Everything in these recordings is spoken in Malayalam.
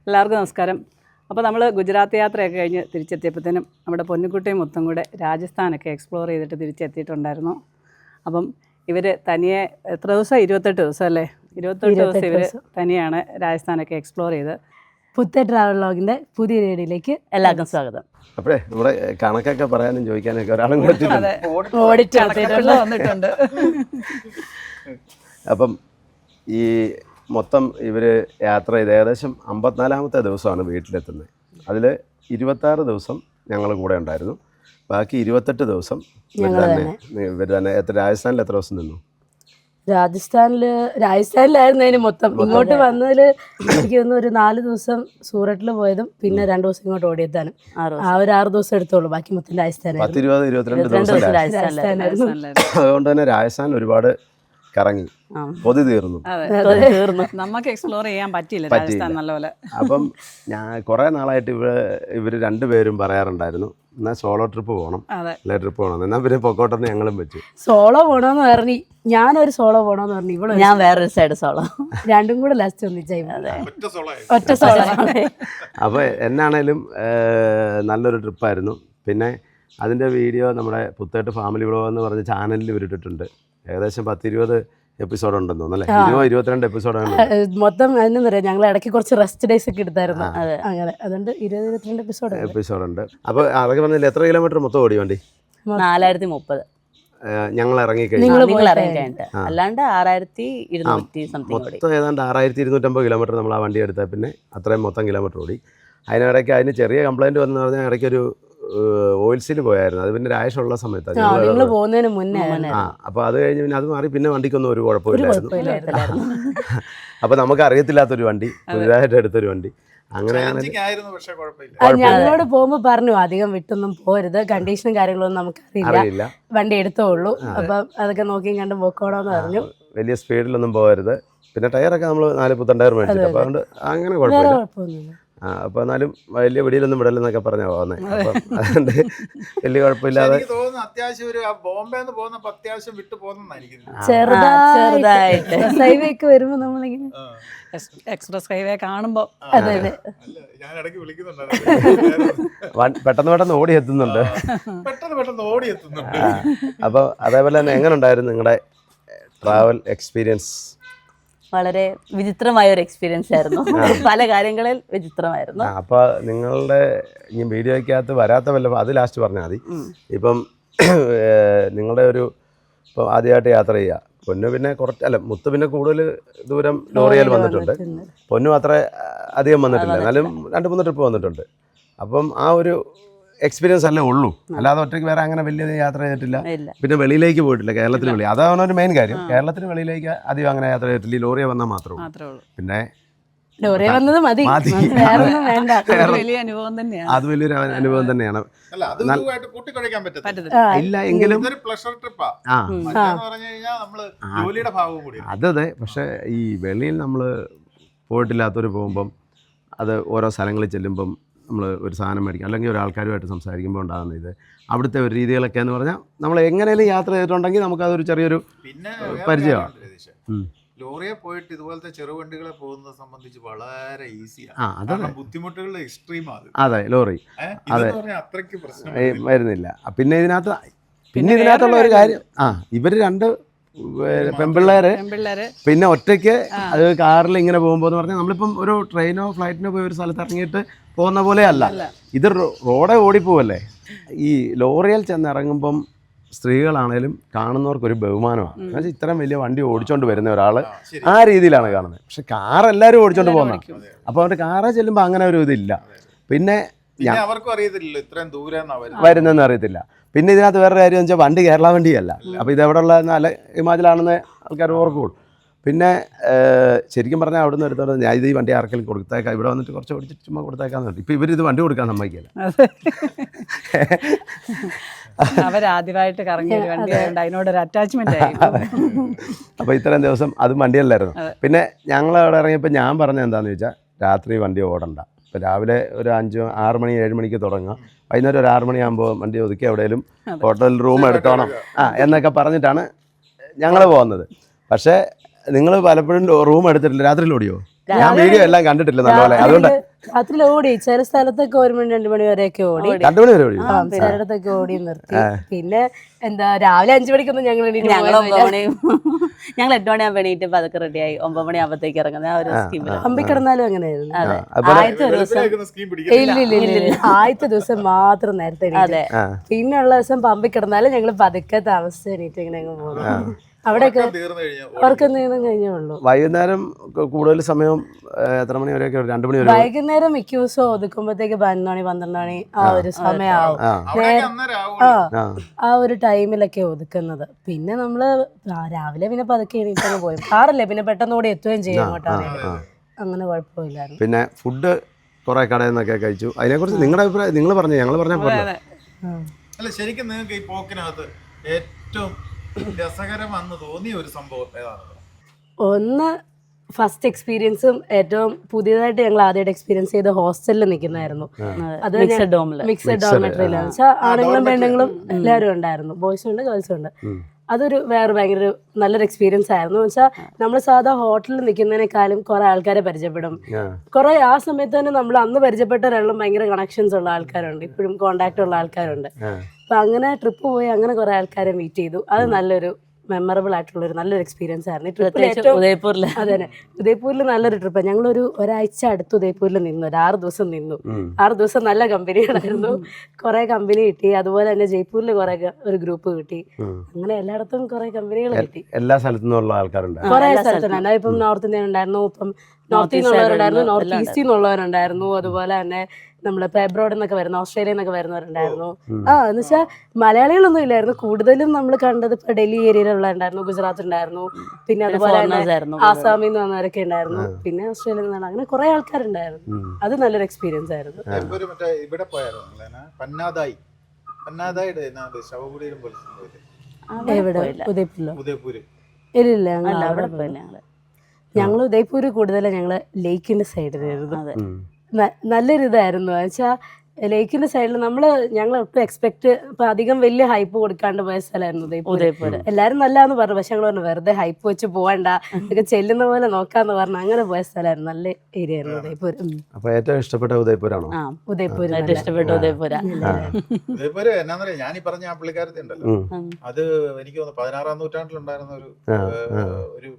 എല്ലാവർക്കും നമസ്കാരം. അപ്പോൾ നമ്മൾ ഗുജറാത്ത് യാത്രയൊക്കെ കഴിഞ്ഞ് തിരിച്ചെത്തിയപ്പോഴത്തേനും നമ്മുടെ പൊന്നുകുട്ടിയും മുത്തും കൂടെ രാജസ്ഥാനൊക്കെ എക്സ്പ്ലോർ ചെയ്തിട്ട് തിരിച്ചെത്തിയിട്ടുണ്ടായിരുന്നു. അപ്പം ഇവർ തനിയെ എത്ര ദിവസം 28 ദിവസം അല്ലേ? 28 ദിവസം ഇവർ തനിയാണ് രാജസ്ഥാനൊക്കെ എക്സ്പ്ലോർ ചെയ്ത്. പുത്തേ ട്രാവൽ വ്ളോഗിൻ്റെ പുതിയ വീഡിയോയിലേക്ക് എല്ലാവർക്കും സ്വാഗതം. അപ്പോഴേ നമ്മുടെ കണക്കൊക്കെ പറയാനും ചോദിക്കാനൊക്കെ ഒരാളും വന്നിട്ടുണ്ട്. അപ്പം ഈ മൊത്തം ഇവർ യാത്ര ചെയ്ത് ഏകദേശം 54-ാമത്തെ ദിവസമാണ് വീട്ടിലെത്തുന്നത്. അതിൽ 26 ദിവസം ഞങ്ങൾ കൂടെ ഉണ്ടായിരുന്നു. ബാക്കി 28 ദിവസം ഇവർ തന്നെ രാജസ്ഥാനിൽ എത്ര ദിവസം നിന്നു? രാജസ്ഥാനിലായിരുന്നു അതിന് മൊത്തം. ഇങ്ങോട്ട് വന്നതിൽ എനിക്ക് തോന്നുന്നു ഒരു 4 ദിവസം സൂററ്റിൽ പോയതും പിന്നെ 2 ദിവസം ഇങ്ങോട്ട് ഓടിയെത്താനും ആ ഒരു 6 ദിവസം എടുത്തോളൂ. ബാക്കി മൊത്തം രാജസ്ഥാൻ 10-22 ദിവസം രാജസ്ഥാനായിരുന്നു. അതുകൊണ്ട് തന്നെ രാജസ്ഥാൻ ഒരുപാട് കറങ്ങി കൊതി തീർന്നു. നമുക്ക് എക്സ്പ്ലോർ ചെയ്യാൻ പറ്റിയില്ല രാജസ്ഥാൻ നല്ലപോലെ. അപ്പം ഞാൻ കുറേ നാളായിട്ട് ഇവർ രണ്ടുപേരും പറയാറുണ്ടായിരുന്നു എന്നാൽ സോളോ ട്രിപ്പ് പോകണം, അല്ലെ ട്രിപ്പ് പോകണം. എന്നാൽ പിന്നെ പൊക്കോട്ടെന്ന് ഞങ്ങളും പറ്റൂ. സോളോ പോകണമെന്ന് പറഞ്ഞു, ഞാനൊരു സോളോ പോകണമെന്ന് പറഞ്ഞു, ഇവിടെ ഞാൻ വേറൊരു സൈഡ് സോളോ, രണ്ടും കൂടെ ലാസ്റ്റ് ഒന്നിച്ചായി ഒറ്റ സോളോ. അപ്പോൾ എന്നാണേലും നല്ലൊരു ട്രിപ്പായിരുന്നു. പിന്നെ അതിൻ്റെ വീഡിയോ നമ്മുടെ പുത്തേട്ട് ഫാമിലി വ്ളോഗ് എന്ന് പറഞ്ഞ ചാനലിൽ ഇവരിട്ടിട്ടുണ്ട്. ഏകദേശം 10-20 എപ്പിസോഡ് ഉണ്ടെന്ന് തോന്നുന്നു അല്ലേ? 22 എപ്പിസോഡാണ് മൊത്തം. അതിനെന്ന് പറയാം, ഞങ്ങൾ ഇടയ്ക്ക് കുറച്ച് റെസ്റ്റ് ഡേയ്സ് ഒക്കെ എടുത്തായിരുന്നു. അങ്ങനെ അതുകൊണ്ട് 20-22 എപ്പിസോഡ് ഉണ്ട്. അപ്പോൾ അതൊക്കെ പറഞ്ഞില്ല. എത്ര കിലോമീറ്റർ മൊത്തം ഓടി വണ്ടി? 4030. ഞങ്ങൾ ഇറങ്ങിക്കഴിഞ്ഞിട്ട് അല്ലാണ്ട് 6200 സംതിങ്. മൊത്തം ഏതാണ്ട് 6250 കിലോമീറ്റർ നമ്മൾ ആ വണ്ടി എടുത്താൽ പിന്നെ അത്രയും മൊത്തം കിലോമീറ്റർ ഓടി. അതിനിടയ്ക്ക് അതിന് ചെറിയ കംപ്ലൈൻറ്റ് വന്നു പറഞ്ഞാൽ ഇടയ്ക്കൊരു ഓയിൽ സീൽ പോയായിരുന്നു. അത് പിന്നെ രാജുള്ള സമയത്താണ് പോകുന്നതിന് മുന്നേ. അപ്പോൾ അത് കഴിഞ്ഞ് പിന്നെ അത് മാറി. പിന്നെ വണ്ടിക്കൊന്നും ഒരു കുഴപ്പമില്ലായിരുന്നു. അപ്പോൾ നമുക്ക് അറിയത്തില്ലാത്തൊരു വണ്ടി, പുതിയതായിട്ട് എടുത്തൊരു വണ്ടി. അങ്ങനെയാണ്. ഞങ്ങളോട് പോകുമ്പോൾ പറഞ്ഞു അധികം വിട്ടൊന്നും പോരുത്, കണ്ടീഷനും കാര്യങ്ങളൊന്നും നമുക്കറിയില്ല, വണ്ടി എടുത്തോളൂ, അപ്പം അതൊക്കെ നോക്കിയും കണ്ട് പോക്കോളാന്ന് പറഞ്ഞു. വലിയ സ്പീഡിലൊന്നും പോകരുത്. പിന്നെ ടയറൊക്കെ നമ്മൾ 4 പുത്തൻ ടയർ മേടിച്ചിട്ട്, അപ്പോൾ അതുകൊണ്ട് അങ്ങനെ കുഴപ്പമില്ല. അപ്പോൾ എന്നാലും വലിയ വെടിയിലൊന്നും വിടലെന്നൊക്കെ പറഞ്ഞാൽ പോകുന്നത്. അപ്പം അതുകൊണ്ട് വലിയ കുഴപ്പമില്ലാതെ ചെറുതായിട്ട് ഹൈവേക്ക് വരുമ്പോൾ നമ്മളിങ്ങനെ എക്സ്പ്രസ് ഹൈവേ കാണുമ്പോൾ പെട്ടെന്ന് ഓടി എത്തുന്നുണ്ട്. അപ്പോൾ അതേപോലെ തന്നെ എങ്ങനെ ഉണ്ടായിരുന്നു നിങ്ങളുടെ ട്രാവൽ എക്സ്പീരിയൻസ്? വളരെ വിചിത്രമായ ഒരു എക്സ്പീരിയൻസ് ആയിരുന്നു. പല കാര്യങ്ങളിൽ വിചിത്രമായിരുന്നു. അപ്പോൾ നിങ്ങളുടെ ഈ വീഡിയോയ്ക്കകത്ത് വരാത്ത വല്ല അത് ലാസ്റ്റ് പറഞ്ഞാൽ മതി. ഇപ്പം നിങ്ങളുടെ ഒരു ഇപ്പോൾ ആദ്യമായിട്ട് യാത്ര ചെയ്യുക. പൊന്നു പിന്നെ മുത്ത് പിന്നെ കൂടുതൽ ദൂരം ലോറിയിൽ വന്നിട്ടുണ്ട്. പൊന്നു അത്ര അധികം വന്നിട്ടില്ല, എന്നാലും 2-3 ട്രിപ്പ് വന്നിട്ടുണ്ട്. അപ്പം ആ ഒരു എക്സ്പീരിയൻസ് അല്ലേ ഉള്ളൂ, അല്ലാതെ ഒറ്റയ്ക്ക് വേറെ അങ്ങനെ വലിയ യാത്ര ചെയ്തിട്ടില്ല. പിന്നെ വെളിയിലേക്ക് പോയിട്ടില്ല, കേരളത്തിന് വെളി. അതാണ് ഒരു മെയിൻ കാര്യം. കേരളത്തിന് വെളിയിലേക്ക് അധികം അങ്ങനെ യാത്ര ചെയ്തിട്ടില്ല. ഈ ലോറിയെ വന്നാൽ മാത്രമേ ഉള്ളൂ. പിന്നെ ലോറി വന്നത് മതി, അത് വലിയൊരു അനുഭവം തന്നെയാണ്. ഇല്ല എങ്കിലും അതെ. പക്ഷെ ഈ വെളിയിൽ നമ്മൾ പോയിട്ടില്ലാത്തവർ പോകുമ്പം അത് ഓരോ സ്ഥലങ്ങളിൽ ചെല്ലുമ്പം നമ്മൾ ഒരു സാധനം മേടിക്കും, അല്ലെങ്കിൽ ഒരാൾക്കാരുമായിട്ട് സംസാരിക്കുമ്പോൾ ഉണ്ടാകുന്ന ഇത് അവിടുത്തെ ഒരു രീതികളൊക്കെ എന്ന് പറഞ്ഞാൽ നമ്മൾ എങ്ങനെയും യാത്ര ചെയ്തിട്ടുണ്ടെങ്കിൽ നമുക്കതൊരു ചെറിയൊരു പരിചയമാണ്. ലോറിയെ പോയിട്ട് ഇതുപോലത്തെ ചെറുവണ്ടികളെ പോകുന്നത് സംബന്ധിച്ച് വളരെ ഈസിയാണ്. ബുദ്ധിമുട്ടുകളുടെ എക്സ്ട്രീമാണ്. അതെ, ലോറി അതെ അത്രയ്ക്ക് പ്രശ്നം വരുന്നില്ല. പിന്നെ ഇതിനകത്തുള്ള ഒരു കാര്യം, ഇവർ 2 പെൺപിള്ളേര് പിന്നെ ഒറ്റയ്ക്ക് അത് കാറിൽ ഇങ്ങനെ പോകുമ്പോൾ എന്ന് പറഞ്ഞാൽ നമ്മളിപ്പം ഒരു ട്രെയിനോ ഫ്ലൈറ്റിനോ പോയി ഒരു സ്ഥലത്ത് ഇറങ്ങിയിട്ട് പോകുന്ന പോലെ അല്ല. ഇത് റോഡേ ഓടിപ്പോവല്ലേ. ഈ ലോറിയിൽ ചെന്നിറങ്ങുമ്പോൾ സ്ത്രീകളാണേലും കാണുന്നവർക്കൊരു ബഹുമാനമാണ്. എന്നുവെച്ചാൽ ഇത്രയും വലിയ വണ്ടി ഓടിച്ചോണ്ട് വരുന്ന ഒരാൾ ആ രീതിയിലാണ് കാണുന്നത്. പക്ഷെ കാർ എല്ലാവരും ഓടിച്ചോണ്ട് പോകുന്നത്. അപ്പോൾ അവരുടെ കാറേ ചെല്ലുമ്പോൾ അങ്ങനെ ഒരു ഇതില്ല. പിന്നെ അവർക്കും അറിയത്തില്ലല്ലോ ഇത്രയും ദൂരം വരുന്നതെന്ന് അറിയത്തില്ല. പിന്നെ ഇതിനകത്ത് വേറെ കാര്യം എന്ന് വെച്ചാൽ വണ്ടി കേരള വണ്ടിയല്ല. അപ്പോൾ ഇതെവിടെയുള്ള നല്ല ഹിമാചലാണെന്ന് ആൾക്കാർ ഓർക്കുള്ളൂ. പിന്നെ ശരിക്കും പറഞ്ഞാൽ അവിടെ നിന്ന് എടുത്തോണ്ട് ഞാൻ ഇത് ഈ വണ്ടി ആർക്കെങ്കിലും കൊടുത്തേക്കാം, ഇവിടെ വന്നിട്ട് കുറച്ച് ഓടിച്ചിട്ട് ചുമ്മാ കൊടുത്തേക്കാന്ന് പറഞ്ഞു. ഇപ്പോൾ ഇവരിത് വണ്ടി കൊടുക്കാൻ സമ്മതിക്കില്ല. അവരാദ്യമായിട്ട് കറങ്ങിയ ഒരു വണ്ടി ആയതുകൊണ്ട് അതിനോടൊരു അറ്റാച്ച്മെന്റ് ആയി. അപ്പോൾ ഇത്രയും ദിവസം അതും വണ്ടിയല്ലായിരുന്നു. പിന്നെ ഞങ്ങൾ അവിടെ ഇറങ്ങിയപ്പോൾ ഞാൻ പറഞ്ഞത് എന്താണെന്ന് വെച്ചാൽ രാത്രി വണ്ടി ഓടണ്ട. ഇപ്പോൾ രാവിലെ ഒരു 5-6 മണി 7 മണിക്ക് തുടങ്ങാം, വൈകുന്നേരം ഒരു 6 മണിയാകുമ്പോൾ വണ്ടി ഒതുക്കി എവിടെയെങ്കിലും ഹോട്ടലിൽ റൂം എടുത്തോണം എന്നൊക്കെ പറഞ്ഞിട്ടാണ് ഞങ്ങൾ പോകുന്നത്. പക്ഷേ നിങ്ങൾ പലപ്പോഴും റൂം എടുത്തിട്ടില്ല. രാത്രിയിൽ ഓടിയോ? ഞാൻ വീഡിയോ എല്ലാം കണ്ടിട്ടില്ല നല്ലപോലെ, അതുകൊണ്ട് രാത്രി ഓടി ചില സ്ഥലത്തൊക്കെ 1 മണി 2 മണി വരെയൊക്കെ ഓടി. 2 മണി വരെ ഓടി. ചിലയിടത്തൊക്കെ ഓടി നിർത്തി. പിന്നെ എന്താ രാവിലെ 5 മണിക്കൊന്നും ഞങ്ങൾ ഞങ്ങൾ 9 മണിയും ഞങ്ങൾ 8 മണിയാകുമ്പോൾ എണീറ്റപ്പോൾ അതൊക്കെ റെഡിയായി 9 മണിയാകുമ്പോഴത്തേക്ക് ഇറങ്ങുന്ന ആ ഒരു സ്കീമിൽ അമ്പിക്കിടന്നാലും അങ്ങനെയായിരുന്നു. അതെ. അതുപോലെ ആദ്യത്തെ ഒരു ദിവസം സ്കീം പിടിക്കും. ഇല്ല ആദ്യത്തെ ദിവസം മാത്രം നേരത്തെ എണീറ്റ്. പിന്നെ ഉള്ള ദിവസം പമ്പിൽ കിടന്നാലും ഞങ്ങൾ പതുക്കെ താമസിച്ച് എണീറ്റ് ഇങ്ങനെ അങ്ങ് പോകുന്നു. അവിടെയൊക്കെ തീർന്നു കഴിഞ്ഞാൽ ഉറക്കം നീളം കഴിഞ്ഞേ ഉള്ളൂ. വൈകുന്നേരം കൂടുതൽ സമയം എത്ര മണി വരെയൊക്കെ? 2 മണി വരെ. വൈകുന്നേരം മിക്ക ദിവസവും ഒതുക്കുമ്പോഴത്തേക്ക് 11 മണി 12 മണി ആ ഒരു സമയമാവും. അവിടെയൊക്കെ അന്നേരം ആവുള്ളൂ. ആ ഒരു ടൈമിലൊക്കെ ഒതുക്കുന്നത്. പിന്നെ നമ്മള് രാവിലെ പിന്നെ പതുക്കെ എണീറ്റങ്ങ് പോയി. കാറല്ലേ പിന്നെ പെട്ടെന്ന് കൂടി എത്തുകയും ചെയ്യും അങ്ങോട്ടാണ്. അങ്ങനെ കുഴപ്പമില്ലായിരുന്നു. പിന്നെ ഫുഡ് കുറെ കടയിൽ നിന്നൊക്കെ കഴിച്ചു. അതിനെക്കുറിച്ച് നിങ്ങളുടെ അഭിപ്രായം നിങ്ങൾ പറഞ്ഞു, ഞങ്ങൾ പറഞ്ഞ പോലെ അല്ല, ശരിക്കും നിങ്ങൾക്ക് ഈ പോക്കിനകത്ത് ഏറ്റവും രസകരമെന്ന് തോന്നിയ ഒരു സംഭവം ഏതാണ്? ഒന്ന് ഫസ്റ്റ് എക്സ്പീരിയൻസും ഏറ്റവും പുതിയതായിട്ട് ഞങ്ങൾ ആദ്യമായിട്ട് എക്സ്പീരിയൻസ് ചെയ്ത ഹോസ്റ്റലിൽ നിൽക്കുന്നതായിരുന്നു. അത് മിക്സഡ് ഡോമില്. മിക്സഡ് ഡോർമെറ്ററിയിലാണ് വെച്ചാൽ ആണുങ്ങളും പെണ്ണുങ്ങളും എല്ലാവരും ഉണ്ടായിരുന്നു, ബോയ്സും ഉണ്ട് ഗേൾസും ഉണ്ട്. അതൊരു വേറെ ഭയങ്കര ഒരു നല്ലൊരു എക്സ്പീരിയൻസ് ആയിരുന്നു. വെച്ചാൽ നമ്മൾ സാധാ ഹോട്ടലിൽ നിൽക്കുന്നതിനേക്കാളും കുറെ ആൾക്കാരെ പരിചയപ്പെടും. കുറെ ആ സമയത്ത് തന്നെ നമ്മൾ അന്ന് പരിചയപ്പെട്ട ഒരാളും ഭയങ്കര കണക്ഷൻസ് ഉള്ള ആൾക്കാരുണ്ട്, ഇപ്പോഴും കോണ്ടാക്ട് ഉള്ള ആൾക്കാരുണ്ട്. അപ്പൊ അങ്ങനെ ട്രിപ്പ് പോയി അങ്ങനെ കുറെ ആൾക്കാരെ മീറ്റ് ചെയ്തു. അത് നല്ലൊരു മെമ്മറബിൾ ആയിട്ടുള്ള ഒരു നല്ലൊരു എക്സ്പീരിയൻസ് ആയിരുന്നു. ഉദയപൂരില്. അതെ, ഉദയപൂരിൽ നല്ലൊരു ട്രിപ്പ്. ഞങ്ങളൊരു ഒരാഴ്ച അടുത്ത് ഉദയപൂരിൽ നിന്നു, ഒരു 6 ദിവസം നിന്നു. 6 ദിവസം നല്ല കമ്പനികളായിരുന്നു, കുറെ കമ്പനി കിട്ടി. അതുപോലെ തന്നെ ജയ്പൂരിൽ കുറെ ഒരു ഗ്രൂപ്പ് കിട്ടി. അങ്ങനെ എല്ലായിടത്തും കുറെ കമ്പനികൾ കിട്ടി. എല്ലാ സ്ഥലത്തു നിന്നുള്ള ആൾക്കാരുണ്ട്, കുറെ സ്ഥലത്തുണ്ട്. ഇപ്പം നോർത്ത് ഇന്ത്യൻ ഉണ്ടായിരുന്നു, ഇപ്പം നോർത്ത് ഇന്ത്യന്നുള്ളവരുണ്ടായിരുന്നു, നോർത്ത് ഈസ്റ്റിൽ നിന്നുള്ളവരുണ്ടായിരുന്നു. അതുപോലെ തന്നെ നമ്മളിപ്പോ എബ്രോഡ് എന്നൊക്കെ വരുന്ന ഓസ്ട്രേലിയ എന്നൊക്കെ വരുന്നവരുണ്ടായിരുന്നു. എന്ന് വെച്ചാൽ മലയാളികളൊന്നും ഇല്ലായിരുന്നു. കൂടുതലും നമ്മൾ കണ്ടത് ഇപ്പൊ ഡൽഹി ഏരിയയിലുള്ള ഉണ്ടായിരുന്നു, ഗുജറാത്ത് ഉണ്ടായിരുന്നു, പിന്നെ അതുപോലെ ആസാമിൽ നിന്ന് വന്നവരൊക്കെ ഉണ്ടായിരുന്നു, പിന്നെ ഓസ്ട്രേലിയയിൽ നിന്നാണ്. അങ്ങനെ കുറെ ആൾക്കാരുണ്ടായിരുന്നു. അത് നല്ലൊരു എക്സ്പീരിയൻസ് ആയിരുന്നു. മറ്റേ ഇവിടെ പോയായിരുന്നു പന്നാദായുടെ ശവകുടീരം പോലെ. എവിടെ? ഉദയപൂരിലോ? ഉദയപൂര്. ഇല്ല, ഞങ്ങൾ അവിടെ പോയില്ല. ഞങ്ങൾ ഉദയപൂര് കൂടുതലും ഞങ്ങള് ലേക്കിന്റെ സൈഡിലായിരുന്നു. നല്ലൊരു ഇതായിരുന്നു. വെച്ചാൽ ലേക്കിന്റെ സൈഡിൽ ഞങ്ങൾ ഒട്ടും എക്സ്പെക്ട് ഇപ്പൊ അധികം വലിയ ഹൈപ്പ് കൊടുക്കാണ്ട് പോയ സ്ഥലമായിരുന്നു ഉദയപൂര്. എല്ലാരും നല്ലതാന്ന് പറഞ്ഞു, പക്ഷെ ഞങ്ങൾ പറഞ്ഞു വെറുതെ ഹൈപ്പ് വെച്ച് പോകണ്ട, ഇതൊക്കെ ചെല്ലുന്ന പോലെ നോക്കാന്ന് പറഞ്ഞു അങ്ങനെ പോയ സ്ഥലമായിരുന്നു. നല്ല ഏരിയ ആയിരുന്നു ഉദയപൂർ. അപ്പൊ ഏറ്റവും ഇഷ്ടപ്പെട്ട ഉദയപൂരാണോ? ഉദയപൂര് ഇഷ്ടപ്പെട്ട ഉദയപൂര. ഉദയപൂര് എന്നാന്നറിയാം, ഞാൻ ഈ പറഞ്ഞ ആ പുള്ളിക്കാരത്തി ഉണ്ടല്ലോ, അത് എനിക്ക് തോന്നുന്നു 16-ാം നൂറ്റാണ്ടിലുണ്ടായിരുന്ന ഒരു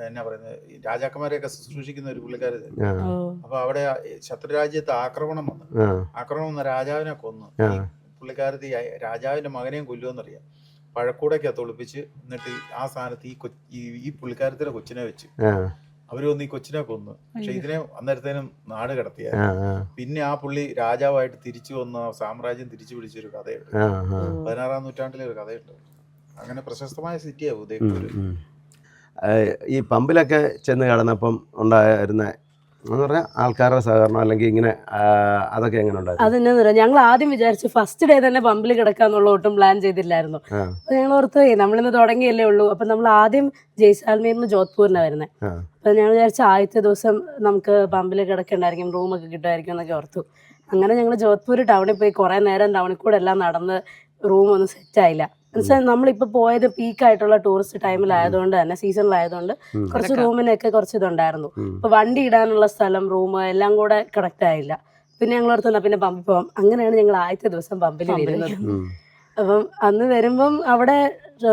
എന്നാ പറയുന്നത്, രാജാക്കന്മാരെയൊക്കെ ശുശ്രൂഷിക്കുന്ന ഒരു പുള്ളിക്കാരത്തി. അപ്പൊ അവിടെ ശത്രുരാജ്യത്ത് ആക്രമണം വന്ന രാജാവിനെ കൊന്നു. പുള്ളിക്കാരത്തി രാജാവിന്റെ മകനെയും കൊല്ലുമെന്നറിയാം. പഴക്കൂടൊക്കെ തൊളിപ്പിച്ച് എന്നിട്ട് ആ സ്ഥാനത്ത് ഈ പുള്ളിക്കാരത്തിന്റെ കൊച്ചിനെ വെച്ച് അവര് വന്ന് ഈ കൊച്ചിനെ കൊന്നു. പക്ഷെ ഇതിനെ അന്നേരത്തേനും നാട് കടത്തിയായിരുന്നു. പിന്നെ ആ പുള്ളി രാജാവായിട്ട് തിരിച്ചു വന്ന സാമ്രാജ്യം തിരിച്ചു പിടിച്ചൊരു കഥയുണ്ട്. 16-ാം നൂറ്റാണ്ടിലെ ഒരു കഥയുണ്ട്. അങ്ങനെ പ്രശസ്തമായ സിറ്റിയാണ് ഉദയപൂര്. ഈ പമ്പിലൊക്കെ ചെന്ന് കിടന്നപ്പം ഉണ്ടായിരുന്ന എന്ന് പറഞ്ഞാൽ ആൾക്കാരുടെ സഹകരണം അല്ലെങ്കിൽ ഇങ്ങനെ അതൊക്കെ എങ്ങനെ ഉണ്ടായിരുന്നു? അതെന്നാന്ന് പറയാം, ഞങ്ങൾ ആദ്യം വിചാരിച്ചു ഫസ്റ്റ് ഡേ തന്നെ പമ്പിൽ കിടക്കാന്നുള്ള ഒട്ടും പ്ലാൻ ചെയ്തില്ലായിരുന്നു. അപ്പൊ ഞങ്ങൾ ഓർത്ത് നമ്മളിന്ന് തുടങ്ങിയല്ലേ ഉള്ളൂ, അപ്പൊ നമ്മൾ ആദ്യം ജയ്സാൽമീറിൽ നിന്ന് ജോധ്പൂരിനാണ് വരുന്നത്. അപ്പൊ ഞങ്ങൾ വിചാരിച്ച ആദ്യത്തെ ദിവസം നമുക്ക് പമ്പിൽ കിടക്കണ്ടായിരിക്കും, റൂമൊക്കെ കിട്ടുമായിരിക്കും എന്നൊക്കെ ഓർത്തു. അങ്ങനെ ഞങ്ങൾ ജോധ്പൂർ ടൗണിൽ പോയി കുറെ നേരം ടൗണിൽ കൂടെ എല്ലാം നടന്ന് റൂമൊന്നും സെറ്റായില്ല. എന്നുവെച്ചാൽ നമ്മളിപ്പോൾ പോയത് പീക്കായിട്ടുള്ള ടൂറിസ്റ്റ് ടൈമിലായതുകൊണ്ട് തന്നെ, സീസണിലായതുകൊണ്ട് കുറച്ച് റൂമിനൊക്കെ കുറച്ച് ഇതുണ്ടായിരുന്നു. അപ്പൊ വണ്ടി ഇടാനുള്ള സ്ഥലം, റൂം എല്ലാം കൂടെ കറക്റ്റ് ആയില്ല. പിന്നെ ഞങ്ങൾ ഓർത്തുന്ന പിന്നെ പമ്പിൽ പോകാം. അങ്ങനെയാണ് ഞങ്ങൾ ആദ്യത്തെ ദിവസം പമ്പിൽ വരുന്നത്. അപ്പം അന്ന് വരുമ്പം അവിടെ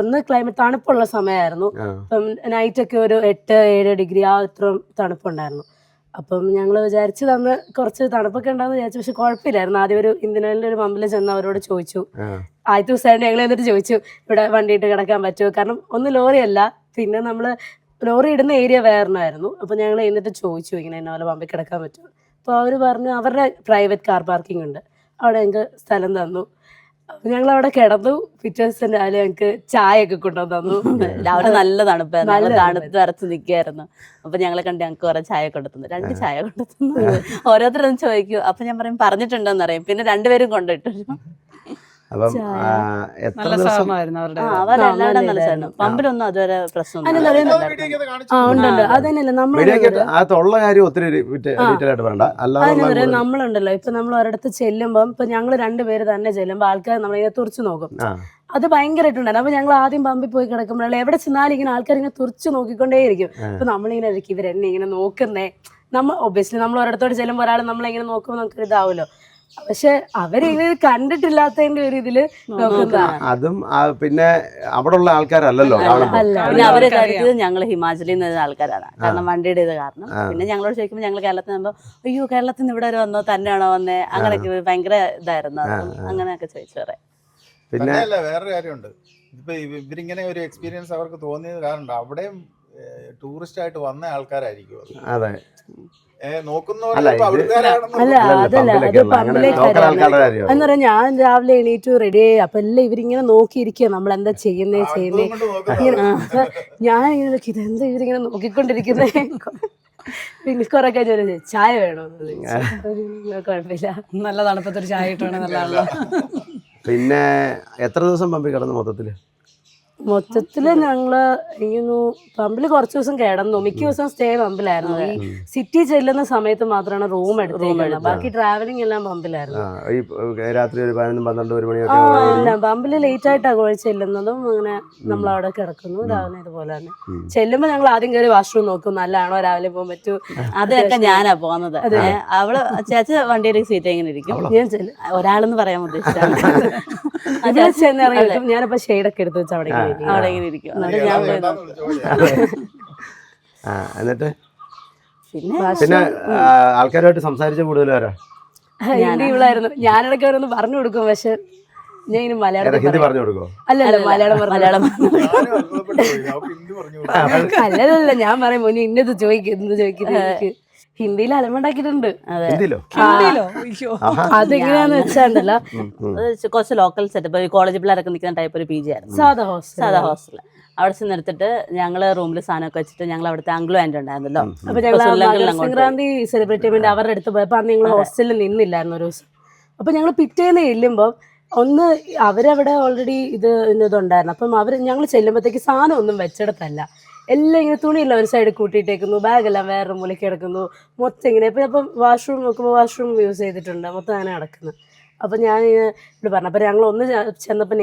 ഒന്ന് ക്ലൈമറ്റ് തണുപ്പുള്ള സമയമായിരുന്നു. അപ്പം നൈറ്റൊക്കെ ഒരു 8-7 ഡിഗ്രി ആ ഇത്രയും തണുപ്പുണ്ടായിരുന്നു. അപ്പം ഞങ്ങൾ വിചാരിച്ചു തന്ന് കുറച്ച് തണുപ്പൊക്കെ ഉണ്ടാകുന്ന വിചാരിച്ചു. പക്ഷെ കുഴപ്പമില്ലായിരുന്നു. ആദ്യം ഒരു ഇന്ത്യൻ ഒരു പമ്പിൽ ചെന്ന് അവരോട് ചോദിച്ചു. ആദ്യത്തെ ദിവസമായിട്ട് ഞങ്ങൾ എന്നിട്ട് ചോദിച്ചു ഇവിടെ വണ്ടിയിട്ട് കിടക്കാൻ പറ്റുമോ, കാരണം ഒന്ന് ലോറിയല്ല, പിന്നെ നമ്മൾ ലോറി ഇടുന്ന ഏരിയ വേറെന്നായിരുന്നു. അപ്പം ഞങ്ങൾ എന്നിട്ട് ചോദിച്ചു ഇങ്ങനെ എന്നെ പോലെ പമ്പിൽ കിടക്കാൻ പറ്റുമോ. അപ്പോൾ അവർ പറഞ്ഞു അവരുടെ പ്രൈവറ്റ് കാർ പാർക്കിംഗ് ഉണ്ട്, അവിടെ ഞങ്ങൾക്ക് സ്ഥലം തന്നു. ഞങ്ങൾ അവിടെ കിടന്നു. പിറ്റേ ദിവസം രാവിലെ ഞങ്ങൾക്ക് ചായ ഒക്കെ കൊണ്ടുവന്നു തന്നു. രാവിലെ നല്ല തണുപ്പായിരുന്നു, തണുത്ത് വരച്ച് നിൽക്കുകയായിരുന്നു. അപ്പൊ ഞങ്ങളെ കണ്ട് ഞങ്ങൾക്ക് കുറെ ചായ കൊണ്ടുതന്നു, 2 ചായ കൊണ്ടുതന്നു. ഓരോരുത്തരും ചോദിക്കൂ. അപ്പൊ ഞാൻ പറയും പറഞ്ഞിട്ടുണ്ടോന്ന് അറിയാം. പിന്നെ 2 പേരും കൊണ്ടിട്ടു. അപ്പം എത്ര നല്ല ദിവസം സഹകരണമായിരുന്നു അവരുടെ. അവരെല്ലാവരും നല്ല സാധനം. പമ്പിലൊന്നും അതുവരെ പ്രശ്നമൊന്നും ഉണ്ട് അതന്നെയല്ല നമ്മൾ മീഡിയക്ക് അകത്തുള്ള കാര്യം ഒത്തിരി ഡീറ്റെയിൽ ആയിട്ട് പറയണ്ട. അതെന്ന് അല്ലാതെ നമ്മളുണ്ടല്ലോ ഇപ്പൊ നമ്മൾ ഒരിടത്ത് ചെല്ലുമ്പം ഇപ്പൊ ഞങ്ങൾ രണ്ടുപേര് തന്നെ ചെല്ലുമ്പോ ആൾക്കാർ നമ്മളിങ്ങനെ തുറച്ചു നോക്കും. അത് ഭയങ്കരമായിട്ടുണ്ടായിരുന്നു. അപ്പൊ ഞങ്ങൾ ആദ്യം പമ്പിൽ പോയി കിടക്കുമ്പോഴല്ല എവിടെ ചെന്നാലും ഇങ്ങനെ ആൾക്കാർ ഇങ്ങനെ തുറച്ചു നോക്കിക്കൊണ്ടേയിരിക്കും. അപ്പൊ നമ്മളിങ്ങനെ ഇരിക്കും ഇവരെന്നെ ഇങ്ങനെ നോക്കുന്നേ. നമ്മൾ ഒബ്വിയസ്ലി നമ്മൾ ഒരിടത്തോട് ചെല്ലുമ്പോൾ ഒരാൾ നമ്മളിങ്ങനെ നോക്കുമ്പോൾ നമുക്ക് ഇതാവുമല്ലോ. പക്ഷെ അവരിങ്ങനെ കണ്ടിട്ടില്ലാത്തതിന്റെ ഒരു ഇതില് നോക്കുന്നതാണ്. അതും പിന്നെ അവിടെ ഉള്ള ആൾക്കാരല്ലല്ലോ കാണുമ്പോൾ. പിന്നെ അവര് കരുതിയത് ഞങ്ങൾ ഹിമാചലിൽ നിന്ന് ആൾക്കാരാണ്. കാരണം വണ്ടിയുടെ ഇത് കാരണം. പിന്നെ ഞങ്ങളോട് ചോദിക്കുമ്പോൾ ഞങ്ങൾ കേരളത്തിൽ നിന്നുമ്പോ അയ്യോ കേരളത്തിൽ നിന്ന് ഇവിടെ വരെ വന്നോ, തന്നെയാണോ വന്നേ, അങ്ങനെയൊക്കെ ഭയങ്കര ഇതായിരുന്നു. അങ്ങനെയൊക്കെ ചോദിച്ചു പറയാം. പിന്നെ വേറൊരു കാര്യമുണ്ട്. ഇപ്പൊ ഇവരിങ്ങനെ ഒരു എക്സ്പീരിയൻസ് അവർക്ക് തോന്നിയത് കാരണം അവിടെയും ടൂറിസ്റ്റ് ആയിട്ട് വന്ന ആൾക്കാരായിരിക്കും അത്. അതെ അല്ല അതല്ല അത് പമ്പിലേക്ക് എന്ന് പറഞ്ഞാൽ ഞാൻ രാവിലെ എണീറ്റു റെഡി ആയി. അപ്പൊ എല്ലാം ഇവരിങ്ങനെ നോക്കിയിരിക്കുക നമ്മൾ എന്താ ചെയ്യുന്നേ ഞാൻ ഇങ്ങനെ ഇതെന്താ ഇവരിങ്ങനെ നോക്കിക്കൊണ്ടിരിക്കുന്നേ. പിന്നെ കുറെ കഴിഞ്ഞ ചായ വേണോ കുഴപ്പമില്ല, നല്ല തണുപ്പത്തൊരു ചായ ഇട്ടാണ് നല്ലതാണല്ലോ. പിന്നെ എത്ര ദിവസം പമ്പിൽ കിടന്നു മൊത്തത്തില്? മൊത്തത്തില് ഞങ്ങള് ഇങ്ങനെ പമ്പില് കുറച്ച് ദിവസം കിടന്നു. മിക്ക ദിവസം സ്റ്റേ പമ്പിലായിരുന്നു. ഈ സിറ്റി ചെല്ലുന്ന സമയത്ത് മാത്രമാണ് റൂം എടുത്തേക്കുന്നത്. ബാക്കി ട്രാവലിംഗ് എല്ലാം പമ്പിലായിരുന്നു. രാത്രി ഒരു 11-12 മണി എല്ലാം പമ്പില് ലേറ്റ് ആയിട്ടാ ചെല്ലുന്നതും. അങ്ങനെ നമ്മൾ അവിടെ കിടക്കുന്നു. രാവിലെ ഇതുപോലെ തന്നെ ചെല്ലുമ്പോ ഞങ്ങൾ ആദ്യം കയറി വാഷ്റൂം നോക്കും, നല്ലതാണോ രാവിലെ പോകാൻ പറ്റൂ. അതൊക്കെ ഞാനാ പോകുന്നത്. അവള് ചേച്ചി വണ്ടിയുടെ സീറ്റ് എങ്ങനെ ഇരിക്കും, ഞാൻ ചെല്ലും. ഒരാളെന്ന് പറയാൻ ഉദ്ദേശിച്ചാണ്. ഞാനപ്പോ ഷെയ്ഡൊക്കെ എടുത്ത് വെച്ച് അവിടെ അവിടെ ഇങ്ങനെ ഇരിക്കും. എന്നിട്ട് ഞാൻ പോയി എന്നിട്ട് പിന്നെ ആൾക്കാരുമായിട്ട് സംസാരിച്ച കൂടുതൽ വരാ ഹിന്ദി ഇവളായിരുന്നു. ഞാനിടയ്ക്ക് അവരൊന്ന് പറഞ്ഞു കൊടുക്കും. പക്ഷെ ഞാൻ ഇനി മലയാളം ഹിന്ദി പറഞ്ഞു കൊടുക്കോ? അല്ലല്ല മലയാളം അല്ലല്ല ഞാൻ പറയും മോനെ ഇന്നത് ചോദിക്കുന്നത് ഹിന്ദിയിൽ അലമ്പുണ്ടാക്കിയിട്ടുണ്ട്. അതെങ്ങനെയാന്ന് വെച്ചാണ്ടല്ലോ കുറച്ച് ലോക്കൽ സെറ്റപ്പ് കോളേജ് പിള്ളേരൊക്കെ നിൽക്കുന്ന ടൈപ്പ് ഒരു PG ആയിരുന്നു. സാധാ ഹോസ്റ്റൽ. അവിടെ ചെന്ന് എടുത്തിട്ട് ഞങ്ങള് റൂമിൽ സാധനമൊക്കെ വെച്ചിട്ട് ഞങ്ങൾ അവിടുത്തെ ആംഗ്ലോ ആൻഡ് ഉണ്ടായിരുന്നല്ലോ. അപ്പൊ ഞങ്ങൾ സംക്രാന്തി സെലിബ്രേറ്റ് ചെയ്യുമ്പോൾ അവരുടെ അടുത്ത് പോയപ്പോ അന്ന് ഞങ്ങൾ ഹോസ്റ്റലിൽ നിന്നില്ലായിരുന്നു ഒരു ദിവസം. അപ്പൊ ഞങ്ങൾ പിറ്റേന്ന് ചെല്ലുമ്പോൾ ഒന്ന് അവരവിടെ ഓൾറെഡി ഇതുണ്ടായിരുന്നു. അപ്പം ഞങ്ങൾ ചെല്ലുമ്പോഴത്തേക്ക് സാധനം ഒന്നും വെച്ചെടുത്തല്ല, എല്ലാം ഇങ്ങനെ തുണിയെല്ലാം ഒരു സൈഡ് കൂട്ടിയിട്ടേക്കുന്നു, ബാഗെല്ലാം വേറെ മൂലയ്ക്ക് കിടക്കുന്നു, മൊത്തം ഇങ്ങനെ. അപ്പം വാഷ്റൂം നോക്കുമ്പോൾ വാഷ്റൂം യൂസ് ചെയ്തിട്ടുണ്ട്, മൊത്തം അങ്ങനെ കിടക്കുന്നു. അപ്പം ഞാൻ ഇവിടെ പറഞ്ഞു. അപ്പം ഞങ്ങൾ ഒന്ന് ചെന്നപ്പോൾ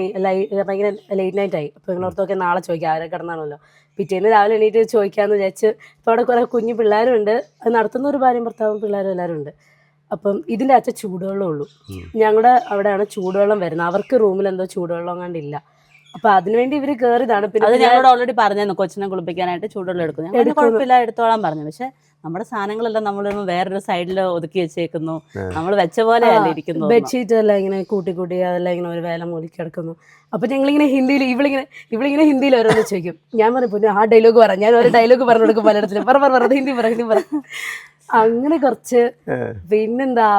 ഭയങ്കര ലേറ്റ് നൈറ്റ് ആയി. അപ്പോൾ നിങ്ങളോർത്തൊക്കെ നാളെ ചോദിക്കാം, ആരെ കിടന്നാണല്ലോ. പിറ്റേന്ന് രാവിലെ എണീറ്റ് ചോദിക്കാമെന്ന് വിചാരിച്ച്. ഇപ്പോൾ അവിടെ കുറേ കുഞ്ഞു പിള്ളേരുണ്ട്, അത് നടത്തുന്ന ഒരു ഭാര്യയും ഭർത്താവും പിള്ളേരും എല്ലാവരും ഉണ്ട്. അപ്പം ഇതിൻ്റെ അച്ഛൻ ചൂടുവെള്ളം ഉള്ളൂ. ഞങ്ങളുടെ അവിടെയാണ് ചൂടുവെള്ളം വരുന്നത്. അവർക്ക് റൂമിൽ എന്തോ ചൂടുവെള്ളം കണ്ടില്ല. അപ്പൊ അതിനുവേണ്ടി ഇവര് കയറിയതാണ്. പിന്നെ അത് ഞങ്ങളോട് ഓൾറെഡി പറഞ്ഞു കൊച്ചിനെ കുളിപ്പിക്കാനായിട്ട് ചൂടുവെള്ളം എടുക്കും. കുഴപ്പമില്ല എടുത്തോളാൻ പറഞ്ഞു. പക്ഷെ നമ്മുടെ സാധനങ്ങളെല്ലാം നമ്മൾ വേറൊരു സൈഡിൽ ഒതുക്കി വെച്ചേക്കുന്നു. നമ്മൾ വെച്ച പോലെ അല്ല ഇരിക്കുന്നു. ബെഡ്ഷീറ്റ് എല്ലാം ഇങ്ങനെ കൂട്ടി അതെല്ലാം ഇങ്ങനെ ഒരു വേല മൂലിക്ക് കിടക്കുന്നു. അപ്പൊ ഞങ്ങളിങ്ങനെ ഹിന്ദിയിൽ ഇവളിങ്ങനെ ഹിന്ദിയിൽ ഓരോന്ന് ചോദിക്കും. ഞാൻ പറയും ആ ഡയലോഗ് പറ, ഞാൻ ഒരു ഡയലോഗ് പറഞ്ഞു കൊടുക്കും പലയിടത്തിലും. പറ ഹിന്ദി പറ. അങ്ങനെ കുറച്ച്. പിന്നെന്താ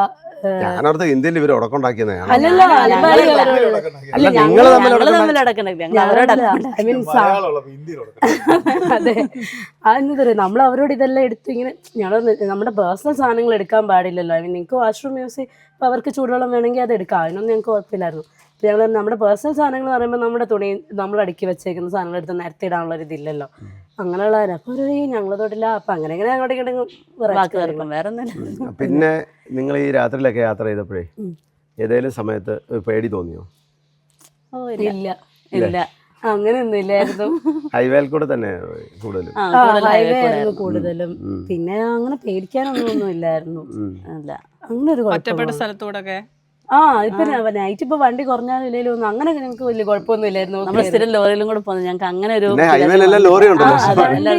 ഹിന്ദിയിൽ ഇവർ ഉടക്കുണ്ടാക്കിയത് അതെ. അതെന്താ പറയാ, നമ്മൾ അവരോട് ഇതെല്ലാം എടുത്ത് ഇങ്ങനെ നമ്മുടെ പേഴ്സണൽ സാധനങ്ങൾ എടുക്കാൻ പാടില്ലല്ലോ. നിങ്ങൾക്ക് വാഷ്റൂം യൂസ് ഇപ്പൊ അവർക്ക് ചൂടുവെള്ളം വേണമെങ്കിൽ അത് എടുക്കാം, അതിനൊന്നും ഞങ്ങൾക്ക് കുഴപ്പമില്ലായിരുന്നു. ഞങ്ങൾ നമ്മുടെ പേഴ്സണൽ സാധനങ്ങൾ എന്ന് പറയുമ്പോൾ നമ്മുടെ തുണി നമ്മൾ അടുക്കി വെച്ചേക്കുന്ന സാധനങ്ങൾ എടുത്ത് നിരത്തി ഇടാനുള്ള ഒരു ഇതില്ലല്ലോ. അങ്ങനെയുള്ളവരെ അപ്പൊ ഞങ്ങൾ തൊട്ടില്ല. അപ്പൊ അങ്ങനെ അങ്ങോട്ട് ഇങ്ങോട്ടും വേറെ ഒന്നുമില്ല. പിന്നെ നിങ്ങൾ ഈ രാത്രിയിലൊക്കെ യാത്ര ചെയ്തപ്പോഴേ ഏതെങ്കിലും സമയത്ത് പേടി തോന്നിയോ? ഇല്ല അങ്ങനെയൊന്നും ഇല്ലായിരുന്നു. ഹൈവേയിൽ കൂടെ തന്നെ കൂടുതലും ഹൈവേ ആയിരുന്നു കൂടുതലും. പിന്നെ അങ്ങനെ പേടിക്കാനൊന്നും ഇല്ലായിരുന്നു. അങ്ങനെ ഒരു ഒറ്റപ്പെട്ട സ്ഥലത്തൂടെ ഇപ്പൊ നൈറ്റ് ഇപ്പൊ വണ്ടി കുറഞ്ഞാലും ഇല്ലെങ്കിലും ഒന്നും അങ്ങനെ ഞങ്ങൾക്ക് വലിയ കുഴപ്പമൊന്നും ഇല്ലായിരുന്നു. നമ്മൾ സ്ഥിരം ലോറിയിലും കൂടെ പോകുന്നത് ഞങ്ങൾക്ക് അങ്ങനെ ഒരു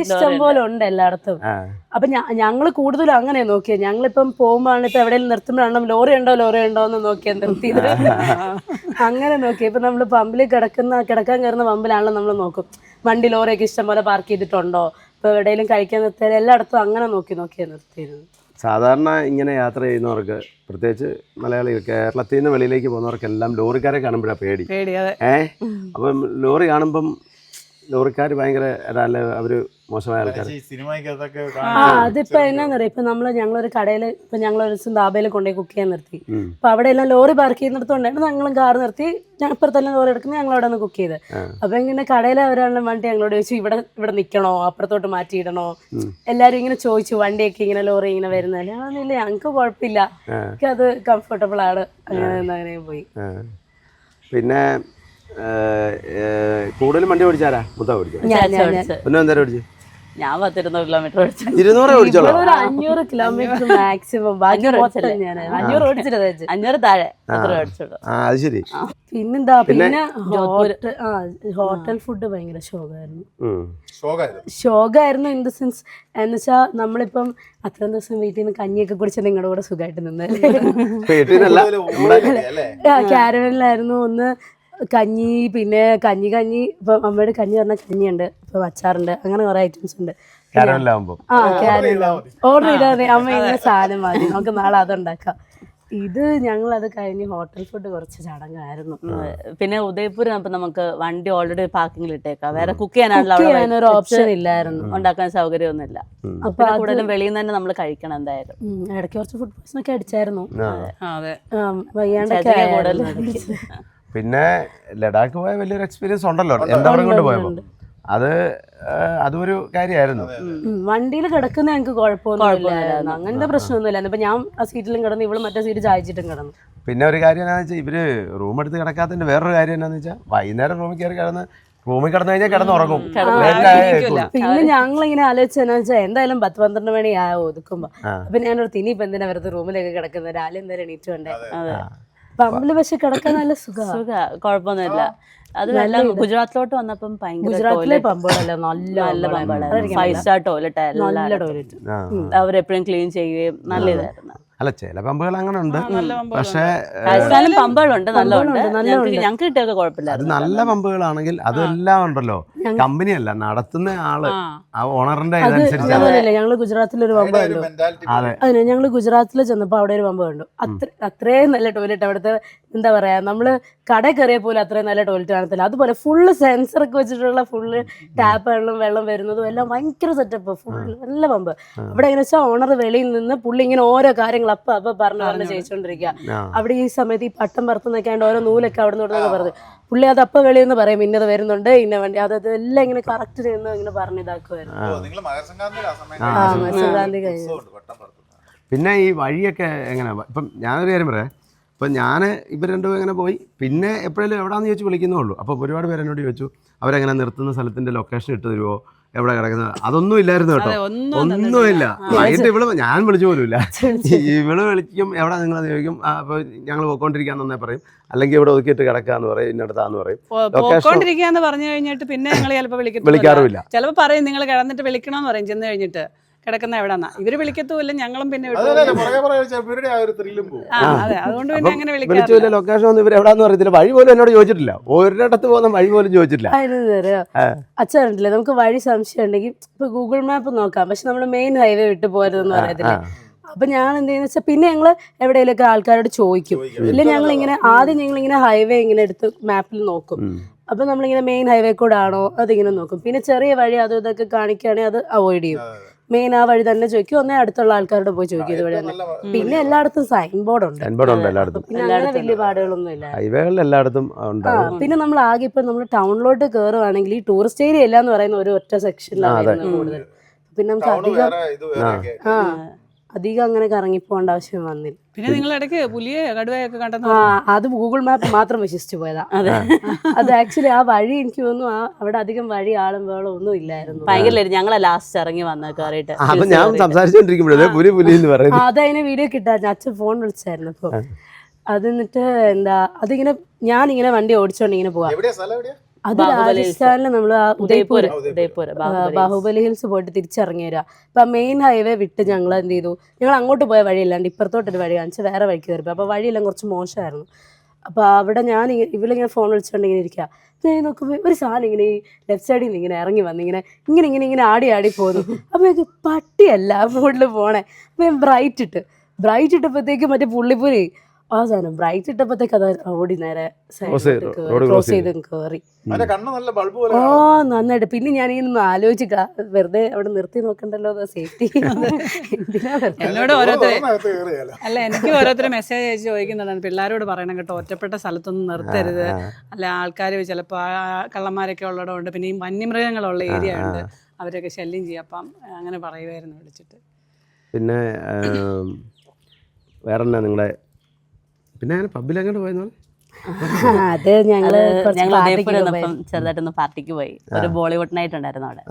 ഇഷ്ടം പോലെ ഉണ്ട് എല്ലായിടത്തും. അപ്പൊ ഞങ്ങള് കൂടുതലും അങ്ങനെ നോക്കിയത്. ഞങ്ങളിപ്പം പോകുമ്പോഴാണ് ഇപ്പൊ എവിടെയെങ്കിലും നിർത്തുമ്പോഴാണ് ലോറി ഉണ്ടോ എന്ന് നോക്കിയാൽ നിർത്തിയത്. അങ്ങനെ നോക്കി. ഇപ്പൊ നമ്മള് പമ്പിൽ കിടക്കാൻ കയറുന്ന പമ്പിലാണല്ലോ നമ്മൾ നോക്കും വണ്ടി ലോറിയൊക്കെ ഇഷ്ടം പോലെ പാർക്ക് ചെയ്തിട്ടുണ്ടോ, ഇപ്പൊ എവിടെയെങ്കിലും കഴിക്കാൻ നിർത്തിയാൽ എല്ലായിടത്തും അങ്ങനെ നോക്കിയാൽ നിർത്തിയത്. സാധാരണ ഇങ്ങനെ യാത്ര ചെയ്യുന്നവർക്ക്, പ്രത്യേകിച്ച് മലയാളികൾ, കേരളത്തിൽ നിന്ന് വെളിയിലേക്ക് പോകുന്നവർക്കെല്ലാം ലോറിക്കാരെ കാണുമ്പോഴാണ് പേടി. അപ്പം ലോറി കാണുമ്പം ലോറിക്കാർ ഭയങ്കര അവർ മോശമായ ആൾക്കാർ. ഈ സിനിമയ്ക്കകത്തൊക്കെ അതിപ്പോ എന്നാന്നറിയാം, ഇപ്പൊ ഞങ്ങളൊരു കടയിൽ ഇപ്പൊ ഞങ്ങളൊരു ദിവസം ദാബയിൽ കൊണ്ടുപോയി കുക്ക് ചെയ്യാൻ നിർത്തി. അപ്പൊ അവിടെ എല്ലാം ലോറി പാർക്ക് ചെയ്യുന്നിടത്തോണ്ടാണ് ഞങ്ങളും കാർ നിർത്തി ഇപ്പുറത്തെല്ലാം ലോറി എടുക്കുന്നത്, ഞങ്ങൾ അവിടെ നിന്ന് കുക്ക് ചെയ്ത്. അപ്പൊ ഇങ്ങനെ കടയിലെ ഒരാളുടെ വണ്ടി ഞങ്ങളോട് ചോദിച്ചു, ഇവിടെ നിൽക്കണോ അപ്പുറത്തോട്ട് മാറ്റിയിടണോ, എല്ലാരും ഇങ്ങനെ ചോദിച്ചു. വണ്ടിയൊക്കെ ഇങ്ങനെ ലോറി ഇങ്ങനെ വരുന്നതല്ലേ, അതൊന്നുമില്ല ഞങ്ങൾക്ക് കുഴപ്പമില്ല, എനിക്ക് അത് കംഫർട്ടബിൾ ആണ്, അങ്ങനെ പോയി. പിന്നെ കൂടുതലും വണ്ടി ഓടിച്ചാരാ? മുത്ത ഓടിച്ചു. പിന്നെ എന്തായാലും ഓടിച്ചു? ഞാൻ 10-200 കിലോമീറ്റർ ഓടിച്ചു. 200 ഓടിച്ചോളൂ. 500 കിലോമീറ്റർ മാക്സിമം. 500 ഓടിച്ചിട്ട് 500 താഴെ അത്ര ഓടിച്ചോളൂ. അത് ശരി. പിന്നെന്താ, പിന്നെ ഹോട്ടൽ ഫുഡ് ഭയങ്കര ഷോകായിരുന്നു. ഇൻ ദ സെൻസ് എന്ന് വെച്ചാൽ നമ്മളിപ്പം അത്രയും ദിവസം വീട്ടിൽ നിന്ന് കഞ്ഞിയൊക്കെ കുടിച്ച് നിങ്ങളുടെ കൂടെ സുഖമായിട്ട് നിന്നല്ലേ. ക്യാരവനിലായിരുന്നു ഒന്ന് കഞ്ഞി, പിന്നെ കഞ്ഞി ഇപ്പം അമ്മയുടെ കഞ്ഞി പറഞ്ഞാൽ കഞ്ഞിയുണ്ട്, ഇപ്പം അച്ചാറുണ്ട്, അങ്ങനെ കുറെ ഐറ്റംസ് ഉണ്ട്. ഓർഡർ ചെയ്താൽ അമ്മ ഇങ്ങനെ സാധനം മതി, നമുക്ക് നാളെ അതുണ്ടാക്കാം. ഇത് ഞങ്ങൾ അത് കഴിഞ്ഞ് ഹോട്ടൽ ഫുഡ് കുറച്ച് ചടങ്ങായിരുന്നു. പിന്നെ ഉദയപൂരം അപ്പൊ നമുക്ക് വണ്ടി ഓൾറെഡി പാർക്കിങ്ങിൽ ഇട്ടേക്കാം, വേറെ കുക്ക് ചെയ്യാനുള്ള ഒരു ഓപ്ഷൻ ഇല്ലായിരുന്നു, ഉണ്ടാക്കാൻ സൗകര്യമൊന്നുമില്ല. അപ്പൊ കൂടുതലും വെളിയിൽ നിന്ന് തന്നെ നമ്മൾ കഴിക്കണം എന്തായാലും. ഇടയ്ക്ക് കുറച്ച് ഫുഡ് പോയ്സൺ ഒക്കെ അടിച്ചായിരുന്നു, അതെ, വയ്യാണ്ടൊക്കെ. പിന്നെ ലഡാക്ക് പോയ വലിയൊരു എക്സ്പീരിയൻസ് ഉണ്ടല്ലോ എന്താ കൊണ്ട് പോയപ്പോ, അതൊരു കാര്യമായിരുന്നു. വണ്ടിയിൽ കിടക്കുന്ന ഞങ്ങൾക്ക് കുഴപ്പമൊന്നുമില്ലായിരുന്നു, അങ്ങനത്തെ പ്രശ്നമൊന്നുമില്ലായിരുന്നു. ഇപ്പൊ ഞാൻ ആ സീറ്റിലും കിടന്നു, ഇവള് മറ്റേ സീറ്റ് ചായച്ചിട്ടും കിടന്നു. പിന്നെ ഒരു കാര്യം എന്താണെന്ന് വെച്ചാൽ ഇവര് റൂം എടുത്ത് കിടക്കാത്തതിന്റെ വേറൊരു കാര്യം എന്താണെന്ന് വെച്ചാൽ വൈകുന്നേരം റൂമിൽ കയറി റൂമിൽ കിടന്നു കഴിഞ്ഞാൽ കിടന്നുറങ്ങും. പിന്നെ ഞങ്ങളിങ്ങനെ ആലോചിച്ചെന്നു വെച്ചാൽ എന്തായാലും 10-12 മണി ഒതുക്കുമ്പോ, അപ്പൊ ഞാനൊരു ഇനിയിപ്പോ എന്തിനാ വെറുതെ റൂമിലൊക്കെ കിടക്കുന്നത്, രാവിലെ എന്തായാലും എണീറ്റ് വേണ്ടേ. പമ്പില് പക്ഷെ കിടക്കാൻ നല്ല കുഴപ്പമൊന്നുമില്ല. അതുമെല്ലാം ഗുജറാത്തിലോട്ട് വന്നപ്പം ഗുജറാത്തിലെ പമ്പുകളല്ല നല്ല പമ്പുകളായിരുന്നു, 5 സ്റ്റാർ ടോയ്ലറ്റ്, അവരെപ്പോഴും ക്ലീൻ ചെയ്യുകയും നല്ല ഇതായിരുന്നു. അല്ല, ചില പമ്പുകൾ അങ്ങനെ ഉണ്ട്, പക്ഷേ രാജസ്ഥാനിലും പമ്പുകളുണ്ട്, നല്ലുണ്ട്. ഞങ്ങൾക്ക് കിട്ടിയൊക്കെ കുഴപ്പമില്ല. അത് നല്ല പമ്പുകളാണെങ്കിൽ അതെല്ലാം ഉണ്ടല്ലോ, കമ്പനിയല്ല നടത്തുന്ന ആള്, ആ ഓണറിന്റെ ഇതനുസരിച്ച്. ഞങ്ങള് ഗുജറാത്തിലൊരു പമ്പ് കണ്ടു. അതിന് ഞങ്ങള് ഗുജറാത്തിൽ ചെന്നപ്പോ അവിടെ ഒരു പമ്പ് കണ്ടു. അത്രയും നല്ല ടോയ്ലറ്റ്. അവിടുത്തെ എന്താ പറയാ, നമ്മള് കട കയറിയ പോലെ അത്രയും നല്ല ടോയ്ലറ്റ് കാണത്തില്ല. അതുപോലെ ഫുള്ള് സെൻസറൊക്കെ വെച്ചിട്ടുള്ള ഫുള്ള് ടാപ്പ് വെള്ളം വരുന്നതും എല്ലാം ഭയങ്കര സെറ്റപ്പ്, ഫുള്ള് നല്ല പമ്പ്. അവിടെ എങ്ങനെ വെച്ചാൽ ഓണർ വെളിയിൽ നിന്ന് പുള്ളി ഇങ്ങനെ ഓരോ കാര്യങ്ങൾ അപ്പൊ പറഞ്ഞു ചെയ്യിച്ചോണ്ടിരിക്കുക. അവിടെ ഈ സമയത്ത് ഈ പട്ടം പറത്തുന്നൊക്കെ ആയിട്ട് ഓരോ നൂലൊക്കെ അവിടെ നിന്ന് പറഞ്ഞു പുള്ളി അത് അപ്പൊ വെളിയിൽ നിന്ന് പറയും, ഇന്നത് വരുന്നുണ്ട്, ഇന്ന വണ്ടി, അതെല്ലാം ഇങ്ങനെ കറക്റ്റ് ചെയ്യുന്ന ഇങ്ങനെ പറഞ്ഞിതാക്കുമായിരുന്നു. മത്സ്യക്രാന്തി കഴിഞ്ഞു. പിന്നെ ഈ വഴിയൊക്കെ എങ്ങനെ, ഇപ്പം ഞാനൊരു കാര്യം പറയാം, ഇപ്പം ഞാൻ ഇവർ രണ്ടും എങ്ങനെ പോയി, പിന്നെ എപ്പോഴേലും എവിടെയാണെന്ന് ചോദിച്ചു വിളിക്കുന്നുള്ളൂ. അപ്പോൾ ഒരുപാട് പേര് എന്നോട് ചോദിച്ചു അവരെങ്ങനെ നിർത്തുന്ന സ്ഥലത്തിൻ്റെ ലൊക്കേഷൻ ഇട്ട് തരുമോ, എവിടെ കിടക്കുന്നത്, അതൊന്നും ഇല്ലായിരുന്നു കേട്ടോ, ഒന്നുമില്ല. വൈകിട്ട് ഞാൻ വിളിച്ചു പോലുമില്ല, ഇവള് വിളിക്കും എവിടെ നിങ്ങളെന്ന് ചോദിക്കും, അപ്പോൾ ഞങ്ങൾ പോയിക്കൊണ്ടിരിക്കാന്ന് പറയും, അല്ലെങ്കിൽ ഇവിടെ ഒതുക്കിയിട്ട് കിടക്കാന്ന് പറയും, ഇന്നടത്താന്ന് പറയും. പോയിക്കൊണ്ടിരിക്കാന്ന് പറഞ്ഞു കഴിഞ്ഞിട്ട് പിന്നെ ഞങ്ങൾ ചിലപ്പോൾ വിളിക്കാറുമില്ല, ചിലപ്പോൾ പറയും നിങ്ങൾ കിടന്നിട്ട് വിളിക്കണമെന്ന് പറയും. ചെന്ന് കഴിഞ്ഞിട്ട് കിടക്കുന്ന എവിടെന്നാ ഇവര് വിളിക്കത്തുമില്ല, ഞങ്ങളും പിന്നെ അതുകൊണ്ട് പിന്നെ അങ്ങനെ വിളിച്ചില്ല. ലൊക്കേഷൻ ഒന്നും ഇവർ എവിടെയാന്ന് അറിയത്തില്ല, വഴി പോലും എന്നോട് ചോദിച്ചിട്ടില്ല, ഒരിടത്ത് പോകുന്ന വഴി പോലും ചോദിച്ചിട്ടില്ല. അച്ഛനില്ലേ, നമുക്ക് വഴി സംശയം ഉണ്ടെങ്കിൽ ഇപ്പൊ ഗൂഗിൾ മാപ്പ് നോക്കാം, പക്ഷെ നമ്മൾ മെയിൻ ഹൈവേ വിട്ടു പോരുതെന്ന് പറയത്തില്ല. അപ്പൊ ഞാൻ എന്ത് ചെയ്യുന്ന വെച്ചാൽ പിന്നെ ഞങ്ങള് എവിടെയെങ്കിലൊക്കെ ആൾക്കാരോട് ചോദിക്കും, ഇല്ല ഞങ്ങളിങ്ങനെ ആദ്യം ഞങ്ങളിങ്ങനെ ഹൈവേ ഇങ്ങനെ എടുത്ത് മാപ്പിൽ നോക്കും. അപ്പൊ നമ്മളിങ്ങനെ മെയിൻ ഹൈവേ കൂടെ ആണോ അതിങ്ങനെ നോക്കും. പിന്നെ ചെറിയ വഴി അതും ഇതൊക്കെ കാണിക്കുകയാണെങ്കിൽ അത് അവോയ്ഡ് ചെയ്യും. മെയിൻ ആ വഴി തന്നെ ചോദിക്കും, ഒന്നേ അടുത്തുള്ള ആൾക്കാരോട് പോയി ചോദിക്കും ഇത് വഴി തന്നെ. പിന്നെ എല്ലായിടത്തും സൈൻ ബോർഡ് ഉണ്ട്, പിന്നെ അങ്ങനെ വലിയ പാടുകളൊന്നും ഇല്ല, ഹൈവേകളിൽ എല്ലായിടത്തും. പിന്നെ നമ്മൾ ആകെ ഇപ്പൊ നമ്മൾ ടൗണിലോട്ട് കയറുവാണെങ്കിൽ ഈ ടൂറിസ്റ്റ് ഏരിയ അല്ല എന്ന് പറയുന്ന ഒരു ഒറ്റ സെക്ഷനിലാണ് കൂടുതൽ. പിന്നെ നമുക്ക് അധികം അങ്ങനെ കറങ്ങി പോകേണ്ട ആവശ്യം വന്നില്ല. പിന്നെ നിങ്ങൾ ഇടയ്ക്ക് പുലിയെ കടുവയൊക്കെ കണ്ടെന്ന് അത് ഗൂഗിൾ മാപ്പ് മാത്രം വിശ്വസിച്ചു പോയതാ. അത് ആക്ച്വലി ആ വഴി എനിക്ക് തോന്നുന്നു അവിടെ അധികം വഴി ആളും വേളം ഒന്നും ഇല്ലായിരുന്നു. ഭയങ്കര ഞങ്ങളെ ലാസ്റ്റ് ഇറങ്ങി വന്ന കയറിയിട്ട് അതതിനെ വീഡിയോ കിട്ടായിരുന്നു. അച്ഛൻ ഫോൺ വിളിച്ചായിരുന്നു. അപ്പൊ അത് എന്നിട്ട് എന്താ അതിങ്ങനെ ഞാനിങ്ങനെ വണ്ടി ഓടിച്ചോണ്ട് ഇങ്ങനെ പോവാ. അത് രാജസ്ഥാനില് നമ്മള് ബാഹുബലി ഹിൽസ് പോയിട്ട് തിരിച്ചിറങ്ങി വരിക. അപ്പൊ മെയിൻ ഹൈവേ വിട്ട് ഞങ്ങൾ എന്ത് ചെയ്തു, ഞങ്ങൾ അങ്ങോട്ട് പോയ വഴിയില്ലാണ്ട് ഇപ്പുറത്തോട്ടൊരു വഴി കാണിച്ച് വേറെ വഴിക്ക് കയറിപ്പോ. അപ്പൊ വഴിയെല്ലാം കുറച്ച് മോശമായിരുന്നു. അപ്പൊ അവിടെ ഞാൻ ഇവളിങ്ങനെ ഫോൺ വിളിച്ചോണ്ട് ഇങ്ങനെ ഇരിക്കുക. ഞാൻ നോക്കുമ്പോൾ ഒരു സാധനം ഇങ്ങനെ ഈ ലെഫ്റ്റ് സൈഡിൽ നിന്ന് ഇങ്ങനെ ഇറങ്ങി വന്ന് ഇങ്ങനെ ആടി പോകുന്നു. അപ്പൊ എനിക്ക് പട്ടിയല്ല റോഡിൽ പോണേ. അപ്പൊ ഞാൻ ബ്രൈറ്റ് ഇട്ടപ്പോഴത്തേക്ക് മറ്റേ പുള്ളിപ്പുലി ആ സാധനം ബ്രൈറ്റ് ഇട്ടപ്പോഴത്തേക്ക് അത് ഓടി നേരെ road ക്രോസ് ചെയ്ത് കയറി. അവന്റെ കണ്ണ് നല്ല ബൾബ് പോലെ ഓ നന്നായിട്ട്. പിന്നെ ഞാൻ ഇങ്ങനെ ആലോചിക്ക വെറുതെ അവിടെ നിർത്തി നോക്കണ്ടല്ലോ സേഫ്റ്റി. എന്തിനാ വെറുതെ? എന്നോട് ഓരോരുത്തർ അകത്ത് കയറിയല്ല. അല്ല എനിക്ക് ഓരോരുത്തർ മെസ്സേജ് അയച്ച് ചോദിക്കുന്നുണ്ടാണ് പിള്ളേരോട് പറയണം കേട്ടോ, ഒറ്റപ്പെട്ട സ്ഥലത്തൊന്നും നിർത്തരുത്. അല്ല ആൾക്കാർ ചിലപ്പോൾ കള്ളന്മാരൊക്കെ ഉള്ളതുകൊണ്ട് പിന്നെ ഈ വന്യമൃഗങ്ങളുള്ള ഏരിയ ഉണ്ട്, അവരൊക്കെ ശല്യം ചെയ്യും. അപ്പം അങ്ങനെ പറയുമായിരുന്നു വിളിച്ചിട്ട്. പിന്നെ വേറെ എന്നാ നിങ്ങളെ പിന്നെ അങ്ങനെ പബ്ബിലെങ്ങോട്ട് പോയെന്ന് പറഞ്ഞു? അത് ഞങ്ങള് ഞങ്ങൾ ഉദയപൂർ വന്നപ്പം ചെറുതായിട്ടൊന്ന് പാർട്ടിക്ക് പോയി. ഒരു ബോളിവുഡ് നൈറ്റ് ഉണ്ടായിരുന്നു അവിടെ.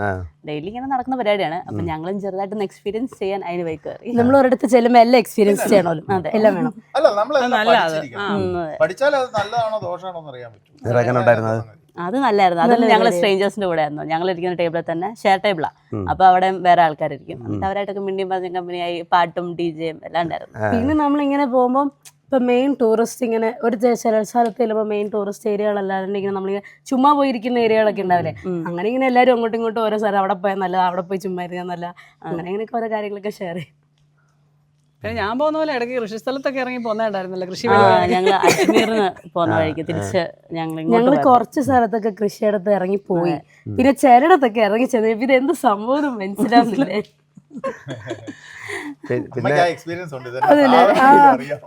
ഡെയിലി ഇങ്ങനെ നടക്കുന്ന പരിപാടിയാണ്. അപ്പൊ ഞങ്ങളും ചെറുതായിട്ടൊന്ന് എക്സ്പീരിയൻസ് ചെയ്യാൻ അതിന് പോയി കയറി. നമ്മൾ ഒരിടത്ത് ചെല്ലുമ്പോൾ എല്ലാം എക്സ്പീരിയൻസ് ചെയ്യണമല്ലോ, എല്ലാം വേണം. അല്ല നമ്മളെല്ലാം നല്ലതാ അത്. പഠിച്ചിരിക്കണം. പഠിച്ചാൽ അത് നല്ലതാണോ ദോഷമാണോ എന്ന് അറിയാൻ പറ്റും. വേറെ എങ്ങനെ ഉണ്ടായിരുന്നത്? അത് നല്ലായിരുന്നു. അതിൽ ഞങ്ങൾ സ്ട്രേഞ്ചേഴ്സിന്റെ കൂടെ ആയിരുന്നു. ഞങ്ങൾ ഇരിക്കുന്ന ടേബിളിൽ തന്നെ ഷെയർ ടേബിളാ. അപ്പൊ അവിടെ വേറെ ആൾക്കാരിരിക്കും. എന്നിട്ട് അവരായിട്ടൊക്കെ മിണ്ടിയും പറഞ്ഞ കമ്പനിയായി പാട്ടും DJയും എല്ലാം ഉണ്ടായിരുന്നു. പിന്നെ നമ്മളിങ്ങനെ പോകുമ്പോൾ ഇപ്പൊ മെയിൻ ടൂറിസ്റ്റ് ഇങ്ങനെ ഒരു ചില സ്ഥലത്ത് ചെല്ലുമ്പോൾ മെയിൻ ടൂറിസ്റ്റ് ഏരിയകളല്ലാതെ ഇങ്ങനെ നമ്മളിങ്ങനെ ചുമ്മാ പോയിരിക്കുന്ന ഏരിയകളൊക്കെ ഉണ്ടാവില്ലേ, അങ്ങനെ ഇങ്ങനെ എല്ലാവരും അങ്ങോട്ടും ഇങ്ങോട്ടും ഓരോ സ്ഥലം അവിടെ പോയാൽ നല്ല, അവിടെ പോയി ചുമ്മാ ഇരുന്നാൽ നല്ല, അങ്ങനെ ഇങ്ങനെയൊക്കെ ഓരോ കാര്യങ്ങളൊക്കെ ഷെയർ ചെയ്യും. പിന്നെ ഞാൻ പോകുന്ന പോലെ ഇടയ്ക്ക് കൃഷി സ്ഥലത്തൊക്കെ ഇറങ്ങി പോകുന്നുണ്ടായിരുന്നല്ലോ, കൃഷി ഞങ്ങൾ അജ്മീറിന് പോകുന്ന വഴിക്ക് തിരിച്ച് ഞങ്ങൾ കുറച്ച് സ്ഥലത്തൊക്കെ കൃഷിയിടത്ത് ഇറങ്ങി പോയി. പിന്നെ ചിലയിടത്തൊക്കെ ഇറങ്ങി ചെന്ന് ഇത് എന്ത് സംഭവം മനസ്സിലാവുന്നില്ലേ. പിന്നെ എക്സ്പീരിയൻസ് ഉണ്ട്. അതല്ലേ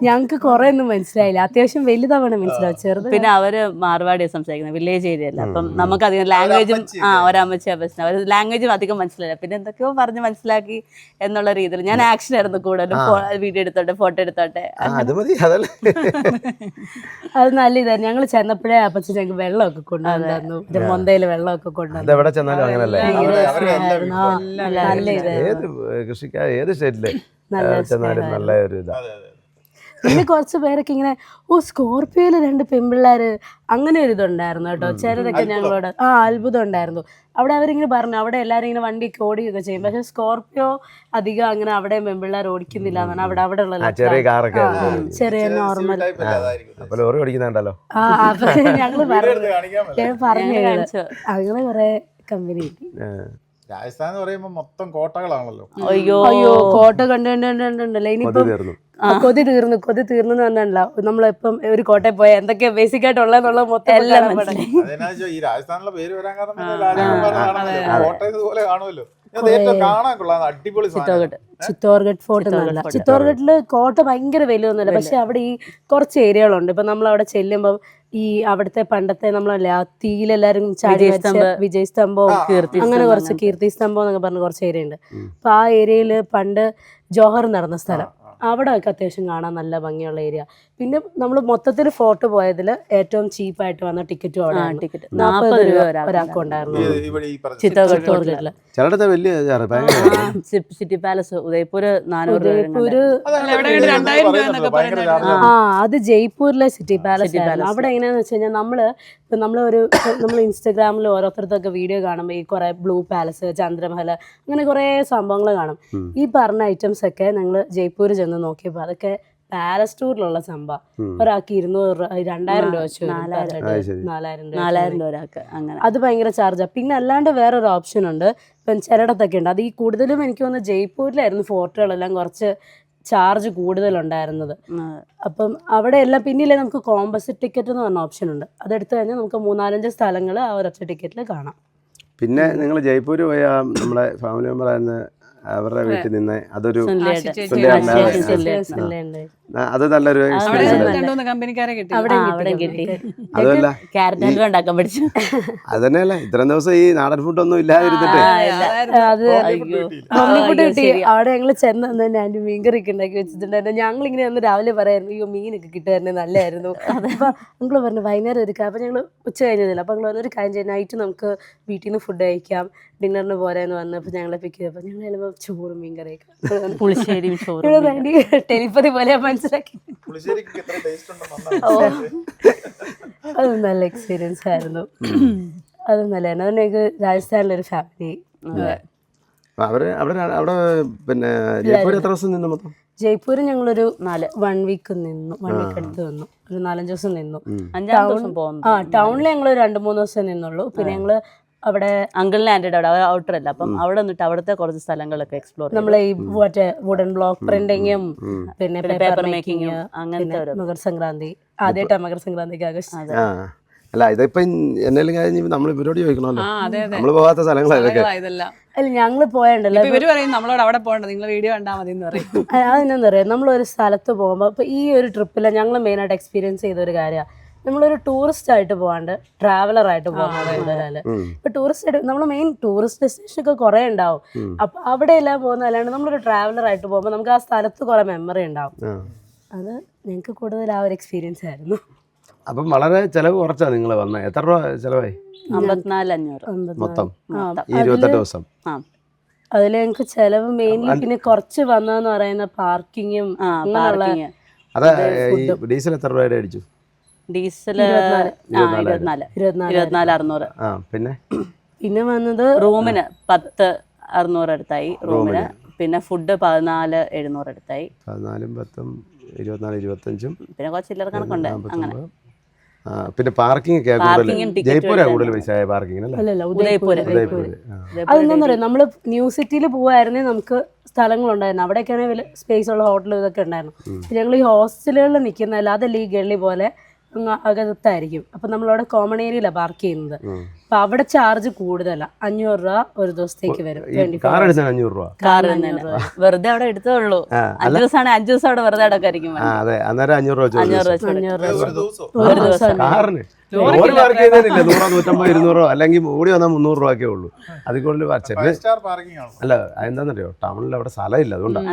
ഞങ്ങക്ക് കൊറേ ഒന്നും മനസ്സിലായില്ല. അത്യാവശ്യം വലുതാണ് മനസ്സിലാവും, ചെറുത്. പിന്നെ അവര് മാർവാടി സംസാരിക്കുന്നത്, വില്ലേജ് ഏരിയ അല്ല. അപ്പം നമുക്ക് അധികം ലാംഗ്വേജും ഒരമ്മച്ചിയാ പ്രശ്നം, അവർ ലാംഗ്വേജും അധികം മനസ്സിലായില്ല. പിന്നെ എന്തൊക്കെയോ പറഞ്ഞ് മനസ്സിലാക്കി എന്നുള്ള രീതിയിൽ ഞാൻ ആക്ഷൻ ആയിരുന്നു കൂടുതലും. വീഡിയോ എടുത്തോട്ടെ, ഫോട്ടോ എടുത്തോട്ടെ. അത് മതി, അതല്ലേ. അത് നല്ല ഇതായിരുന്നു. ഞങ്ങൾ ചെന്നപ്പോഴേ അപ്പച്ചൻ ഞങ്ങൾക്ക് വെള്ളമൊക്കെ കൊണ്ടുവന്നു, മൊന്തയില് വെള്ളമൊക്കെ കൊണ്ടുവന്നു. എവിടെ ചെന്നാലും അങ്ങനല്ലേ, നല്ല ഏത് കൃഷിക്കാർ ഏത് സ്റ്റേറ്റില് ചെന്നാലും നല്ല ഒരു ഇതാ. പിന്നെ കുറച്ച് പേരൊക്കെ ഇങ്ങനെ സ്കോർപ്പിയോയില് 2 പെൺപിള്ളേര് അങ്ങനെ ഒരു ഇതുണ്ടായിരുന്നു കേട്ടോ. ചിലരൊക്കെ ഞങ്ങളോട് അത്ഭുതം ഉണ്ടായിരുന്നു. അവിടെ അവരിങ്ങനെ പറഞ്ഞു അവിടെ എല്ലാവരും ഇങ്ങനെ വണ്ടിയൊക്കെ ഓടിയൊക്കെ ചെയ്യും, പക്ഷെ സ്കോർപ്പിയോ അധികം അങ്ങനെ അവിടെ പെൺപിള്ളേർ ഓടിക്കുന്നില്ല എന്നാണ് അവിടെ അവിടെ ഉള്ള ചെറിയ കാറൊക്കെ ചെറിയ നോർമൽ. അപ്പൊ ലോറി ഓടിക്കുന്നുണ്ടല്ലോ. ഞങ്ങള് പറഞ്ഞു അങ്ങനെ കൊറേ കമ്പനി. രാജസ്ഥാൻ എന്ന് പറയുമ്പോ മൊത്തം കോട്ടകളാണല്ലോ. അയ്യോ കോട്ട കണ്ടുണ്ടല്ലോ. ഇനിയിപ്പം കൊതി തീർന്നു എന്ന് പറഞ്ഞല്ലോ, നമ്മളിപ്പം ഒരു കോട്ടയിൽ പോയാൽ എന്തൊക്കെയാ ബേസിക് ആയിട്ടുള്ള മൊത്തം എല്ലാം മനസ്സിലായി. ഈ രാജസ്ഥാനിലെ പേര് വരാൻ കാരണം കോട്ട ഇതുപോലെ കാണുമല്ലോ. കാണാൻ കൊള്ളാം, അടിപൊളി ചിത്തോർഗഡ് ഫോർട്ട് എന്നല്ല, ചിത്തോർഗഡില് കോട്ട ഭയങ്കര വലിയൊന്നുമല്ല, പക്ഷെ അവിടെ ഈ കുറച്ച് ഏരിയകളുണ്ട്. ഇപ്പൊ നമ്മൾ അവിടെ ചെല്ലുമ്പോൾ ഈ അവിടുത്തെ പണ്ടത്തെ നമ്മളല്ല തീയിലെല്ലാരും ചാടി വിജയ് സ്തംഭവും അങ്ങനെ കുറച്ച് കീർത്തി സ്തംഭം എന്നൊക്കെ പറഞ്ഞ കുറച്ച് ഏരിയ ഉണ്ട്. അപ്പൊ ആ ഏരിയയില് പണ്ട് ജോഹർ നടന്ന സ്ഥലം, അവിടെ ഒക്കെ അത്യാവശ്യം കാണാൻ നല്ല ഭംഗിയുള്ള ഏരിയ. പിന്നെ നമ്മൾ മൊത്തത്തിൽ ഫോർട്ട് പോയതിൽ ഏറ്റവും ചീപ്പായിട്ട് വന്ന ടിക്കറ്റും അവിടെ 40 രൂപ ഒരാൾക്ക് ഉണ്ടായിരുന്നു ചിത്തോർഗഡില്. സിറ്റി പാലസ് ഉദയ്പൂർ 400 അത് ജയ്പൂരിലെ സിറ്റി പാലസ് ആയിരുന്നു. അവിടെ എങ്ങനെയാന്ന് വെച്ച് കഴിഞ്ഞാൽ നമ്മൾ ഇൻസ്റ്റാഗ്രാമിൽ ഓരോരുത്തർക്കൊക്കെ വീഡിയോ കാണുമ്പോൾ ഈ കുറെ ബ്ലൂ പാലസ്, ചന്ദ്രമഹൽ, അങ്ങനെ കുറെ സംഭവങ്ങൾ കാണും. ഈ പറഞ്ഞ ഐറ്റംസ് ഒക്കെ ഞങ്ങൾ ജയ്പൂർ ചെന്ന് നോക്കിയപ്പോൾ അതൊക്കെ പാലസ് ടൂറിലുള്ള സംഭവം. ഒരാൾക്ക് 200 രൂപ 2000 രൂപ വെച്ച് 4000 രൂപ ഒരാൾക്ക്. അങ്ങനെ അത് ഭയങ്കര ചാർജാ. പിന്നെ അല്ലാണ്ട് വേറൊരു ഓപ്ഷൻ ഉണ്ട്, ഇപ്പം ചിലയിടത്തൊക്കെ ഉണ്ട്. അത് ഈ കൂടുതലും എനിക്ക് തോന്നുന്നു ജയ്പൂരിലായിരുന്നു ഫോർട്ടുകളെല്ലാം കുറച്ച് ചാർജ് കൂടുതലുണ്ടായിരുന്നത്. അപ്പം അവിടെ എല്ലാം പിന്നില്ലേ നമുക്ക് കോമ്പസിറ്റ് ടിക്കറ്റ് എന്ന് പറഞ്ഞ ഓപ്ഷൻ ഉണ്ട്. അതെടുത്ത് കഴിഞ്ഞാൽ നമുക്ക് 3-4 സ്ഥലങ്ങൾ ആ ഒരൊറ്റ ടിക്കറ്റിൽ കാണാം. പിന്നെ നിങ്ങൾ ജയ്പൂർ പോയ നമ്മുടെ ഫാമിലി മെമ്പർ ആയിരുന്ന അവരുടെ വീട്ടിൽ നിന്ന് അതൊരു അത് നല്ലൊരു കമ്പനിക്കാരെ കിട്ടി. അതല്ല ഉണ്ടാക്കാൻ പഠിച്ചു. അതന്നെയല്ല ഇത്രയും ദിവസം ഈ നാടൻ ഫുഡൊന്നും ഇല്ലാതിരുന്നിട്ട് കിട്ടി. അവിടെ ഞങ്ങള് ചെന്ന് ഞാൻ മീൻകറിയൊക്കെ ഉണ്ടാക്കി വെച്ചിട്ടുണ്ടായിരുന്നു. ഞങ്ങളിങ്ങനെ ഒന്ന് രാവിലെ പറയായിരുന്നു അയ്യോ മീനൊക്കെ കിട്ടുമായിരുന്നു, നല്ലായിരുന്നു. അപ്പൊ അങ്ങള് പറഞ്ഞു വൈകുന്നേരം ഒരു അപ്പൊ ഞങ്ങള് ഉച്ച കഴിഞ്ഞതില്ല. അപ്പൊ ഞങ്ങൾ ഒരു കാര്യം ചെയ്യാം, നൈറ്റ് നമുക്ക് വീട്ടിൽ നിന്ന് ഫുഡ് കഴിക്കാം, ഡിന്നറിന് പോരാന്ന് പറഞ്ഞപ്പോ ഞങ്ങളെ പിക്ക് ചെയ്തപ്പോ ഞങ്ങൾ ചിലപ്പോ ചോറും മീൻകറിയൊക്കെ പുളിശ്ശേരിയും ടെലിപ്പതി പോലെ മനസ്സിലാക്കി. അത് നല്ല എക്സ്പീരിയൻസ് ആയിരുന്നു. അത് നല്ലതാണ്. അതുകൊണ്ട് രാജസ്ഥാനിലൊരു ഫാമിലി അവിടെ പിന്നെ ജയ്പൂർ എത്ര ദിവസം നിന്നു മൊത്തം? ജയ്പൂർ ഞങ്ങളൊരു 1 വീക്ക് നിന്നു, 1 വീക്ക് അടുത്ത് നിന്നു, ഒരു 4-5 ദിവസം നിന്നു. ടൗണിൽ ഞങ്ങൾ 2-3 ദിവസം നിന്നുള്ളൂ. പിന്നെ ഞങ്ങള് അവിടെ അങ്കിളിനെ ആൻറ്റിയുടെ അവിടെ ഔട്ടർ അല്ല, അപ്പം അവിടെ നിന്നിട്ട് അവിടുത്തെ കുറച്ച് സ്ഥലങ്ങളൊക്കെ എക്സ്പ്ലോർ നമ്മളെ ഈ മറ്റേ വുഡൻ ബ്ലോക്ക് പ്രിന്റിങ്ങും പിന്നെ പേപ്പർ മേക്കിങ്ങും അങ്ങനത്തെ ഒരു മകർ സംക്രാന്തി ആദ്യമായിട്ടാണ് മകർ സംക്രാന്തിക്ക് ആഘോഷിച്ചത്. അല്ല ഇതിപ്പം എന്തെങ്കിലും കഴിഞ്ഞ് നമ്മൾ ഇവരോട് ചോദിക്കണമല്ലോ, അതെ അതെ നമ്മൾ പോകാത്ത സ്ഥലങ്ങളൊക്കെ. ഇതെല്ലാം അല്ല ഞങ്ങൾ പോയണ്ടല്ലോ, ഇവര് പറയും നമ്മളോട് അവിടെ പോകണ്ട, നിങ്ങൾ വീഡിയോ കണ്ടാൽ മതി എന്ന് പറയും. അതെന്താ പറയാ, നമ്മളൊരു സ്ഥലത്ത് പോകുമ്പോൾ ഇപ്പൊ ഈ ഒരു ട്രിപ്പിൽ ഞങ്ങൾ മെയിനായിട്ട് എക്സ്പീരിയൻസ് ചെയ്ത ഒരു കാര്യമാണ്, നമ്മളൊരു ടൂറിസ്റ്റ് ആയിട്ട് പോകാണ്ട് ട്രാവലർ ആയിട്ട് പോകുന്നത്. ഇപ്പൊ ടൂറിസ്റ്റ് ആയിട്ട് നമ്മൾ മെയിൻ ടൂറിസ്റ്റ് ഡെസ്റ്റിനേഷൻ ഒക്കെ കുറെ ഉണ്ടാവും, അപ്പൊ അവിടെ എല്ലാം പോകുന്ന അല്ലാണ്ട് നമ്മളൊരു ട്രാവലർ ആയിട്ട് പോകുമ്പോൾ നമുക്ക് ആ സ്ഥലത്ത് കുറെ മെമ്മറി ഉണ്ടാവും. അത് ഞങ്ങൾക്ക് കൂടുതൽ ആ ഒരു എക്സ്പീരിയൻസ് ആയിരുന്നു. അപ്പം വളരെ ചിലവ് കുറച്ചാ നിങ്ങൾ വന്നത്. എത്ര രൂപ ചിലവായി 54,500 മൊത്തം ഈ 28 ദിവസം? അതിൽ ഞങ്ങൾക്ക് ചെലവ് മെയിൻലി പിന്നെ കുറച്ച് വന്നതെന്ന് പറയുന്ന പാർക്കിങ്ങും പാർക്കിങ്. അതെ. ഈ ഡീസൽ എത്ര രൂപയുടെ അടിച്ചു? ഡീസല് 24,600. പിന്നെ വന്നത് റൂമിന് 10,600 അടുത്തായി റൂമിന്. പിന്നെ ഫുഡ് 14,700 അടുത്തായി. 14 10 24 25 പിന്നെ കുറച്ച് ചില്ലറ കണക്കുണ്ട് അങ്ങനെ. പിന്നെ പാർക്കിംഗ് ഒക്കെ ജയ്പൂരാ കൂടുതൽ പൈസ ആയ പാർക്കിങ്ങിന്? അല്ലല്ല, ഉദയ്പൂര്. അതെന്താ പറയാ, നമ്മള് ന്യൂ സിറ്റിയിൽ പോവായിരുന്നേ നമുക്ക് സ്ഥലങ്ങളുണ്ടായിരുന്നു, അവിടെയൊക്കെയാണെങ്കിൽ വലിയ സ്പേസ് ഉള്ള ഹോട്ടൽ ഇതൊക്കെ ഉണ്ടായിരുന്നു. ഞങ്ങൾ ഈ ഹോസ്റ്റലുകളിൽ നിൽക്കുന്നതല്ല, അതല്ല ഈ ഗള്ളി പോലെ അകത്തായിരിക്കും. അപ്പൊ നമ്മളവിടെ കോമൺ ഏരിയയിലാണ് പാർക്ക് ചെയ്യുന്നത്. അപ്പൊ അവിടെ ചാർജ് കൂടുതലാ, 500 രൂപ ഒരു ദിവസത്തേക്ക് വരും. കാർ എടുത്താൽ 500 രൂപ. വെറുതെ അവിടെ എടുത്തോളൂ. 5 ദിവസമാണെങ്കിൽ 5 ദിവസം അവിടെ വെറുതെ അടക്കായിരിക്കും. അതെ, അന്നേരം 500 രൂപ 500 ഒരു ദിവസം ഒരു ദിവസം കാറിന് ലോറി പാർക്ക് ചെയ്തതില്ല 100 150 200 അല്ലെങ്കിൽ ഓടി വന്നാൽ 300 രൂപയൊക്കെ ഉള്ളൂ. അതിൽ കൂടുതൽ സ്റ്റാർ പാർക്കിംഗ് ആണ്. അല്ല അതെന്താന്നറിയോ, ടൗണിൽ അവിടെ സ്ഥലമില്ല, അതുകൊണ്ടാണ്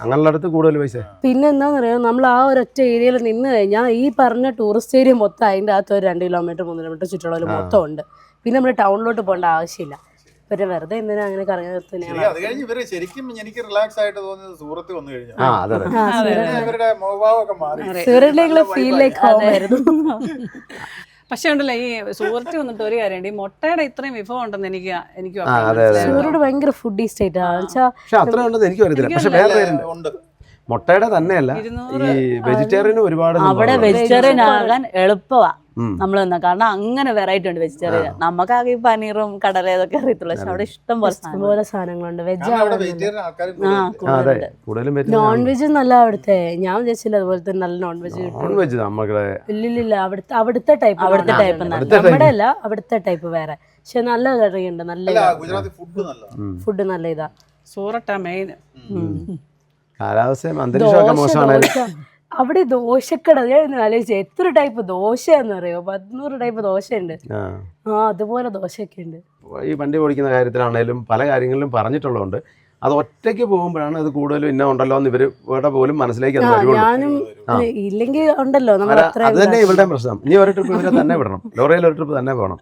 അങ്ങനെയുള്ള അടുത്ത് കൂടുതൽ പൈസ. പിന്നെ എന്താണെന്നറിയോ, നമ്മൾ ആ ഒരൊറ്റ ഏരിയയിൽ നിന്ന് കഴിഞ്ഞാൽ ഈ പറഞ്ഞ ടൂറിസ്റ്റ് ഏരിയ മൊത്തം അതിൻ്റെ അകത്ത് ഒരു 2 കിലോമീറ്റർ 3 കിലോമീറ്റർ ചുറ്റളവിൽ മൊത്തം ഉണ്ട്. പിന്നെ നമ്മൾ ടൗണിലോട്ട് പോകേണ്ട ആവശ്യമില്ല. പിന്നെ വെറുതെ എന്തിനാ അങ്ങനെ കറങ്ങി നിർത്തുന്നത്. അത് കഴിഞ്ഞ് ഇവര് ശരിക്കും എനിക്ക് റിലാക്സ് ആയിട്ട് തോന്നിയത് സൂറത്ത് വന്നു കഴിഞ്ഞു. അതെ ഇവരുടെ മുഖഭാവമൊക്കെ മാറി. സൂറത്തിലേക്കുള്ള ഫീൽ ലൈക്ക് ഹോം ആയിരുന്നു. പക്ഷെ ഉണ്ടല്ലോ, ഈ സുഹൃത്ത് വന്നിട്ട് ഒരു കാര്യമുണ്ട്, ഈ മുട്ടയുടെ ഇത്രയും വിഭവം ഉണ്ടെന്ന് എനിക്ക് സൂര്യയുടെ ഭയങ്കര ഫുഡി സ്റ്റേറ്റ് ആണ്. പക്ഷെ അത്ര ഉണ്ടെന്ന് എനിക്ക് അറിയത്തില്ല. പക്ഷെ വേറെ പേരുണ്ട് മുട്ടയുടെ തന്നെയല്ല, ഈ വെജിറ്റേറിയനും ഒരുപാട്. അവിടെ വെജിറ്റേറിയൻ ആകാൻ എളുപ്പമാ നമ്മൾ നിന്നാ, കാരണം അങ്ങനെ വെറൈറ്റി ഉണ്ട് വെജിറ്റേറിയൻ. നമുക്കാകെ ഈ പനീറും കടല ഇതൊക്കെ അറിയത്തുള്ളൂ, പക്ഷെ അവിടെ ഇഷ്ടംപോലെ സാധനങ്ങളുണ്ട്. വെജ് നോൺ വെജ് നല്ല അവിടുത്തെ. ഞാൻ വിചാരിച്ചില്ല അതുപോലെ തന്നെ നല്ല നോൺ വെജ് ഇല്ലില്ല. അവിടുത്തെ ടൈപ്പ് നമ്മുടെ അല്ല, അവിടുത്തെ ടൈപ്പ് വേറെ. പക്ഷെ നല്ല കറിയുണ്ട്, നല്ല ഫുഡ് നല്ല ഇതാ. സൂററ്റാ മെയിൻ. കാലാവസ്ഥയും അന്തരീക്ഷമൊക്കെ മോശമാണ്. അവിടെ ദോശക്കട ഞാൻ ആലോചിച്ചു, എത്ര ടൈപ്പ് ദോശയാന്ന് അറിയോ? 100 ടൈപ്പ് ദോശയുണ്ട്. അതുപോലെ ദോശയൊക്കെ ഉണ്ട്. ഈ വണ്ടി ഓടിക്കുന്ന കാര്യത്തിലാണേലും പല കാര്യങ്ങളിലും പറഞ്ഞിട്ടുള്ളതുകൊണ്ട് അത് ഒറ്റയ്ക്ക് പോകുമ്പോഴാണ് അത് കൂടുതലും ഇന്ന ഉണ്ടല്ലോ എന്ന് ഇവരുടെ പോലും മനസ്സിലേക്ക് ഞാനും ഇല്ലെങ്കിൽ ഉണ്ടല്ലോ നമ്മൾ. അത് തന്നെ ഇവരുടെ പ്രശ്നം. ഇനി ഒരു ട്രിപ്പ് ഇവരെ തന്നെ വിടണം, ലോറിയിൽ ഒരു ട്രിപ്പ് തന്നെ പോകണം.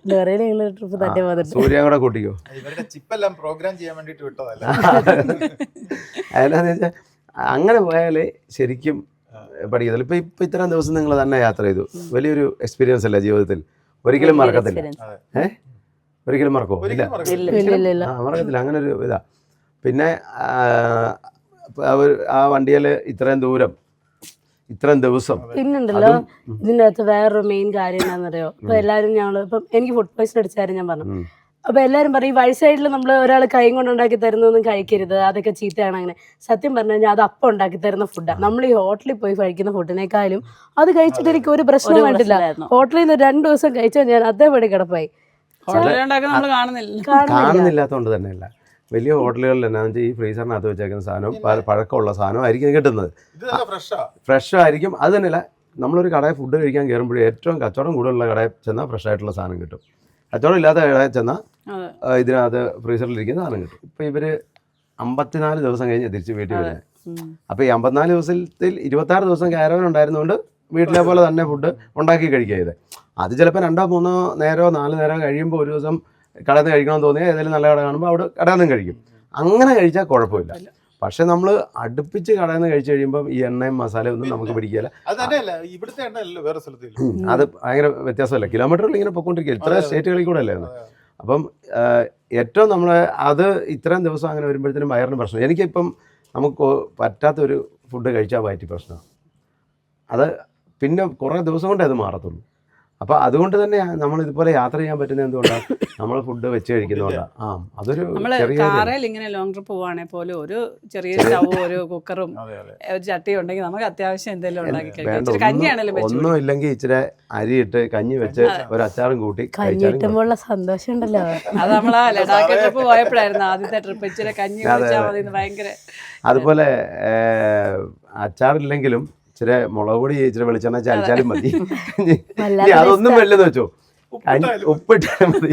ട്രിപ്പ് തന്നെ വന്നിട്ട് സൂര്യ കൂടെ കൂട്ടിക്കോ. ഇവരുടെ ചിപ്പെല്ലാം പ്രോഗ്രാം ചെയ്യാൻ വേണ്ടിട്ട് വിട്ടതല്ല. അതിനാന്ന് വെച്ചാൽ അങ്ങനെ പോയാലേ ശരിക്കും പഠിക്കത്തില്ല. ഇപ്പൊ ഇത്രയും ദിവസം നിങ്ങൾ തന്നെ യാത്ര ചെയ്തു, വലിയൊരു എക്സ്പീരിയൻസ് അല്ലേ ജീവിതത്തിൽ? ഒരിക്കലും മറക്കത്തില്ല. ഒരിക്കലും മറക്കോ? ഇല്ല, മറക്കത്തില്ല. അങ്ങനെ ഒരു ഇതാ. പിന്നെ ആ വണ്ടിയിൽ ഇത്രയും ദൂരം ഇത്രയും ദിവസം. പിന്നുണ്ടല്ലോ ഇതിൻ്റെ അകത്ത് വേറൊരു മെയിൻ കാര്യം എന്താണെന്നറിയോ? ഇപ്പൊ എല്ലാവരും ഇപ്പം എനിക്ക് ഫുഡ് പോയ്സൺ അടിച്ചായിരുന്നു ഞാൻ പറഞ്ഞു. അപ്പൊ എല്ലാവരും പറയും ഈ വഴി സൈഡിൽ നമ്മൾ ഒരാൾ കൈ കൊണ്ട് ഉണ്ടാക്കി തരുന്നൊന്നും കഴിക്കരുത്, അതൊക്കെ ചീത്തയാണ്. അങ്ങനെ സത്യം പറഞ്ഞു കഴിഞ്ഞാൽ അത് അപ്പം ഉണ്ടാക്കി തരുന്ന ഫുഡാണ്. നമ്മൾ ഈ ഹോട്ടലിൽ പോയി കഴിക്കുന്ന ഫുഡിനേക്കാളും അത് കഴിച്ചിട്ട് എനിക്ക് ഒരു പ്രശ്നം കണ്ടില്ല. ഹോട്ടലിൽ നിന്ന് 2 ദിവസം കഴിച്ചാൽ ഞാൻ അതേപടി കിടപ്പായി. കാണുന്നില്ലാത്തതുകൊണ്ട് തന്നെയല്ല, വലിയ ഹോട്ടലുകളിൽ എന്നാന്ന് വെച്ചാൽ ഈ ഫ്രീസറിനകത്ത് വെച്ചേക്കുന്ന സാധനം പഴക്കമുള്ള സാധനം ആയിരിക്കും കിട്ടുന്നത്. ഫ്രഷ് ആയിരിക്കും. അത് തന്നെയല്ല, നമ്മളൊരു കടയിൽ ഫുഡ് കഴിക്കാൻ കയറുമ്പോഴേ ഏറ്റവും കച്ചവടം കൂടുതലുള്ള കടയിൽ ചെന്നാൽ ഫ്രഷ് ആയിട്ടുള്ള സാധനം കിട്ടും. കച്ചവടം ഇല്ലാത്ത കടയിൽ ചെന്നാൽ ഇതിനകത്ത് ഫ്രീസറിലിരിക്കുന്ന സാധനം കിട്ടും. ഇപ്പം ഇവർ 54 ദിവസം കഴിഞ്ഞ് തിരിച്ച് വീട്ടിൽ വരുന്നത്. അപ്പോൾ ഈ 54 ദിവസത്തിൽ 26 ദിവസം കാരവൻ ഉണ്ടായിരുന്നുകൊണ്ട് വീട്ടിലെ പോലെ തന്നെ ഫുഡ് ഉണ്ടാക്കി കഴിക്കുക ചെയ്തത്. അത് ചിലപ്പോൾ 2 3 നേരമോ 4 നേരമോ കഴിയുമ്പോൾ ഒരു ദിവസം കടയിൽ നിന്ന് കഴിക്കണമെന്ന് തോന്നിയാൽ ഏതെങ്കിലും നല്ല കട കാണുമ്പോൾ അവിടെ കടയിൽ നിന്നും കഴിക്കും. അങ്ങനെ കഴിച്ചാൽ കുഴപ്പമില്ല. പക്ഷെ നമ്മൾ അടുപ്പിച്ച് കടയിൽ നിന്ന് കഴിച്ചു കഴിയുമ്പോൾ ഈ എണ്ണയും മസാലയും ഒന്നും നമുക്ക് പിടിക്കില്ല. അത് ഭയങ്കര വ്യത്യാസമല്ല. കിലോമീറ്ററുകൾ ഇങ്ങനെ പൊയ്ക്കൊണ്ടിരിക്കുക, ഇത്ര സ്റ്റേറ്റുകളിൽ കൂടെ അല്ലായിരുന്നു. അപ്പം ഏറ്റവും നമ്മൾ അത് ഇത്രയും ദിവസം അങ്ങനെ വരുമ്പോഴത്തേനും വയറിന് പ്രശ്നം. എനിക്കിപ്പം നമുക്ക് പറ്റാത്തൊരു ഫുഡ് കഴിച്ചാൽ വയറ്റി പ്രശ്നമാണ്. അത് പിന്നെ കുറേ ദിവസം കൊണ്ടേ അത് മാറത്തുള്ളൂ. അപ്പോൾ അതുകൊണ്ട് തന്നെ നമ്മൾ ഇതുപോലെ യാത്ര ചെയ്യാൻ പറ്റുന്നത് എന്തുകൊണ്ടാണ് നമ്മൾ ഫുഡ് വെച്ച് കഴിക്കുന്നതുകൊണ്ടാണ്. അതൊരു നമ്മള് ചെറിയ കാറിൽ ഇങ്ങനെ ലോങ് ട്രിപ്പ് പോവാണെങ്കിൽ പോലും ഒരു ചെറിയ സ്റ്റൗവും ഒരു കുക്കറും ഒരു ചട്ടിയും ഉണ്ടെങ്കിൽ നമുക്ക് അത്യാവശ്യം എന്തെങ്കിലും ഉണ്ടാക്കി കഴിക്കാം. വേണ്ട, ഇച്ചിരി കഞ്ഞിയാണല്ലോ ഒന്നും ഇല്ലെങ്കിൽ ഇച്ചിരി അരിയിട്ട് കഞ്ഞി വെച്ച് ഒരു അച്ചാറും കൂട്ടി കഴിച്ചാലും കിട്ടുമ്പോഴുള്ള സന്തോഷം ഉണ്ടല്ലോ. അത് നമ്മളാ ലഡാക്ക് ട്രിപ്പ് പോയപ്പോഴായിരുന്നു ആദ്യത്തെ ട്രിപ്പ്. ഇച്ചിരി കഞ്ഞി കുടിച്ചാൽ മതി ഭയങ്കര. അതുപോലെ അച്ചാറില്ലെങ്കിലും ഇച്ചിരി മുളക് പൊടി ഇച്ചിരി വെളിച്ചെണ്ണ ചാലിച്ചാലും മതി. അതൊന്നും വെല്ലെന്ന് വെച്ചോ, ഉപ്പിട്ടാലും മതി.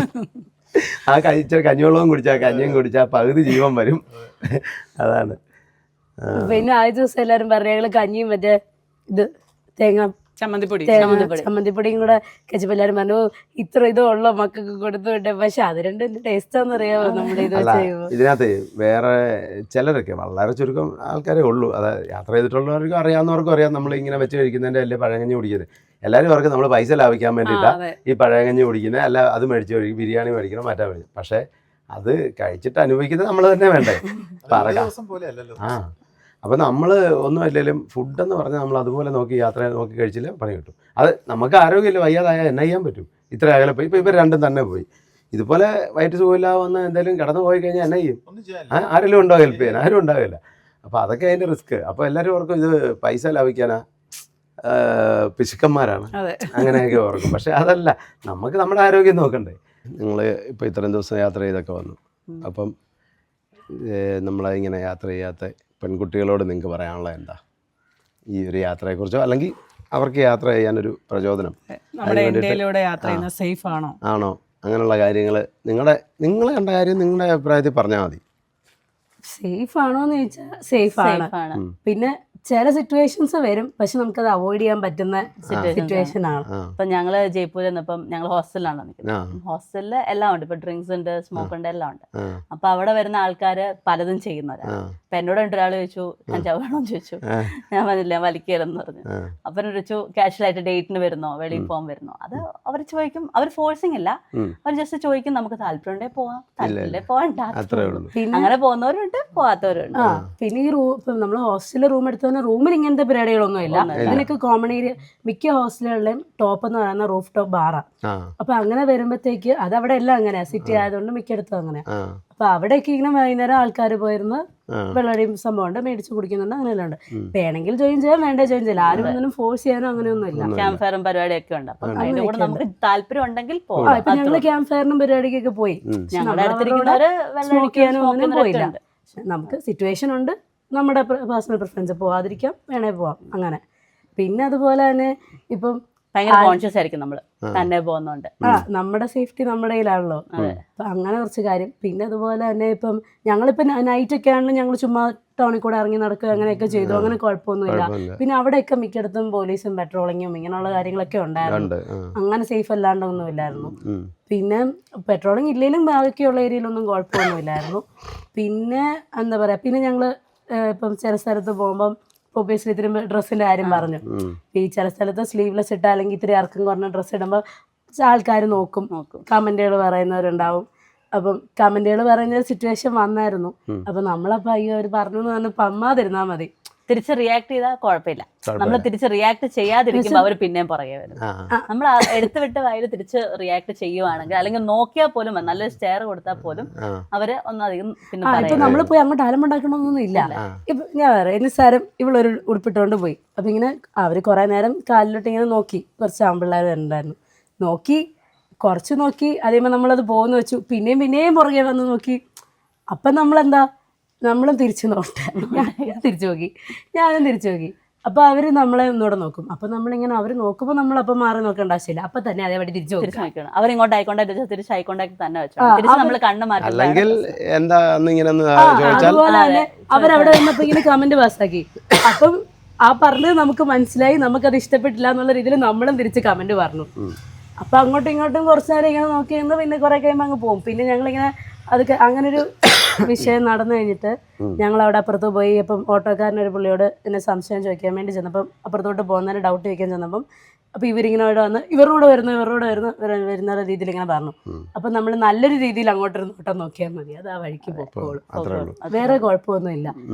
ഇച്ചിരി കഞ്ഞിവെള്ളവും കുടിച്ചാൽ കഞ്ഞിയും കുടിച്ചാൽ പകുതി ജീവൻ വരും. അതാണ്. പിന്നെ ആദ്യ ദിവസം എല്ലാരും പറഞ്ഞു ഞങ്ങള് കഞ്ഞിയും മറ്റേ ഇത് തേങ്ങ ചമ്മന്തിപ്പൊടിയും കൂടെ കഴിച്ചപ്പോ എല്ലാരും പറഞ്ഞു ഇത്ര ഇതുള്ള മക്കൾക്ക് കൊടുത്തു വിട്ടെ. പക്ഷെ അത് രണ്ടും ടേസ്റ്റാന്ന് അറിയാമോ നമ്മുടെ ഇത് ചെയ്യുമ്പോ. ഇതിനകത്ത് വേറെ ചിലരൊക്കെ വളരെ ചുരുക്കം ആൾക്കാരേ ഉള്ളൂ, അതായത് യാത്ര ചെയ്തിട്ടുള്ളവർക്കും അറിയാവുന്നവർക്കും അറിയാം നമ്മൾ ഇങ്ങനെ വെച്ച് കഴിക്കുന്നതിന്റെ അല്ലേ പഴങ്കഞ്ഞി കുടിക്കുന്നത്. എല്ലാവരും അവർക്ക് നമ്മൾ പൈസ ലാഭിക്കാൻ വേണ്ടിയിട്ടാണ് ഈ പഴങ്കഞ്ഞി കുടിക്കുന്നത്. അല്ല അത് മേടിച്ച് കഴിക്കും, ബിരിയാണി മേടിക്കണം, മറ്റാ മേടിക്കും. പക്ഷെ അത് കഴിച്ചിട്ട് അനുഭവിക്കുന്നത് നമ്മൾ തന്നെ വേണ്ടേ. അപ്പോൾ നമ്മൾ ഒന്നും അല്ലെങ്കിലും ഫുഡെന്ന് പറഞ്ഞാൽ നമ്മൾ അതുപോലെ നോക്കി യാത്ര നോക്കി കഴിച്ചില്ല പണി കിട്ടും. അത് നമുക്ക് ആരോഗ്യമില്ല, വയ്യാതായാൽ എന്നാ ചെയ്യാൻ പറ്റും? ഇത്ര അകലെ പോയി ഇപ്പോൾ ഇവർ രണ്ടും തന്നെ പോയി. ഇതുപോലെ വയറ്റ് സുഖമില്ലാതെ വന്ന് എന്തെങ്കിലും കടന്നു പോയി കഴിഞ്ഞാൽ എന്നാ ചെയ്യും? ആരെങ്കിലും ഉണ്ടോ ഹെൽപ്പ് ചെയ്യാൻ? ആരും ഉണ്ടാവില്ല. അപ്പോൾ അതൊക്കെ അതിൻ്റെ റിസ്ക്. അപ്പോൾ എല്ലാവരും ഓർക്കും ഇത് പൈസ ലാഭിക്കാനാ, പിശുക്കന്മാരാണ്, അങ്ങനെയൊക്കെ ഓർക്കും. പക്ഷെ അതല്ല, നമുക്ക് നമ്മുടെ ആരോഗ്യം നോക്കണ്ടേ. നിങ്ങൾ ഇപ്പോൾ ഇത്രയും ദിവസം യാത്ര ചെയ്തൊക്കെ വന്നു. അപ്പം നമ്മളിങ്ങനെ യാത്ര ചെയ്യാത്ത പെൺകുട്ടികളോട് നിങ്ങൾക്ക് പറയാനുള്ളത് എന്താ ഈ ഒരു യാത്രയെക്കുറിച്ചോ, അല്ലെങ്കിൽ അവർക്ക് യാത്ര ചെയ്യാനൊരു പ്രചോദനം സേഫ് ആണോ അങ്ങനെയുള്ള കാര്യങ്ങൾ നിങ്ങൾ കണ്ട കാര്യം നിങ്ങളുടെ അഭിപ്രായത്തിൽ പറഞ്ഞാൽ മതി. സേഫ് ആണോന്ന് ചോദിച്ചാൽ സേഫ് ആണ്. പിന്നെ ചില സിറ്റുവേഷൻസ് വരും, പക്ഷെ നമുക്കത് അവോയ്ഡ് ചെയ്യാൻ പറ്റുന്ന സിറ്റുവേഷൻ ആണ്. ഇപ്പൊ ഞങ്ങള് ജയ്പൂരിൽ നിന്നപ്പം ഞങ്ങൾ ഹോസ്റ്റലിലാണ് നിൽക്കുന്നത്. ഹോസ്റ്റലിൽ എല്ലാം ഉണ്ട്, ഇപ്പൊ ഡ്രിങ്ക്സ് ഉണ്ട്, സ്മോക്ക് ഉണ്ട്, എല്ലാം ഉണ്ട്. അപ്പൊ അവിടെ വരുന്ന ആൾക്കാര് പലതും ചെയ്യുന്നവരാണ്. അപ്പൊ എന്നോട് ഒരാൾ ചോദിച്ചു ഞാൻ ചവണോന്ന് ചോദിച്ചു. ഞാൻ പറഞ്ഞില്ല വലിക്കലെന്ന് പറഞ്ഞു. അപ്പൊ ചോദിച്ചു കാഷ്വൽ ആയിട്ട് ഡേറ്റിന് വരുന്നോ, വെളിയിൽ പോകാൻ വരുന്നോ? അത് അവർ ചോദിക്കും, അവർ ഫോഴ്സിങ് ഇല്ല, അവർ ജസ്റ്റ് ചോദിക്കും നമുക്ക് താല്പര്യം ഉണ്ടെങ്കിൽ പോവാം, താല്പര്യം പോകണ്ട. അങ്ങനെ പോകുന്നവരുണ്ട്, പോവാത്തവരുണ്ട്. പിന്നെ ഈ നമ്മൾ ഹോസ്റ്റലിൽ റൂം എടുത്ത റൂമിൽ ഇങ്ങനത്തെ പരിപാടികളൊന്നും ഇല്ല. ഇതിനൊക്കെ കോമൺ ഏരിയ മിക്ക ഹോസ്റ്റലുകളിലെയും ടോപ്പ് എന്ന് പറയുന്ന റൂഫ് ടോപ്പ് ബാറാ. അപ്പൊ അങ്ങനെ വരുമ്പോഴത്തേക്ക് അത് അവിടെ എല്ലാം അങ്ങനെയാ, സിറ്റി ആയതുകൊണ്ട് മിക്കയിടത്തും അങ്ങനെയാ. അപ്പൊ അവിടേക്ക് ഇങ്ങനെ വൈകുന്നേരം ആൾക്കാർ പോയിരുന്ന് വെള്ളടിയും സംഭവമുണ്ട്, മേടിച്ച് കുടിക്കുന്നുണ്ട്, അങ്ങനെയെല്ലാം ഉണ്ട്. വേണമെങ്കിൽ ജോയിൻ ചെയ്യാം, വേണ്ടേ ജോയിൻ ചെയ്യാം. ആരും ഒന്നും ഫോഴ്സ് ചെയ്യാനോ അങ്ങനെയൊന്നും ഇല്ല. ക്യാമ്പ് ഫയറും പരിപാടിയൊക്കെ ഉണ്ട്. നമുക്ക് താല്പര്യം ഉണ്ടെങ്കിൽ പോകാം. ഇപ്പൊ ഞങ്ങള് ക്യാമ്പ് ഫയറിനും പരിപാടിക്കൊക്കെ പോയി, സ്മോക്ക് ചെയ്യാനോ ഒന്നും പോയില്ല. നമുക്ക് സിറ്റുവേഷൻ ഉണ്ട്, നമ്മുടെ പേഴ്സണൽ പ്രിഫറൻസ്, പോവാതിരിക്കാം, വേണേ പോവാം, അങ്ങനെ. പിന്നെ അതുപോലെ തന്നെ ഇപ്പം ഭയങ്കര കോൺഷ്യസ് ആയിരിക്കും നമ്മള് തന്നെ പോകുന്നുണ്ട്. നമ്മുടെ സേഫ്റ്റി നമ്മുടെ കയ്യിലാണല്ലോ. അപ്പൊ അങ്ങനെ കുറച്ച് കാര്യം. പിന്നെ അതുപോലെ തന്നെ ഇപ്പം ഞങ്ങളിപ്പോ നൈറ്റ് ഒക്കെ ആണെങ്കിലും ഞങ്ങൾ ചുമ്മാ ടൗണിൽ കൂടെ ഇറങ്ങി നടക്കുക അങ്ങനെയൊക്കെ ചെയ്തു, അങ്ങനെ കുഴപ്പമൊന്നുമില്ല. പിന്നെ അവിടെയൊക്കെ മിക്കയിടത്തും പോലീസും പെട്രോളിങ്ങും ഇങ്ങനെയുള്ള കാര്യങ്ങളൊക്കെ ഉണ്ടായിരുന്നു. അങ്ങനെ സേഫ് അല്ലാണ്ടൊന്നും ഇല്ലായിരുന്നു. പിന്നെ പെട്രോളിങ് ഇല്ലെങ്കിലും ബാക്കിയുള്ള ഏരിയയിലൊന്നും കുഴപ്പമൊന്നുമില്ലായിരുന്നു. പിന്നെ എന്താ പറയാ, പിന്നെ ഞങ്ങള് ഇപ്പം ചില സ്ഥലത്ത് പോകുമ്പം ഒബിയസ്ലി ഇത്തിരി ഡ്രസ്സിന്റെ കാര്യം പറഞ്ഞു. ഈ ചില സ്ഥലത്ത് സ്ലീവ്ലെസ് ഇട്ടാ അല്ലെങ്കിൽ ഇത്തിരി ഇറക്കം കുറഞ്ഞ ഡ്രസ്സ് ഇടുമ്പോൾ ആൾക്കാർ നോക്കും, കമന്റുകൾ പറയുന്നവരുണ്ടാവും. അപ്പം കമന്റുകൾ പറയുന്ന സിറ്റുവേഷൻ വന്നായിരുന്നു. അപ്പൊ നമ്മളപ്പോ അയ്യോ അവർ പറഞ്ഞു എന്ന് പറഞ്ഞ് പമ്മാതിരുന്നാ മതി. തിരിച്ച് റിയാക്ട് ചെയ്താൽ കുഴപ്പമില്ല. നമ്മൾ തിരിച്ച് റിയാക്ട് ചെയ്യാതിരിക്കുമ്പോൾ അവർ പിന്നെയും പുറകെ വരും. നമ്മൾ എടുത്തു വിട്ട് വായിൽ തിരിച്ച് റിയാക്ട് ചെയ്യുവാണെങ്കിൽ, അല്ലെങ്കിൽ നോക്കിയാൽ പോലും നല്ലൊരു സ്റ്റെയർ കൊടുത്താൽ പോലും അവര് ഒന്നധികം പിന്നെ നമ്മൾ പോയി അങ്ങോട്ട് അലമ്പുണ്ടാക്കണമെന്നൊന്നും ഇല്ല. ഇപ്പൊ ഞാൻ പറയാം, നിസ്സാരം ഇവളൊരു ഉടുപ്പിട്ടുകൊണ്ട് പോയി. അപ്പൊ ഇങ്ങനെ അവര് കുറെ നേരം കാലിലോട്ട് ഇങ്ങനെ നോക്കി, കുറച്ച് ആമ്പിള്ളേർ ഉണ്ടായിരുന്നു, നോക്കി കുറച്ച് നോക്കി, അതേപോലെ നമ്മളത് പോകുന്ന വെച്ചു, പിന്നെയും പുറകെ വന്ന് നോക്കി. അപ്പം നമ്മളെന്താ, നമ്മളും തിരിച്ചു നോട്ടെ, ഞാനും തിരിച്ചു നോക്കി. അപ്പൊ അവര് നമ്മളെ ഒന്നുകൂടെ നോക്കും. അപ്പൊ നമ്മളിങ്ങനെ അവര് നോക്കുമ്പോ നമ്മളപ്പം മാറി നോക്കേണ്ട ആവശ്യമില്ല, അപ്പൊ തന്നെ അതേപടി തിരിച്ചു നോക്കണം. അവരിങ്ങോട്ട് ആയിക്കോട്ടെ തിരിച്ചായിക്കൊണ്ടാക്കി തന്നെ വെച്ചു, നമ്മൾ കണ്ണ് മാറ്റി. അതുപോലെ തന്നെ അവരവിടെ വന്നപ്പോ ഇങ്ങനെ കമന്റ് പാസ്സാക്കി. അപ്പം ആ പറഞ്ഞത് നമുക്ക് മനസ്സിലായി, നമുക്കത് ഇഷ്ടപ്പെട്ടില്ല എന്നുള്ള രീതിയിൽ നമ്മളും തിരിച്ച് കമന്റ് പറഞ്ഞു. അപ്പൊ അങ്ങോട്ടും ഇങ്ങോട്ടും കുറച്ചു നേരം ഇങ്ങനെ നോക്കി നിന്ന് പിന്നെ കുറെ കഴിയുമ്പോൾ അങ്ങ് പോകും. പിന്നെ ഞങ്ങളിങ്ങനെ അത് അങ്ങനൊരു വിഷയം നടന്നു കഴിഞ്ഞിട്ട് ഞങ്ങൾ അവിടെ അപ്പുറത്ത് പോയി. അപ്പം ഓട്ടോക്കാരനൊരു പുള്ളിയോട് എന്നെ സംശയം ചോദിക്കാൻ വേണ്ടി ചെന്നപ്പം, അപ്പുറത്തോട്ട് പോകുന്നതിന് ഡൗട്ട് ചോദിക്കാൻ ചെന്നപ്പം, അപ്പൊ ഇവരിങ്ങനെ ഇവിടെ വന്ന് ഇവരോട് വരുന്ന രീതിയിൽ ഇങ്ങനെ പറഞ്ഞു. അപ്പൊ നമ്മൾ നല്ലൊരു രീതിയിൽ അങ്ങോട്ടൊരു നോട്ടം നോക്കിയാൽ മതി, അത് ആ വഴിക്ക് പോക്കോളും, വേറെ കുഴപ്പമൊന്നുമില്ല.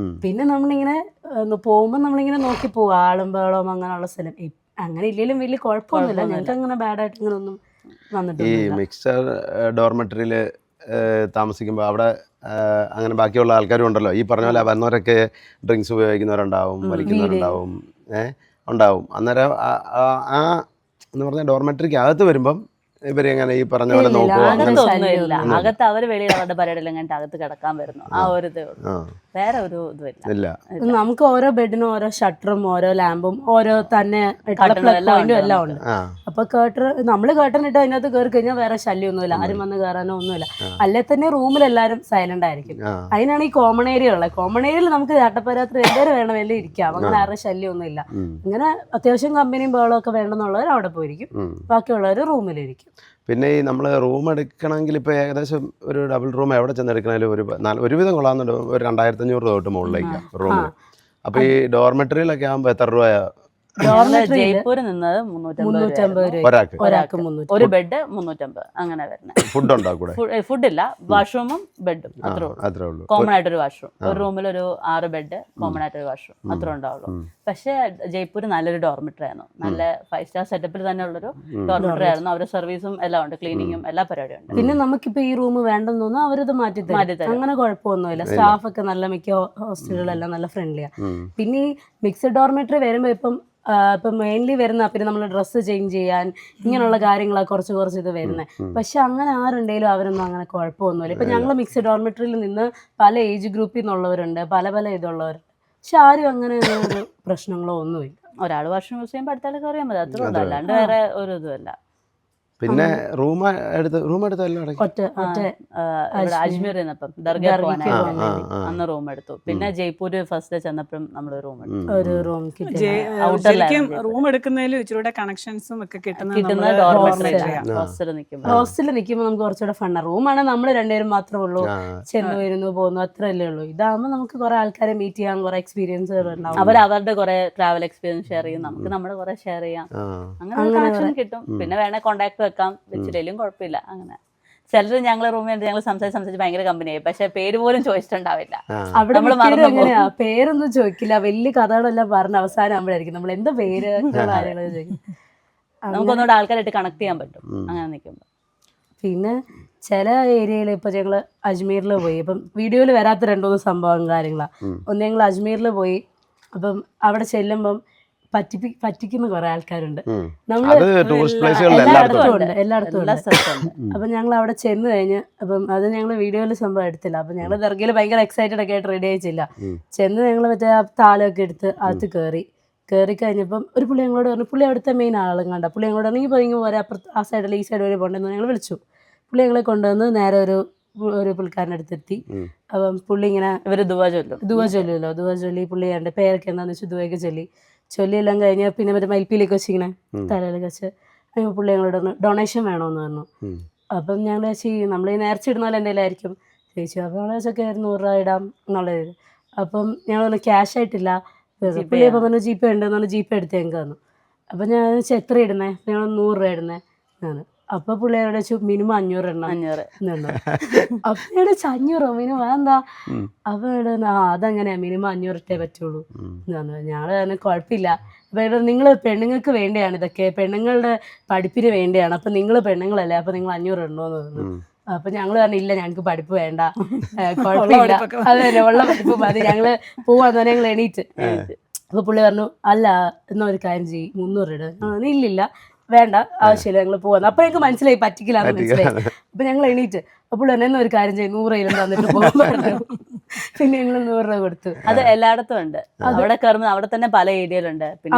പിന്നെ നമ്മളിങ്ങനെ പോകുമ്പോൾ നമ്മളിങ്ങനെ നോക്കി പോകും, ആളും ബഹളവും അങ്ങനെയുള്ള സ്ഥലം. അങ്ങനെ ഇല്ലെങ്കിലും വലിയ കുഴപ്പമൊന്നുമില്ല. ഞങ്ങൾക്ക് അങ്ങനെ ബാഡായിട്ട് അങ്ങനെ ഒന്നും ഈ വന്നിട്ടില്ല. മിക്സർ ഡോർമെറ്ററിയിൽ താമസിക്കുമ്പോൾ അവിടെ അങ്ങനെ ബാക്കിയുള്ള ആൾക്കാരും ഉണ്ടല്ലോ, ഈ പറഞ്ഞ പോലെ വന്നവരൊക്കെ ഡ്രിങ്ക്സ് ഉപയോഗിക്കുന്നവരുണ്ടാവും, വലിക്കുന്നവരുണ്ടാവും, ഉണ്ടാവും. അന്നേരം ആ എന്ന് പറഞ്ഞാൽ ഡോർമെറ്ററിക്ക് അകത്ത് വരുമ്പം ഇവരെങ്ങനെ ഈ പറഞ്ഞ പോലെ നോക്കുമോ? അകത്തൊന്നുമില്ല. അകത്ത് അവര് വെളിയിൽ അവരുടെ പരിപാടിയെല്ലാം കണ്ടിട്ട് അകത്ത് കിടക്കാൻ വരുന്നു, ആ ഒരു ഇതേ ഉള്ളൂ. വേറെ ഒരു ഇതുമില്ല. നമുക്ക് ഓരോ ബെഡിനും ഓരോ ഷട്ടറും ഓരോ ലാമ്പും ഓരോ തന്നെ പ്ലഗ് പോയിന്റും എല്ലാം ഉണ്ട്. അപ്പൊ നമ്മള് കേട്ടൻ ഇട്ട് അതിനകത്ത് കയറി കഴിഞ്ഞാൽ വേറെ ശല്യമൊന്നുമില്ല, ആരും വന്ന് കയറാനോ ഒന്നുമില്ല. അല്ലെ തന്നെ റൂമിൽ എല്ലാവരും സൈലന്റ് ആയിരിക്കും. അതിനാണ് ഈ കോമൺ ഏരിയ ഉള്ളത്. കോമൺ ഏരിയയിൽ നമുക്ക് ചാട്ടപ്പരാത്രി എല്ലാവരും വേണം എല്ലാം ഇരിക്കാം, അങ്ങനെ ആരുടെ ശല്യമൊന്നുമില്ല. ഇങ്ങനെ അത്യാവശ്യം കമ്പനിയും ബഹളവും ഒക്കെ വേണമെന്നുള്ളവർ അവിടെ പോയിരിക്കും, ബാക്കിയുള്ളവർ റൂമിലിരിക്കും. പിന്നെ ഈ നമ്മൾ റൂം എടുക്കണമെങ്കിൽ ഇപ്പോൾ ഏകദേശം ഒരു ഡബിൾ റൂം എവിടെ ചെന്ന് എടുക്കണമെങ്കിലും ഒരുവിധം കൊള്ളാമെന്നുണ്ട്, ഒരു 2500 രൂപ തൊട്ട് മുകളിലേക്കാണ് റൂമിന്. അപ്പോൾ ഈ ഡോർമെറ്ററിയിലൊക്കെ ആകുമ്പോൾ എത്ര രൂപയാ? ജയ്പൂരിൽ നിന്നത് 350 രൂപ ഒരാൾക്ക്. ഒരു ബെഡ് 350 അങ്ങനെ വരുന്നത്. ഫുഡ് ഉണ്ടോ കൂടെ? ഫുഡില്ല, വാഷ്റൂമും ബെഡും അത്രേ ഉള്ളൂ. കോമൺ ആയിട്ടൊരു വാഷ്റൂം, ഒരു റൂമിൽ ഒരു 6 ബെഡ്, കോമൺ ആയിട്ടൊരു വാഷ്റൂം, അത്ര ഉണ്ടാവുള്ളൂ. പക്ഷേ ജയ്പൂർ നല്ലൊരു ഡോർമെറ്ററി ആയിരുന്നു, നല്ല 5 സ്റ്റാർ സെറ്റപ്പിൽ തന്നെ ഉള്ളൊരു ഡോർമെറ്ററി ആയിരുന്നു. അവരുടെ സർവീസും എല്ലാം ഉണ്ട്, ക്ലീനിങ്ങും എല്ലാ പരിപാടിയും ഉണ്ട്. പിന്നെ നമുക്കിപ്പോ ഈ റൂം വേണ്ടെന്ന് തോന്നുന്നു അവരത് മാറ്റി തരും, അങ്ങനെ കുഴപ്പമൊന്നുമില്ല. സ്റ്റാഫ് ഒക്കെ നല്ല, മിക്ക ഹോസ്റ്റലുകളെല്ലാം നല്ല ഫ്രണ്ട്ലിയാണ്. പിന്നെ ഈ മിക്സഡ് ഡോർമെറ്ററി വരുമ്പോ ഇപ്പം മെയിൻലി വരുന്ന പിന്നെ നമ്മൾ ഡ്രസ്സ് ചേഞ്ച് ചെയ്യാൻ ഇങ്ങനെയുള്ള കാര്യങ്ങളാണ് കുറച്ച് ഇത് വരുന്നത്. പക്ഷെ അങ്ങനെ ആരുണ്ടെങ്കിലും അവരൊന്നും അങ്ങനെ കുഴപ്പമൊന്നുമില്ല. ഇപ്പം ഞങ്ങൾ മിക്സഡ് ഡോർമെറ്ററിയിൽ നിന്ന് പല ഏജ് ഗ്രൂപ്പിൽ നിന്നുള്ളവരുണ്ട്, പല ഇതുള്ളവരുണ്ട്. പക്ഷെ ആരും അങ്ങനെ ഒരു പ്രശ്നങ്ങളോ ഒന്നുമില്ല. ഒരാൾ വാഷ്റൂം യൂസ് ചെയ്യുമ്പോൾ അടുത്താൾക്ക് അറിയാൻ മതി, അത്ര ഉള്ളൂ, അല്ലാണ്ട് വേറെ ഒരു ഇതുമല്ല. പിന്നെ റൂം എടുത്ത് എല്ലാം അജ്മീർ ചെന്നപ്പം ദർഗ പോകാനായിരുന്നു അന്ന് റൂം എടുത്തു. പിന്നെ ജയ്പൂര് ഫസ്റ്റ് ചെന്നപ്പോഴും നമ്മൾ റൂം എടുത്തു. ഒരു റൂം ശരിക്കും റൂം എടുക്കുന്നതിൽ ഇച്ചിരി കണക്ഷൻസും ഒക്കെ കിട്ടുന്ന ഹോസ്റ്റലിൽ നിൽക്കുമ്പോൾ നമുക്ക് കുറച്ചുകൂടെ ഫണ്ണാണ്. റൂമാണെങ്കിൽ നമ്മൾ രണ്ടുപേരും മാത്രമേ ഉള്ളൂ, ചെന്ന് വരുന്നു പോകുന്നു അത്രയല്ലേ ഉള്ളൂ. ഇതാകുമ്പോൾ നമുക്ക് കുറെ ആൾക്കാരെ മീറ്റ് ചെയ്യാൻ, കുറെ എക്സ്പീരിയൻസുകൾ ഉണ്ടാവും. അവരുടെ കുറെ ട്രാവൽ എക്സ്പീരിയൻസ് ഷെയർ ചെയ്യും, നമുക്ക് നമ്മുടെ കുറെ ഷെയർ ചെയ്യാം, അങ്ങനെ കണക്ഷൻ കിട്ടും. പിന്നെ വേണേ കോണ്ടാക്ട് വെക്കാം, വെച്ചിട്ടില്ലേലും കുഴപ്പമില്ല. അങ്ങനെ ചിലർ ഞങ്ങളെ റൂമിൽ ഞങ്ങൾ സംസാരിച്ച് ഭയങ്കര കമ്പനിയായി, പക്ഷെ പേര് പോലും ചോദിച്ചിട്ടുണ്ടാവില്ല. അവിടെ എങ്ങനെയാ പേരൊന്നും ചോദിക്കില്ല, വലിയ കഥകളെല്ലാം പറഞ്ഞ അവസാനം ആകുമ്പോഴായിരിക്കും നമ്മൾ എന്താ പേര് കാര്യങ്ങൾ ചോദിക്കും. നമുക്കൊന്നുകൂടെ ആൾക്കാരായിട്ട് കണക്ട് ചെയ്യാൻ പറ്റും അങ്ങനെ നിൽക്കുമ്പോൾ. പിന്നെ ചില ഏരിയയിൽ ഇപ്പൊ ഞങ്ങള് അജ്മീറിൽ പോയി, ഇപ്പം വീഡിയോയിൽ വരാത്ത 2-3 സംഭവം കാര്യങ്ങളാണ്. ഒന്ന് ഞങ്ങൾ അജ്മീറിൽ പോയി, അപ്പം അവിടെ ചെല്ലുമ്പം പറ്റിക്കുന്ന കുറെ ആൾക്കാരുണ്ട്, എല്ലായിടത്തും ഉണ്ട്. അപ്പൊ ഞങ്ങൾ അവിടെ ചെന്ന് കഴിഞ്ഞ് അപ്പം അത് ഞങ്ങൾ വീഡിയോയിൽ സംഭവം എടുത്തില്ല. അപ്പൊ ഞങ്ങൾ ദർഗയിൽ ഭയങ്കര എക്സൈറ്റഡ് ഒക്കെ ആയിട്ട് റെഡി ആയിച്ചില്ല. ചെന്ന് ഞങ്ങൾ മറ്റേ ആ താലമൊക്കെ എടുത്ത് അകത്ത് കയറി കഴിഞ്ഞപ്പം ഒരു പുള്ളി ഞങ്ങളോട് പറഞ്ഞു, പുള്ളി അവിടുത്തെ മെയിൻ ആളും കണ്ട പുള്ളി ഞങ്ങളോട് ഇറങ്ങി പോയി പോരാ, അപ്പുറത്ത് ആ സൈഡിൽ ഈ സൈഡ് വരെ പോകണ്ടെന്ന് ഞങ്ങൾ വിളിച്ചു. പുള്ളി ഞങ്ങളെ കൊണ്ടുവന്ന് നേരെ ഒരു പുള്ളിക്കാരൻ്റെ അടുത്തെത്തി. അപ്പം പുള്ളി ഇങ്ങനെ ദുവ ചൊല്ലി പുള്ളി എൻ്റെ പേരൊക്കെ എന്താണെന്ന് വെച്ചാൽ ദുവയൊക്കെ ചൊല്ലിയെല്ലാം കഴിഞ്ഞ് പിന്നെ മറ്റേ മയിൽപ്പീലേക്ക് വെച്ചിങ്ങനെ തലയിലൊക്കെ വെച്ച് പുള്ളി ഞങ്ങളോട് പറഞ്ഞു ഡൊണേഷൻ വേണമെന്ന് പറഞ്ഞു. അപ്പം ഞങ്ങൾ നമ്മൾ ഈ നേർച്ച ഇടുന്ന പോലെ എന്തെങ്കിലും ആയിരിക്കും ചോദിച്ചു. അപ്പം ഞങ്ങൾ വെച്ചൊക്കെ 100 രൂപ ഇടാം എന്നുള്ളത്. അപ്പം ഞങ്ങൾ പറഞ്ഞു ക്യാഷ് ആയിട്ടില്ല, പുള്ളി അപ്പം പറഞ്ഞു ജീപ്പേ ഉണ്ടെന്ന് പറഞ്ഞു, ജീപ്പേ എടുത്ത് ഞങ്ങൾക്ക് തന്നു. അപ്പം ഞാൻ എത്ര ഇടുന്നേ, ഞങ്ങൾ 100 രൂപ ഇടുന്നേ ആണ്. അപ്പൊ പുള്ളിയോട് വെച്ചു മിനിമം 500 എണ്ണം. അപ്പൊ ഞാൻ 500 മിനിമം അതെന്താ? അപ്പൊ അതങ്ങനെയാ, മിനിമം 500 ഇട്ടേ പറ്റുള്ളൂ. ഞങ്ങള് തന്നെ കുഴപ്പമില്ല. അപ്പൊ നിങ്ങൾ പെണ്ണുങ്ങൾക്ക് വേണ്ടിയാണ് ഇതൊക്കെ, പെണ്ണുങ്ങളുടെ പഠിപ്പിന് വേണ്ടിയാണ്, അപ്പൊ നിങ്ങൾ പെണ്ണുങ്ങളല്ലേ, അപ്പൊ നിങ്ങൾ 500 ഇടണോന്ന് പറഞ്ഞു. അപ്പൊ ഞങ്ങള് പറഞ്ഞില്ല, ഞങ്ങൾക്ക് പഠിപ്പ് വേണ്ട, കുഴപ്പമില്ല, അത് തന്നെ ഉള്ള പഠിപ്പ് മതി, ഞങ്ങള് പോവാന്ന് പറഞ്ഞാൽ ഞങ്ങൾ എണീറ്റ്. അപ്പൊ പുള്ളി പറഞ്ഞു അല്ല എന്നാ ഒരു കാര്യം ചെയ്യും 300 ഇട. ഇല്ലില്ല വേണ്ട ആവശ്യമില്ല, ഞങ്ങൾ പോവാന്ന്. അപ്പൊ ഞങ്ങൾക്ക് മനസ്സിലായി പറ്റിക്കില്ലാന്ന് മനസ്സിലായി. അപ്പൊ ഞങ്ങൾ എണീറ്റ്. അപ്പോൾ എന്നെ ഒരു കാര്യം ചെയ്യും 100 രൂപ തന്നിട്ട് പോകാൻ പറഞ്ഞു. പിന്നെ ഞങ്ങൾ 100 രൂപ കൊടുത്തു. അത് എല്ലായിടത്തും ഉണ്ട്, അവിടെ കയറുമ്പോൾ അവിടെ തന്നെ പല ഏരിയയിലുണ്ട്. പിന്നെ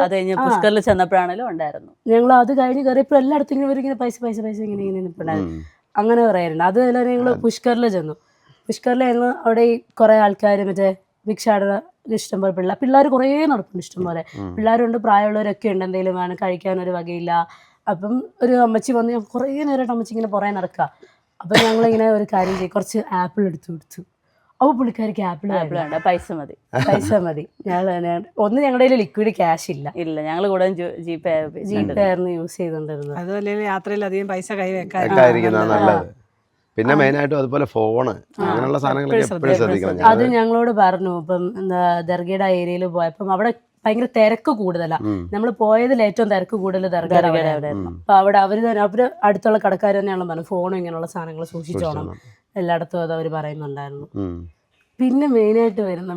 അത് കഴിഞ്ഞ് പുഷ്കറിൽ ചെന്നപ്പോഴാണെങ്കിലും ഉണ്ടായിരുന്നു. ഞങ്ങൾ അത് കഴിഞ്ഞ് കയറിയപ്പോൾ എല്ലായിടത്തും ഇങ്ങനെ പൈസ ഇങ്ങനെ നിൽപ്പുണ്ടായിരുന്നു. അങ്ങനെ പറയാറുണ്ട്. അത് കഴിഞ്ഞ് ഞങ്ങൾ പുഷ്കറിൽ ചെന്നു. പുഷ്കറിൽ ഞങ്ങൾ അവിടെ കുറെ ആൾക്കാർ മറ്റേ ഭിക്ഷാടന ഇഷ്ടംപോലെ പിള്ളേർ കുറേ നടക്കുന്നുണ്ട്, ഇഷ്ടംപോലെ പിള്ളേരുണ്ട്, പ്രായമുള്ളവരൊക്കെ ഉണ്ട്. എന്തെങ്കിലും വേണം കഴിക്കാനൊരു വകയില്ല. അപ്പം ഒരു അമ്മച്ചി വന്ന് കുറേ നേരമായിട്ട് അമ്മച്ചി ഇങ്ങനെ പുറകെ നടക്കുക. അപ്പം ഞങ്ങളിങ്ങനെ ഒരു കാര്യം ചെയ്യും, കുറച്ച് ആപ്പിൾ എടുത്തു കൊടുത്തു. അപ്പോൾ പുള്ളിക്കാർക്ക് ആപ്പിൾ വേണ്ട, പൈസ മതി. ഒന്ന് ഞങ്ങളുടെ കയ്യിൽ ലിക്വിഡ് ക്യാഷ് ഇല്ല, ഞങ്ങൾ കൂടെ ജീപ്പേ ആയിരുന്നു യൂസ് ചെയ്തോണ്ടിരുന്നത്. അതുപോലെ യാത്രയിൽ അധികം പൈസ കൈ വെക്കാൻ. പിന്നെ മെയിനായിട്ടും അതുപോലെ ഫോണ് അങ്ങനെയുള്ള സാധനങ്ങളൊക്കെ എപ്പോഴും ശ്രദ്ധിക്കണം. അത് ഞങ്ങളോട് പറഞ്ഞു. ഇപ്പം എന്താ ദർഗയുടെ ഏരിയയിൽ പോയപ്പം അവിടെ ഭയങ്കര തിരക്ക് കൂടുതലാ. നമ്മൾ പോയതിൽ ഏറ്റവും തിരക്ക് കൂടുതൽ ദർഗാരായിരുന്നു. അപ്പൊ അവിടെ അവര് അടുത്തുള്ള കടക്കാർ തന്നെയാണ് പറഞ്ഞത് ഫോണും ഇങ്ങനെയുള്ള സാധനങ്ങൾ സൂക്ഷിച്ചോണം, എല്ലായിടത്തും അത് അവർ പറയുന്നുണ്ടായിരുന്നു. പിന്നെ മെയിനായിട്ട് വരുന്ന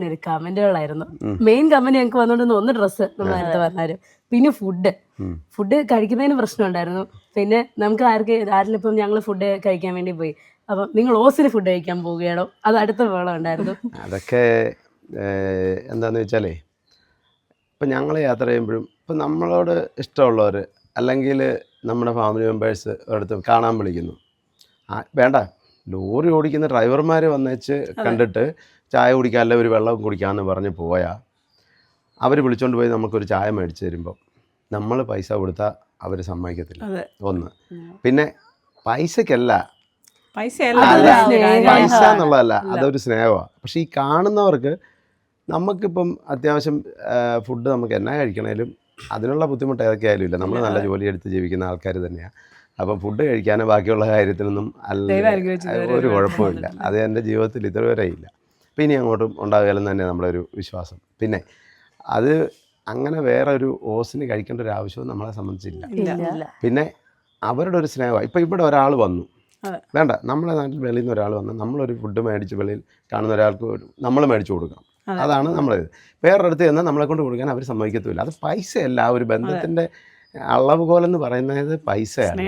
ഒരു കമന്റുകളായിരുന്നു. മെയിൻ കമന്റ് ഞങ്ങൾക്ക് വന്നോണ്ടെന്ന് ഒന്ന് ഡ്രസ്സ് നമ്മൾ നേരത്തെ പറഞ്ഞാലും, പിന്നെ ഫുഡ് കഴിക്കുന്നതിന് പ്രശ്നം ഉണ്ടായിരുന്നു. പിന്നെ നമുക്ക് ആരെങ്കിലും ഇപ്പം ഞങ്ങൾ ഫുഡ് കഴിക്കാൻ വേണ്ടി പോയി, അപ്പം നിങ്ങൾ ഓസിന് ഫുഡ് കഴിക്കാൻ പോവുകയാണോ, അത് അടുത്ത വേളം ഉണ്ടായിരുന്നു. അതൊക്കെ എന്താണെന്ന് വെച്ചാലേ, ഇപ്പം ഞങ്ങൾ യാത്ര ചെയ്യുമ്പോഴും ഇപ്പം നമ്മളോട് ഇഷ്ടമുള്ളവർ അല്ലെങ്കിൽ നമ്മുടെ ഫാമിലി മെമ്പേഴ്സ് ഒരിടത്ത് കാണാൻ വിളിക്കുന്നു, വേണ്ട ലോറി ഓടിക്കുന്ന ഡ്രൈവർമാർ വന്നേച്ച് കണ്ടിട്ട് ചായ കുടിക്കാമല്ല ഒരു വെള്ളം കുടിക്കാമെന്ന് പറഞ്ഞ് പോയാൽ അവർ വിളിച്ചുകൊണ്ട് പോയി നമുക്കൊരു ചായ മേടിച്ച് തരുമ്പം നമ്മൾ പൈസ കൊടുത്താൽ അവർ സമ്മതിക്കത്തില്ല. ഒന്ന്, പിന്നെ പൈസക്കല്ല, പൈസ എന്നുള്ളതല്ല, അതൊരു സ്നേഹമാണ്. പക്ഷെ ഈ കാണുന്നവർക്ക് നമുക്കിപ്പം അത്യാവശ്യം ഫുഡ് നമുക്ക് എന്നാ കഴിക്കണേലും അതിനുള്ള ബുദ്ധിമുട്ട് ഏതൊക്കെയായാലും ഇല്ല. നമ്മൾ നല്ല ജോലിയെടുത്ത് ജീവിക്കുന്ന ആൾക്കാർ തന്നെയാണ്. അപ്പം ഫുഡ് കഴിക്കാനോ ബാക്കിയുള്ള കാര്യത്തിനൊന്നും ഒരു കുഴപ്പമില്ല. അത് എൻ്റെ ജീവിതത്തിൽ ഇതുവരെ ഇല്ല, പിന്നെ അങ്ങോട്ടും ഉണ്ടാകുകയെന്ന് തന്നെ നമ്മുടെ ഒരു വിശ്വാസം. പിന്നെ അത് അങ്ങനെ വേറെ ഒരു ഓസിന് കഴിക്കേണ്ട ഒരു ആവശ്യവും നമ്മളെ സംബന്ധിച്ചില്ല. പിന്നെ അവരുടെ ഒരു സ്നേഹമാണ്. ഇപ്പം ഇവിടെ ഒരാൾ വന്നു, വേണ്ട നമ്മളെ നാട്ടിൽ വെളിയിൽ നിന്ന് ഒരാൾ വന്ന് നമ്മളൊരു ഫുഡ് മേടിച്ച് വെളിയിൽ കാണുന്ന ഒരാൾക്ക് നമ്മൾ മേടിച്ചു കൊടുക്കണം, അതാണ് നമ്മളത്. വേറൊരിടത്ത് ചെന്നാൽ നമ്മളെ കൊണ്ട് കൊടുക്കാൻ അവർ സമ്മതിക്കത്തുമില്ല. അത് പൈസയല്ല, ആ ഒരു ബന്ധത്തിൻ്റെ അളവുകോലെന്ന് പറയുന്നത് പൈസയാണ്.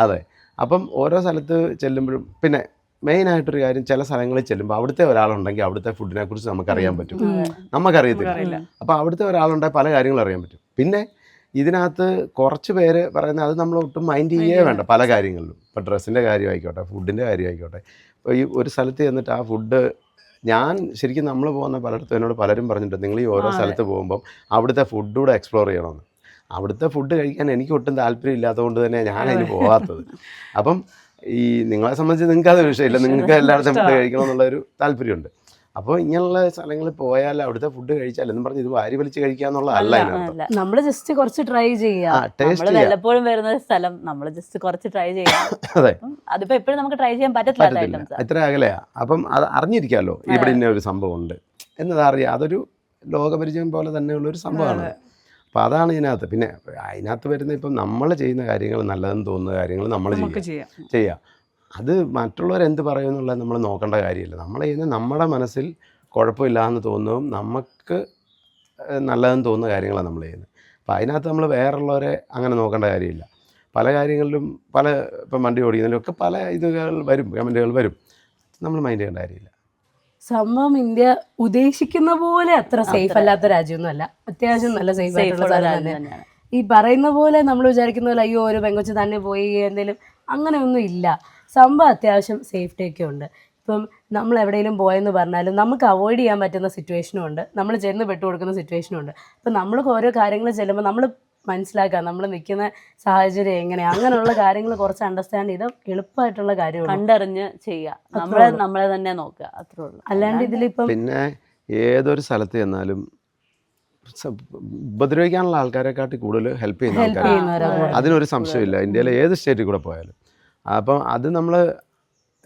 അതെ. അപ്പം ഓരോ സ്ഥലത്ത് ചെല്ലുമ്പോഴും പിന്നെ മെയിനായിട്ടൊരു കാര്യം, ചില സ്ഥലങ്ങളിൽ ചെല്ലുമ്പോൾ അവിടുത്തെ ഒരാളുണ്ടെങ്കിൽ അവിടുത്തെ ഫുഡിനെ കുറിച്ച് നമുക്കറിയാൻ പറ്റും, നമുക്കറിയത്തില്ല. അപ്പോൾ അവിടുത്തെ ഒരാളുണ്ടെങ്കിൽ പല കാര്യങ്ങളും അറിയാൻ പറ്റും. പിന്നെ ഇതിനകത്ത് കുറച്ച് പേര് പറയുന്നത് അത് നമ്മൾ ഒട്ടും മൈൻഡ് ചെയ്യേ വേണ്ട പല കാര്യങ്ങളിലും. ഇപ്പോൾ ഡ്രസ്സിൻ്റെ കാര്യമായിക്കോട്ടെ, ഫുഡിൻ്റെ കാര്യമായിക്കോട്ടെ. ഇപ്പോൾ ഈ ഒരു സ്ഥലത്ത് ചെന്നിട്ട് ആ ഫുഡ്, ഞാൻ ശരിക്കും നമ്മൾ പോകുന്ന പലയിടത്തും എന്നോട് പലരും പറഞ്ഞിട്ടുണ്ട്, നിങ്ങൾ ഈ ഓരോ സ്ഥലത്ത് പോകുമ്പം അവിടുത്തെ ഫുഡൂടെ എക്സ്പ്ലോർ ചെയ്യണമെന്ന്. അവിടുത്തെ ഫുഡ് കഴിക്കാൻ എനിക്ക് ഒട്ടും താല്പര്യം ഇല്ലാത്തതുകൊണ്ട് തന്നെ ഞാനതിന് പോകാത്തത്. അപ്പം ഈ നിങ്ങളെ സംബന്ധിച്ച് നിങ്ങൾക്ക് അത് വിഷയമില്ല, നിങ്ങൾക്ക് എല്ലായിടത്തും ഫുഡ് കഴിക്കണമെന്നുള്ളൊരു താല്പര്യമുണ്ട്. അപ്പോൾ ഇങ്ങനെയുള്ള സ്ഥലങ്ങളിൽ പോയാൽ അവിടുത്തെ ഫുഡ് കഴിച്ചാൽ എന്നും പറഞ്ഞ് ഇത് വാരി വലിച്ച് കഴിക്കാന്നുള്ളതല്ല അതിനർത്ഥം. നമ്മൾ ജസ്റ്റ് കുറച്ച് ട്രൈ ചെയ്യാം. വല്ലപ്പോഴും വരുന്ന സ്ഥലം നമ്മൾ ജസ്റ്റ് കുറച്ച് ട്രൈ ചെയ്യാം. അതെ, അതിപ്പോ എപ്പോഴും നമുക്ക് ട്രൈ ചെയ്യാൻ പറ്റത്തില്ല, എത്ര അകലെയാ. അപ്പം അത് അറിഞ്ഞിരിക്കാമല്ലോ ഇവിടെ ഇന്ന ഒരു സംഭവം ഉണ്ട് എന്നത് അറിയാം. അതൊരു ലോകപരിചയം പോലെ തന്നെയുള്ളൊരു സംഭവമാണ്. അപ്പോൾ അതാണ് ഇതിനകത്ത്. പിന്നെ അതിനകത്ത് വരുന്ന ഇപ്പം നമ്മൾ ചെയ്യുന്ന കാര്യങ്ങൾ നല്ലതെന്ന് തോന്നുന്ന കാര്യങ്ങൾ നമ്മൾ ചെയ്യാം. അത് മറ്റുള്ളവരെന്ത് പറയുമെന്നുള്ളത് നമ്മൾ നോക്കേണ്ട കാര്യമില്ല. നമ്മൾ ചെയ്യുന്ന നമ്മുടെ മനസ്സിൽ കുഴപ്പമില്ല എന്ന് തോന്നുന്നതും നമുക്ക് നല്ലതെന്ന് തോന്നുന്ന കാര്യങ്ങളാണ് നമ്മൾ ചെയ്യുന്നത്. അപ്പോൾ അതിനകത്ത് നമ്മൾ വേറുള്ളവരെ അങ്ങനെ നോക്കേണ്ട കാര്യമില്ല. പല കാര്യങ്ങളിലും ഇപ്പം വണ്ടി ഓടിക്കുന്നതിലൊക്കെ പല ഇതുകൾ വരും, കമൻറ്റുകൾ വരും, നമ്മൾ മൈൻഡ് ചെയ്യേണ്ട കാര്യമില്ല. സംഭവം ഇന്ത്യ ഉദ്ദേശിക്കുന്ന പോലെ അത്ര സേഫ് അല്ലാത്ത രാജ്യമൊന്നും അല്ല, അത്യാവശ്യം നല്ല സേഫ് ആയിട്ടുള്ള സ്ഥലം തന്നെയാണ്. ഈ പറയുന്ന പോലെ നമ്മൾ വിചാരിക്കുന്ന പോലെ അയ്യോ ഒരു പെങ്കൊച്ച് തന്നെ പോയി എന്തെങ്കിലും അങ്ങനെയൊന്നും ഇല്ല. സംഭവം അത്യാവശ്യം സേഫ്റ്റി ഒക്കെ ഉണ്ട്. ഇപ്പം നമ്മൾ എവിടെയെങ്കിലും പോയെന്ന് പറഞ്ഞാലും നമുക്ക് അവോയ്ഡ് ചെയ്യാൻ പറ്റുന്ന സിറ്റുവേഷനും ഉണ്ട്, നമ്മൾ ചെന്ന് പെട്ടു കൊടുക്കുന്ന സിറ്റുവേഷനും ഉണ്ട്. അപ്പം നമ്മൾ ഓരോ കാര്യങ്ങൾ ചെല്ലുമ്പോൾ നമ്മൾ മനസ്സിലാക്കുക നമ്മൾ നിൽക്കുന്ന സാഹചര്യം എങ്ങനെയാണ്, അങ്ങനെയുള്ള കാര്യങ്ങൾ കുറച്ച് അണ്ടർസ്റ്റാൻഡ് ചെയ്ത് എളുപ്പമായിട്ടുള്ള കാര്യമാണ്. കണ്ടറിഞ്ഞ് ചെയ്യുക, നമ്മളെ തന്നെ നോക്കുക, അത്രേ ഉള്ളൂ. അല്ലാണ്ട് ഇതിലിപ്പം പിന്നെ ഏതൊരു സ്ഥലത്ത് ചെന്നാലും ഉപദ്രവിക്കാനുള്ള ആൾക്കാരെക്കാട്ടി കൂടുതൽ ഹെൽപ്പ് ചെയ്യുന്ന ആൾക്കാർ, അതിനൊരു സംശയമില്ല. ഇന്ത്യയിലെ ഏത് സ്റ്റേറ്റിൽ കൂടെ പോയാലും. അപ്പം അത് നമ്മൾ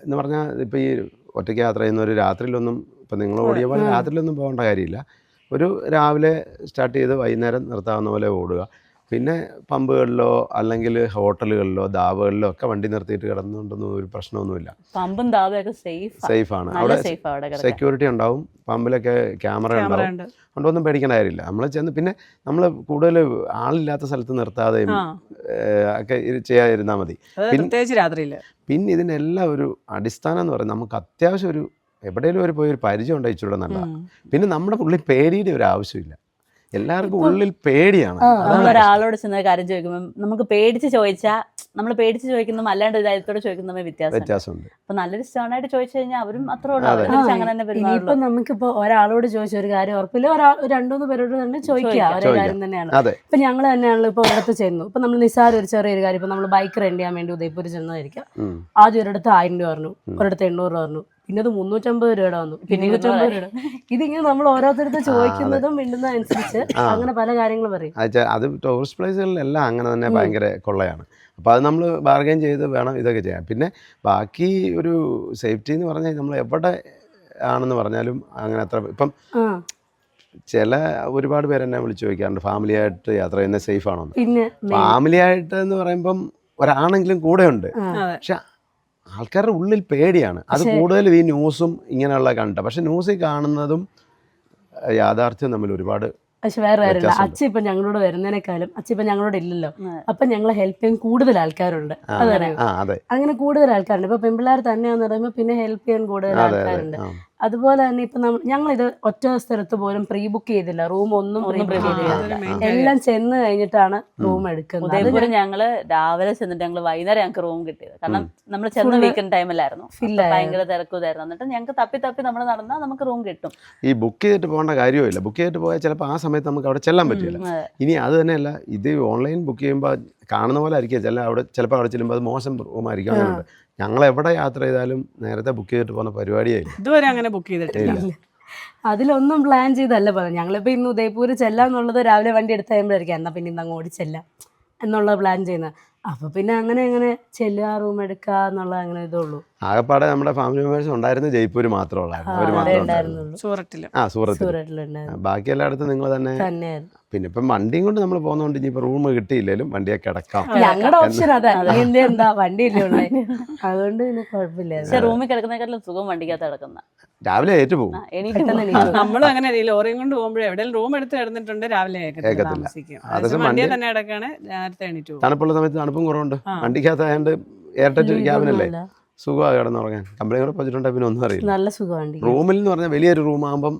എന്ന് പറഞ്ഞാൽ ഇപ്പം ഈ ഒറ്റയ്ക്ക് യാത്ര ചെയ്യുന്നവർ രാത്രിയിലൊന്നും, ഇപ്പം നിങ്ങൾ ഓടിയ പോലെ രാത്രിയിലൊന്നും പോകേണ്ട കാര്യമില്ല. ഒരു രാവിലെ സ്റ്റാർട്ട് ചെയ്ത് വൈകുന്നേരം നിർത്താവുന്ന പോലെ ഓടുക. പിന്നെ പമ്പുകളിലോ അല്ലെങ്കിൽ ഹോട്ടലുകളിലോ ധാബകളിലോ ഒക്കെ വണ്ടി നിർത്തിയിട്ട് കിടന്നുകൊണ്ടൊന്നും ഒരു പ്രശ്നമൊന്നുമില്ല. പമ്പും ധാബയൊക്കെ സേഫാണ്. അവിടെ സെക്യൂരിറ്റി ഉണ്ടാവും, പമ്പിലൊക്കെ ക്യാമറ ഉണ്ടാവും, അതുകൊണ്ടൊന്നും പേടിക്കേണ്ട കാര്യമില്ല. നമ്മൾ ചെന്ന് പിന്നെ നമ്മൾ കൂടുതൽ ആളില്ലാത്ത സ്ഥലത്ത് നിർത്താതെയും ഒക്കെ ചെയ്യാതിരുന്നാൽ മതി. പിന്നെ ഇതിനെല്ലാം ഒരു അടിസ്ഥാനം എന്ന് പറയുന്നത് നമുക്ക് അത്യാവശ്യം ഒരു എവിടെയെങ്കിലും പോയി ഒരു പരിചയം ഉണ്ടായി ഇച്ചിരൂടെ നല്ലതാണ്. പിന്നെ നമ്മുടെ ഉള്ളിൽ പേടിയുടെ ഒരു ആവശ്യമില്ല. എല്ലാവർക്കും ഉള്ളിൽ പേടിയാണ്. നമ്മളൊരാളോട് ചെന്ന കാര്യം ചോദിക്കുമ്പോൾ നമുക്ക് പേടിച്ച് ചോദിച്ചാൽ, നമ്മൾ പേടിച്ച് ചോദിക്കുന്നതും അല്ലാണ്ട് ധൈര്യത്തോടെ ചോദിക്കുന്നതും വ്യത്യാസമുണ്ട്. അപ്പൊ നല്ലൊരു സ്റ്റേണായിട്ട് ചോദിച്ചു കഴിഞ്ഞാൽ അവരും അത്ര അങ്ങനെ തന്നെ പെരുമാറും. ഇപ്പൊ നമുക്കിപ്പോ ഒരാളോട് ചോദിച്ച ഒരു കാര്യം ഉറപ്പില്ല, രണ്ടുമൂന്ന് പേരോട് തന്നെ ചോദിക്കുക ഒരേ കാര്യം തന്നെയാണ്. ഇപ്പൊ ഞങ്ങൾ തന്നെയാണല്ലോ ഇപ്പൊ ഒരിടത്ത് ചെന്നു, ഇപ്പൊ നമ്മൾ നിസ്സാര ഒരു ചെറിയൊരു കാര്യം, ഇപ്പൊ നമ്മൾ ബൈക്ക് റെന്റ് ചെയ്യാൻ വേണ്ടി ഉദയപൂർ ചെന്നതായിരിക്കാം. ആദ്യം ഒരിടത്ത് 1000 രൂപ പറഞ്ഞു, ഒരിടത്ത് 800 രൂപ പറഞ്ഞു, പിന്നെ അത് 350 രൂപ വന്നു, പിന്നെ 250 രൂപ. ഇതിങ്ങനെ നമ്മൾ ഓരോരുത്തരത്ത് ചോദിക്കുന്നതും മിണ്ടുന്നതും അനുസരിച്ച് അങ്ങനെ പല കാര്യങ്ങൾ പറയും. അത് ടൂറിസ്റ്റ് പ്ലേസുകളിലെല്ലാം അങ്ങനെ തന്നെ ഭയങ്കര കൊള്ളയാണ്. അപ്പോൾ അത് നമ്മൾ ബാർഗൈൻ ചെയ്ത് വേണം ഇതൊക്കെ ചെയ്യാൻ. പിന്നെ ബാക്കി ഒരു സേഫ്റ്റി എന്ന് പറഞ്ഞാൽ നമ്മൾ എവിടെ ആണെന്ന് പറഞ്ഞാലും അങ്ങനെ അത്ര ഇപ്പം ചില ഒരുപാട് പേര് എന്നെ വിളിച്ചു ചോദിക്കാറുണ്ട് ഫാമിലി ആയിട്ട് യാത്ര ചെയ്യുന്നത് സേഫ് ആണോ? പിന്നെ ഫാമിലി ആയിട്ട് എന്ന് പറയുമ്പം ഒരാണെങ്കിലും കൂടെ ഉണ്ട്. പക്ഷെ ആൾക്കാരുടെ ഉള്ളിൽ പേടിയാണ്. അത് കൂടുതലും ഈ ന്യൂസും ഇങ്ങനെയുള്ള കണ്ട. പക്ഷെ ന്യൂസിൽ കാണുന്നതും യാഥാർത്ഥ്യം തമ്മിൽ ഒരുപാട്. പക്ഷെ വേറെ കാര്യമില്ല, അച്ഛൻ ഇപ്പൊ ഞങ്ങളോട് വരുന്നതിനേക്കാളും അച്ഛൻ ഇപ്പൊ ഞങ്ങളോട് ഇല്ലല്ലോ, അപ്പൊ ഞങ്ങളെ ഹെൽപ്പ് ചെയ്യാൻ കൂടുതൽ ആൾക്കാരുണ്ട്. അതറിയോ? അങ്ങനെ കൂടുതൽ ആൾക്കാരുണ്ട്. ഇപ്പൊ പെൺപിള്ളേർ തന്നെയാന്ന് പറയുമ്പോൾ പിന്നെ ഹെൽപ്പ് ചെയ്യാൻ കൂടുതൽ ആൾക്കാരുണ്ട്. അതുപോലെ തന്നെ ഇപ്പൊ ഞങ്ങളിത് ഒറ്റ സ്ഥലത്ത് പോലും പ്രീ ബുക്ക് ചെയ്തില്ല, റൂം ഒന്നും പ്രീ ചെയ്തില്ല. എല്ലാം ചെന്ന് കഴിഞ്ഞിട്ടാണ് റൂം എടുക്കുന്നത്. ഉദയപൂരം ഞങ്ങള് രാവിലെ ചെന്നിട്ട് ഞങ്ങള് വൈകുന്നേരം ഞങ്ങൾക്ക് റൂം കിട്ടിയത്. കാരണം നമ്മൾ ചെന്ന വീക്കെൻഡ് ടൈമിലായിരുന്നു, ഭയങ്കര തിരക്കുതായിരുന്നു. എന്നിട്ട് ഞങ്ങൾക്ക് തപ്പി നമ്മൾ നടന്നാൽ നമുക്ക് റൂം കിട്ടും. ഈ ബുക്ക് ചെയ്തിട്ട് പോകേണ്ട കാര്യമില്ല. ബുക്ക് ചെയ്തിട്ട് പോയാൽ ചിലപ്പോൾ ആ സമയത്ത് നമുക്ക് അവിടെ ചെല്ലാൻ പറ്റില്ല. ഇനി അത് തന്നെയല്ല, ഇത് ഓൺലൈൻ ബുക്ക് ചെയ്യുമ്പോൾ കാണുന്ന പോലെ ആയിരിക്കും ചിലപ്പോൾ അവിടെ ചെല്ലുമ്പോൾ അത് മോശം റൂമായിരിക്കും. അങ്ങനെയുണ്ട്. ഞങ്ങൾ എവിടെ യാത്ര ചെയ്താലും നേരത്തെ ബുക്ക് ചെയ്തിട്ട് പോകുന്ന പരിപാടിയായില്ല. ഇതുവരെ അങ്ങനെ ബുക്ക് ചെയ്തിട്ടില്ല. അതിലൊന്നും പ്ലാൻ ചെയ്തല്ല പറഞ്ഞത്. ഞങ്ങളിപ്പോൾ ഇന്ന് ഉദയപൂർ ചെല്ലാന്നുള്ളത് രാവിലെ വണ്ടി എടുത്ത് കഴിയുമ്പോഴായിരിക്കും എന്നാൽ പിന്നെ ഇന്ന് അങ്ങ് ഓടിച്ചെല്ലാം എന്നുള്ള പ്ലാൻ ചെയ്യുന്നത്. അപ്പോൾ പിന്നെ അങ്ങനെ ചെല്ലുക, റൂം എടുക്കുക എന്നുള്ള അങ്ങനെ ഇതുള്ളൂ. ആകെപ്പാടെ നമ്മുടെ ഫാമിലി മെമ്പേഴ്സ് ഉണ്ടായിരുന്നത് ജയ്പൂർ മാത്രമുള്ളായിരുന്നു. അവർ മാത്രമേ സൂറത്തിലുണ്ടായിരുന്നു. ബാക്കി എല്ലായിടത്തും നിങ്ങൾ തന്നെയായിരുന്നു. പിന്നെ ഇപ്പം വണ്ടിയും കൊണ്ട് നമ്മൾ പോകുന്നതുകൊണ്ട് ഇനിയിപ്പോൾ റൂം കിട്ടിയില്ലെങ്കിലും വണ്ടിയെ കിടക്കാം. ഞങ്ങളുടെ ഓപ്ഷൻ അതാ. എന്താ വണ്ടിയില്ലേ ഉള്ളത്, അതുകൊണ്ട് പിന്നെ കുഴപ്പമില്ല. പക്ഷെ റൂമിൽ കിടക്കുന്നതിനെക്കാളും സുഖം വണ്ടിക്കകത്ത് കിടക്കുന്ന. രാവിലെ ഏറ്റുപോകും. നമ്മളും അങ്ങനെ ലോറിയും കൊണ്ട് പോകുമ്പോഴേ എവിടെയും റൂം എടുത്ത് കിടന്നിട്ടുണ്ട് രാവിലെ താമസിക്കും. വണ്ടിയെ തന്നെ കിടക്കാണ് നേരത്തെ എണീറ്റ് പോകും. തണുപ്പുള്ള സമയത്ത് തണുപ്പും കുറവുണ്ട്. വണ്ടിക്കകത്തായതുകൊണ്ട് എയർടെറ്റ് ക്യാബിനല്ലേ, സുഖമാണ് കിടന്നുറങ്ങാൻ. കമ്പനി കൂടെ വെച്ചിട്ടുണ്ടെങ്കിൽ പിന്നെ ഒന്നും അറിയില്ല. നല്ല സുഖമാണ്. റൂമിൽ എന്ന് പറഞ്ഞാൽ വലിയൊരു റൂമാകുമ്പം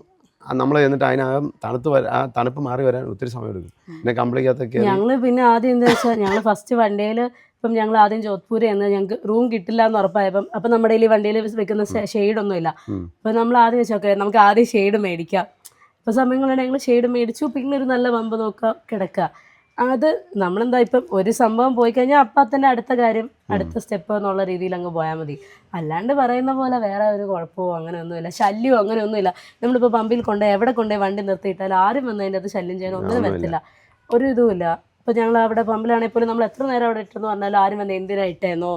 നമ്മൾ എന്നിട്ട് അതിനകം തണുപ്പ് മാറി വരാൻ ഒത്തിരി സമയം എടുക്കും. പിന്നെ കമ്പനിക്കകത്തൊക്കെ ഞങ്ങൾ പിന്നെ ആദ്യം എന്താ വെച്ചാൽ ഞങ്ങൾ ഫസ്റ്റ് വണ്ടിയിൽ ഇപ്പം ഞങ്ങൾ ആദ്യം ജോധ്പൂർ എന്ന് ഞങ്ങൾക്ക് റൂം കിട്ടില്ല എന്ന് ഉറപ്പായപ്പം അപ്പം നമ്മുടെ ഈ വണ്ടിയിൽ വെക്കുന്ന ഷെയ്ഡൊന്നും ഇല്ല. അപ്പം നമ്മൾ ആദ്യം വെച്ചോക്കെ നമുക്ക് ആദ്യം ഷെയ്ഡ് മേടിക്കാം. അപ്പോൾ സമയങ്ങളുണ്ടെങ്കിൽ ഞങ്ങൾ ഷെയ്ഡ് മേടിച്ചു. പിന്നെ ഒരു നല്ല വമ്പ് നോക്കുക, കിടക്കുക. അത് നമ്മളെന്താ ഇപ്പം ഒരു സംഭവം പോയി കഴിഞ്ഞാൽ അപ്പം തന്നെ അടുത്ത കാര്യം, അടുത്ത സ്റ്റെപ്പ് എന്നുള്ള രീതിയിൽ അങ്ങ് പോയാൽ മതി. അല്ലാണ്ട് പറയുന്ന പോലെ വേറെ ഒരു കുഴപ്പമോ അങ്ങനെയൊന്നുമില്ല, ശല്യമോ അങ്ങനെയൊന്നുമില്ല. നമ്മളിപ്പോൾ പമ്പിൽ എവിടെ കൊണ്ടുപോയി വണ്ടി നിർത്തിയിട്ടാൽ ആരും വന്ന് അതിൻ്റെ അത് ശല്യം ചെയ്യാൻ ഒന്നും വരത്തില്ല, ഒരു ഇതുമില്ല. ഇപ്പോൾ ഞങ്ങൾ അവിടെ പമ്പിലാണെങ്കിൽ പോലും നമ്മൾ എത്ര നേരം അവിടെ ഇട്ടെന്ന് പറഞ്ഞാലും ആരും വന്ന് എന്തിനാ ഇട്ടേന്നോ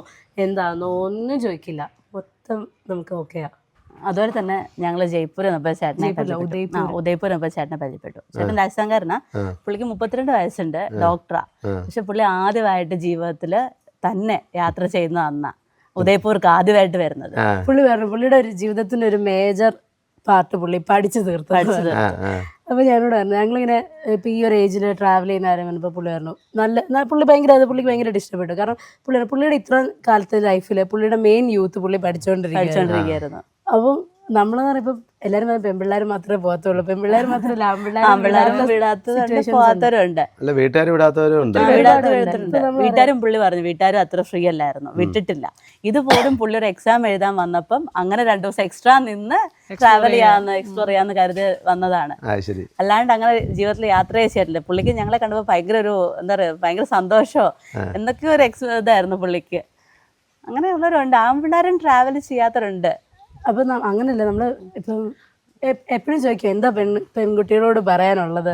എന്താണെന്നോ ഒന്നും ചോദിക്കില്ല. മൊത്തം നമുക്ക് ഓക്കെയാണ്. അതുപോലെ തന്നെ ഞങ്ങൾ ജയ്പൂർ വന്നപ്പോൾ ഉദയപൂർ വന്നപ്പോൾ ചേട്ടനെ പരിചയപ്പെട്ടു. ചേട്ടൻ രാജസ്ഥാൻകാരനാ. പുള്ളിക്ക് 32 വയസ്സുണ്ട്, ഡോക്ടറാ. പക്ഷെ പുള്ളി ആദ്യമായിട്ട് ജീവിതത്തിൽ തന്നെ യാത്ര ചെയ്യുന്ന അന്നാ ഉദയപൂർക്ക് ആദ്യമായിട്ട് വരുന്നത്. പുള്ളി പറഞ്ഞു പുള്ളിയുടെ ഒരു ജീവിതത്തിന്റെ ഒരു മേജർ പാർട്ട് പുള്ളി പഠിച്ചു തീർത്തു. അപ്പോൾ ഞാനോട് പറഞ്ഞു ഞങ്ങളിങ്ങനെ ഇപ്പോൾ ഈ ഒരു ഏജിൽ ട്രാവൽ ചെയ്യുന്ന കാര്യം പറഞ്ഞപ്പോൾ പുള്ളി പറഞ്ഞു പുള്ളിക്ക് ഭയങ്കരമായിട്ട് ഇഷ്ടപ്പെട്ടു. കാരണം പുള്ളിയുടെ ഇത്ര കാലത്തെ ലൈഫിൽ പുള്ളിയുടെ മെയിൻ യൂത്ത് പുള്ളി പഠിച്ചുകൊണ്ടിരിക്കുകയായിരുന്നു. അപ്പം നമ്മളെന്ന് പറയുമ്പോൾ എല്ലാവരും പെൺപിള്ളേർ മാത്രമേ പോകത്തുള്ളൂ, പെൺപിള്ളേർ മാത്രമല്ല പോകാത്തവരുണ്ട്, വീട്ടുകാരും. പുള്ളി പറഞ്ഞു വീട്ടുകാരും അത്ര ഫ്രീ അല്ലായിരുന്നു, വിട്ടിട്ടില്ല. ഇതുപോലും പുള്ളി ഒരു എക്സാം എഴുതാൻ വന്നപ്പം അങ്ങനെ 2 ദിവസം എക്സ്ട്രാ നിന്ന് ട്രാവൽ ചെയ്യാന്ന് എക്സ്പ്ലോർ ചെയ്യാന്ന് കരുതി വന്നതാണ്. അല്ലാണ്ട് അങ്ങനെ ജീവിതത്തിൽ യാത്ര ചെയ്തിട്ടില്ല. പുള്ളിക്ക് ഞങ്ങളെ കണ്ടപ്പോൾ ഭയങ്കര ഒരു എന്താ പറയുക, ഭയങ്കര സന്തോഷമോ എന്തൊക്കെയോ ഒരു ഇതായിരുന്നു പുള്ളിക്ക്. അങ്ങനെയുള്ളവരുണ്ട്, ആൺപിള്ളേരും ട്രാവൽ ചെയ്യാത്തവരുണ്ട്. അപ്പം അങ്ങനെയല്ല, നമ്മൾ ഇപ്പം എപ്പോഴും ചോദിക്കും എന്താ പെൺകുട്ടികളോട് പറയാനുള്ളത്.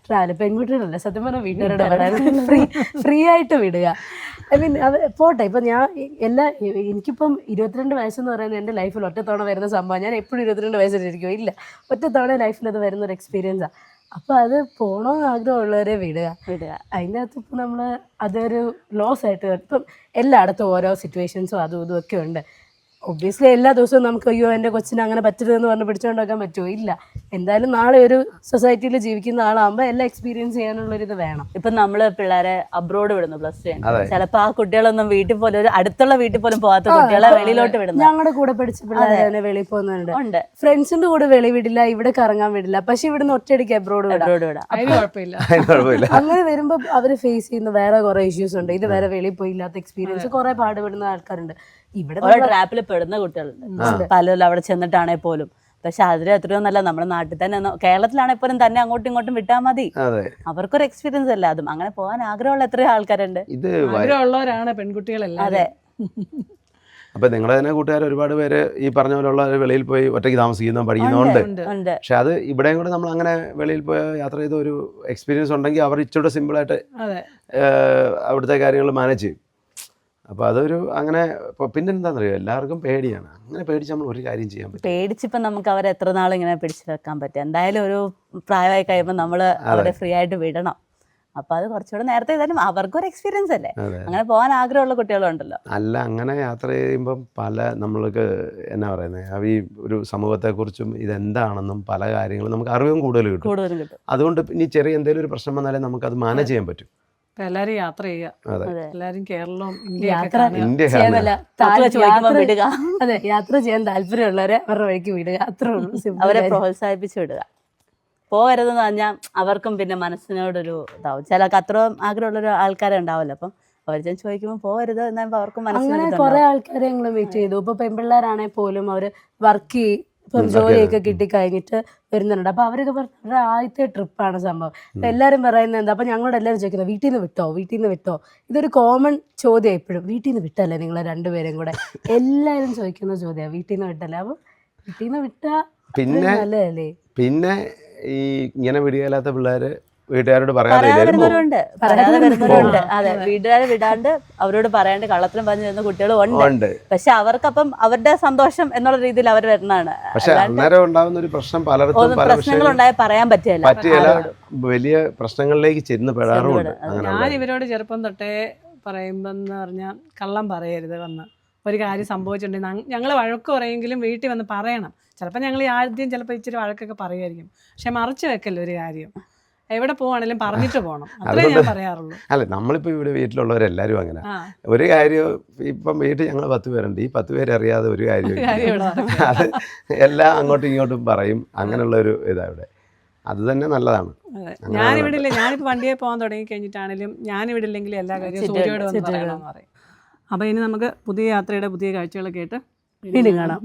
ട്രാവൽ പെൺകുട്ടികളല്ല, സത്യം പറഞ്ഞാൽ വീട്ടുകാരോട് പറയാൻ ഫ്രീ ആയിട്ട് വിടുക. ഐ മീൻ അത് പോട്ടെ. ഇപ്പം എനിക്കിപ്പം 22 വയസ്സെന്ന് പറയുന്നത് എൻ്റെ ലൈഫിൽ ഒറ്റത്തവണ വരുന്ന സംഭവം. ഞാൻ എപ്പോഴും 22 വയസ്സിലിരിക്കും ഇല്ല, ഒറ്റത്തവണ ലൈഫിൽ അത് വരുന്നൊരു എക്സ്പീരിയൻസാണ്. അപ്പോൾ അത് പോകണമെന്ന് ആഗ്രഹമുള്ളവരെ വിടുക. അതിൻ്റെ അകത്ത് ഇപ്പം നമ്മൾ അതൊരു ലോസ് ആയിട്ട് ഇപ്പം എല്ലായിടത്തും ഓരോ സിറ്റുവേഷൻസും അതും ഇതും ഒക്കെ ഉണ്ട്. ഒബ്വിയസ്ലി എല്ലാ ദിവസവും നമുക്ക് അയ്യോ എൻ്റെ കൊച്ചിനെ അങ്ങനെ പറ്റരുതെന്ന് പറഞ്ഞ് പിടിച്ചുകൊണ്ടാക്കാൻ പറ്റുമോ? ഇല്ല. എന്തായാലും നാളെ ഒരു സൊസൈറ്റിയിൽ ജീവിക്കുന്ന ആളാകുമ്പോൾ എല്ലാം എക്സ്പീരിയൻസ് ചെയ്യാനുള്ളൊരിത് വേണം. ഇപ്പം നമ്മൾ പിള്ളേരെ അബ്രോഡ് വിടുന്നു +2. ചിലപ്പോൾ ആ കുട്ടികളൊന്നും വീട്ടിൽ പോലും ഒരു അടുത്തുള്ള വീട്ടിൽ പോലും പോകാത്ത കുട്ടികളെ വെളിയിലോട്ട് വിടുന്നു. ഞങ്ങളുടെ കൂടെ പഠിച്ച പിള്ളേരെ വെളിയിൽ പോകുന്നുണ്ട്. ഫ്രണ്ട്സിന്റെ കൂടെ വെളി വിടില്ല, ഇവിടെ കറങ്ങാൻ വിടില്ല. പക്ഷെ ഇവിടുന്ന് ഒറ്റയടിക്ക് അബ്രോഡ് വിടാം. അങ്ങനെ വരുമ്പോൾ അവർ ഫേസ് ചെയ്യുന്ന വേറെ കുറെ ഇഷ്യൂസ് ഉണ്ട്. ഇത് വേറെ വെളിയിൽ പോയില്ലാത്ത എക്സ്പീരിയൻസ് കുറെ പാടുപെടുന്ന ആൾക്കാരുണ്ട്. ഇവിടെ ട്രാപ്പിൽ പെടുന്ന കുട്ടികളുണ്ട് പലരും അവിടെ ചെന്നിട്ടാണേ പോലും. പക്ഷെ അതിൽ എത്രയോ നല്ല നമ്മുടെ നാട്ടിൽ തന്നെ, കേരളത്തിലാണെങ്കിൽ പോലും തന്നെ അങ്ങോട്ടും ഇങ്ങോട്ടും വിട്ടാൽ മതി. അവർക്കൊരു എക്സ്പീരിയൻസ് അല്ല അതും. അങ്ങനെ പോകാൻ ആഗ്രഹമുള്ള എത്രയോ ആൾക്കാരുണ്ട്, ആഗ്രഹമുള്ളവരാണ് പെൺകുട്ടികളെല്ലാം. അതെ. അപ്പം നിങ്ങളുടെ തന്നെ കൂട്ടുകാർ ഒരുപാട് പേര് ഈ പറഞ്ഞ പോലുള്ള വെളിയിൽ പോയി ഒറ്റയ്ക്ക് താമസിക്കുന്നതും പഠിക്കുന്നതുകൊണ്ട്. പക്ഷെ അത് ഇവിടെയും കൂടെ നമ്മൾ അങ്ങനെ വെളിയിൽ പോയി യാത്ര ചെയ്ത ഒരു എക്സ്പീരിയൻസ് ഉണ്ടെങ്കിൽ അവർ ഇച്ചിരി സിമ്പിളായിട്ട് അവിടുത്തെ കാര്യങ്ങൾ മാനേജ് ചെയ്യും. അപ്പോൾ അതൊരു അങ്ങനെ പിന്നെ എന്താണെന്നറിയോ, എല്ലാവർക്കും പേടിയാണ്. അങ്ങനെ പേടിച്ച് നമ്മൾ ഒരു കാര്യം ചെയ്യാൻ പറ്റും. പേടിച്ചിപ്പം നമുക്ക് അവരെ എത്ര നാൾ ഇങ്ങനെ പിടിച്ചു വെക്കാൻ പറ്റും? എന്തായാലും ഒരു പ്രായമായി കഴിയുമ്പോൾ നമ്മൾ അവരെ ഫ്രീ ആയിട്ട് വിടണം. അപ്പോൾ അത് കുറച്ചുകൂടെ നേരത്തെ ചെയ്താലും അവർക്കൊരു എക്സ്പീരിയൻസ് അല്ലേ, അങ്ങനെ പോകാൻ ആഗ്രഹമുള്ള കുട്ടികളുണ്ടല്ലോ. അല്ല, അങ്ങനെ യാത്ര ചെയ്യുമ്പം പല നമ്മൾക്ക് എന്നാ പറയുന്നത്, ഈ ഒരു സമൂഹത്തെക്കുറിച്ചും ഇതെന്താണെന്നും പല കാര്യങ്ങളും നമുക്ക് അറിവും കൂടുതൽ കിട്ടും. അതുകൊണ്ട് ഇനി ചെറിയ എന്തെങ്കിലും ഒരു പ്രശ്നം വന്നാലേ നമുക്കത് മാനേജ് ചെയ്യാൻ പറ്റും. എല്ലാരും യാത്ര ചെയ്യുക, എല്ലാരും കേരളവും യാത്ര ഇന്ത്യ ചെയ്യാനല്ല, വിടുക, അതെ, യാത്ര ചെയ്യാൻ താല്പര്യമുള്ളവരെ അവരുടെ വഴിക്ക് വിടുക, അത്രേ ഉള്ളൂ. അവരെ പ്രോത്സാഹിപ്പിച്ചു വിടുക. പോകരുതെന്ന് പറഞ്ഞാൽ അവർക്കും പിന്നെ മനസ്സിനോടൊരു ഇതാവും. ചിലർക്ക് അത്രയും ആഗ്രഹമുള്ളൊരു ആൾക്കാരെ ഉണ്ടാവില്ല, അപ്പം അവർ ചോദിക്കുമ്പോൾ പോകരുത് എന്നാകുമ്പോൾ അവർക്കും അങ്ങനെ മനസ്സിലാവും. കുറെ ആൾക്കാരെ ഞങ്ങൾ മീറ്റ് ചെയ്തു. ഇപ്പൊ പെൺപിള്ളേരാണെങ്കിൽ പോലും അവര് വർക്ക് ഇപ്പം ജോലിയൊക്കെ കിട്ടിക്കഴിഞ്ഞിട്ട് വരുന്നുണ്ട്. അപ്പൊ അവരൊക്കെ പറഞ്ഞ ആദ്യത്തെ ട്രിപ്പാണ് സംഭവം. അപ്പൊ എല്ലാരും പറയുന്നത് എന്താ, അപ്പൊ ഞങ്ങളോട് എല്ലാവരും ചോദിക്കുന്നത് വീട്ടിൽ നിന്ന് വിട്ടോ. ഇതൊരു കോമൺ ചോദ്യം എപ്പോഴും, വീട്ടിൽ നിന്ന് വിട്ടല്ലേ നിങ്ങൾ രണ്ടുപേരും കൂടെ, എല്ലാരും ചോദിക്കുന്ന ചോദ്യമാണ്, വീട്ടിൽ നിന്ന് വിട്ടല്ലേ. അപ്പൊ വീട്ടിൽ നിന്ന് വിട്ടാ നല്ലതല്ലേ. പിന്നെ ഈ ഇങ്ങനെ വിടുകയില്ലാത്ത പിള്ളേര് വീട്ടുകാരോട് പറയാതെ വരുന്നവരുണ്ട്. അതെ, വീട്ടുകാരെ വിടാണ്ട് അവരോട് പറയാണ്ട് കള്ളത്തിലും പറഞ്ഞു വരുന്ന കുട്ടികളും ഉണ്ട്. പക്ഷെ അവർക്കപ്പം അവരുടെ സന്തോഷം എന്നുള്ള രീതിയിൽ അവർ വരുന്നതാണ്. പക്ഷെ അന്നേരം ഉണ്ടാകുന്ന ഒരു പ്രശ്നം പലർക്കും പല പ്രശ്നങ്ങൾ ഉണ്ടായാൽ പറയാൻ പറ്റില്ല. വലിയ പ്രശ്നങ്ങളിലേക്ക് ചെന്ന് പെടാറുണ്ട്. ഞാൻ ഇവരോട് ചെറുപ്പം തൊട്ടേ പറയുമ്പോന്ന് പറഞ്ഞാൽ കള്ളം പറയരുത്. വന്ന് ഒരു കാര്യം സംഭവിച്ചിട്ടുണ്ടെങ്കിൽ ഞങ്ങൾ വഴക്ക് പറയെങ്കിലും വീട്ടിൽ വന്ന് പറയണം. ചിലപ്പോൾ ഞങ്ങൾ ആദ്യം ചിലപ്പോൾ ഇച്ചിരി വഴക്കൊക്കെ പറയുമായിരിക്കും, പക്ഷെ മറച്ചു വെക്കല്ലോ ഒരു കാര്യം. എവിടെ പോവാണെങ്കിലും പറഞ്ഞിട്ട് പോകണം, അത്രേ ഞാൻ പറയാറുള്ളൂ. അല്ല, നമ്മളിപ്പോൾ ഇവിടെ വീട്ടിലുള്ളവരെല്ലാവരും അങ്ങനെ ഒരു കാര്യം. ഇപ്പം വീട്ടിൽ ഞങ്ങൾ 10 പേരുണ്ട്, ഈ 10 പേര് അറിയാതെ ഒരു കാര്യം അത് എല്ലാം അങ്ങോട്ടും ഇങ്ങോട്ടും പറയും. അങ്ങനെയുള്ള ഒരു ഇതാ ഇവിടെ. അത് തന്നെ നല്ലതാണ്. ഞാനിവിടെ ഇല്ല, ഞാനിപ്പോൾ വണ്ടിയെ പോകാൻ തുടങ്ങി കഴിഞ്ഞിട്ടാണെങ്കിലും ഞാനിവിടെ ഇല്ലെങ്കിൽ എല്ലാ കാര്യവും സൂര്യോട് വന്ന് പറയണമെന്ന് പറയും. അപ്പോൾ ഇനി നമുക്ക് പുതിയ യാത്രയുടെ പുതിയ കാഴ്ചകളൊക്കെ ആയിട്ട് വീണ്ടും കാണാം.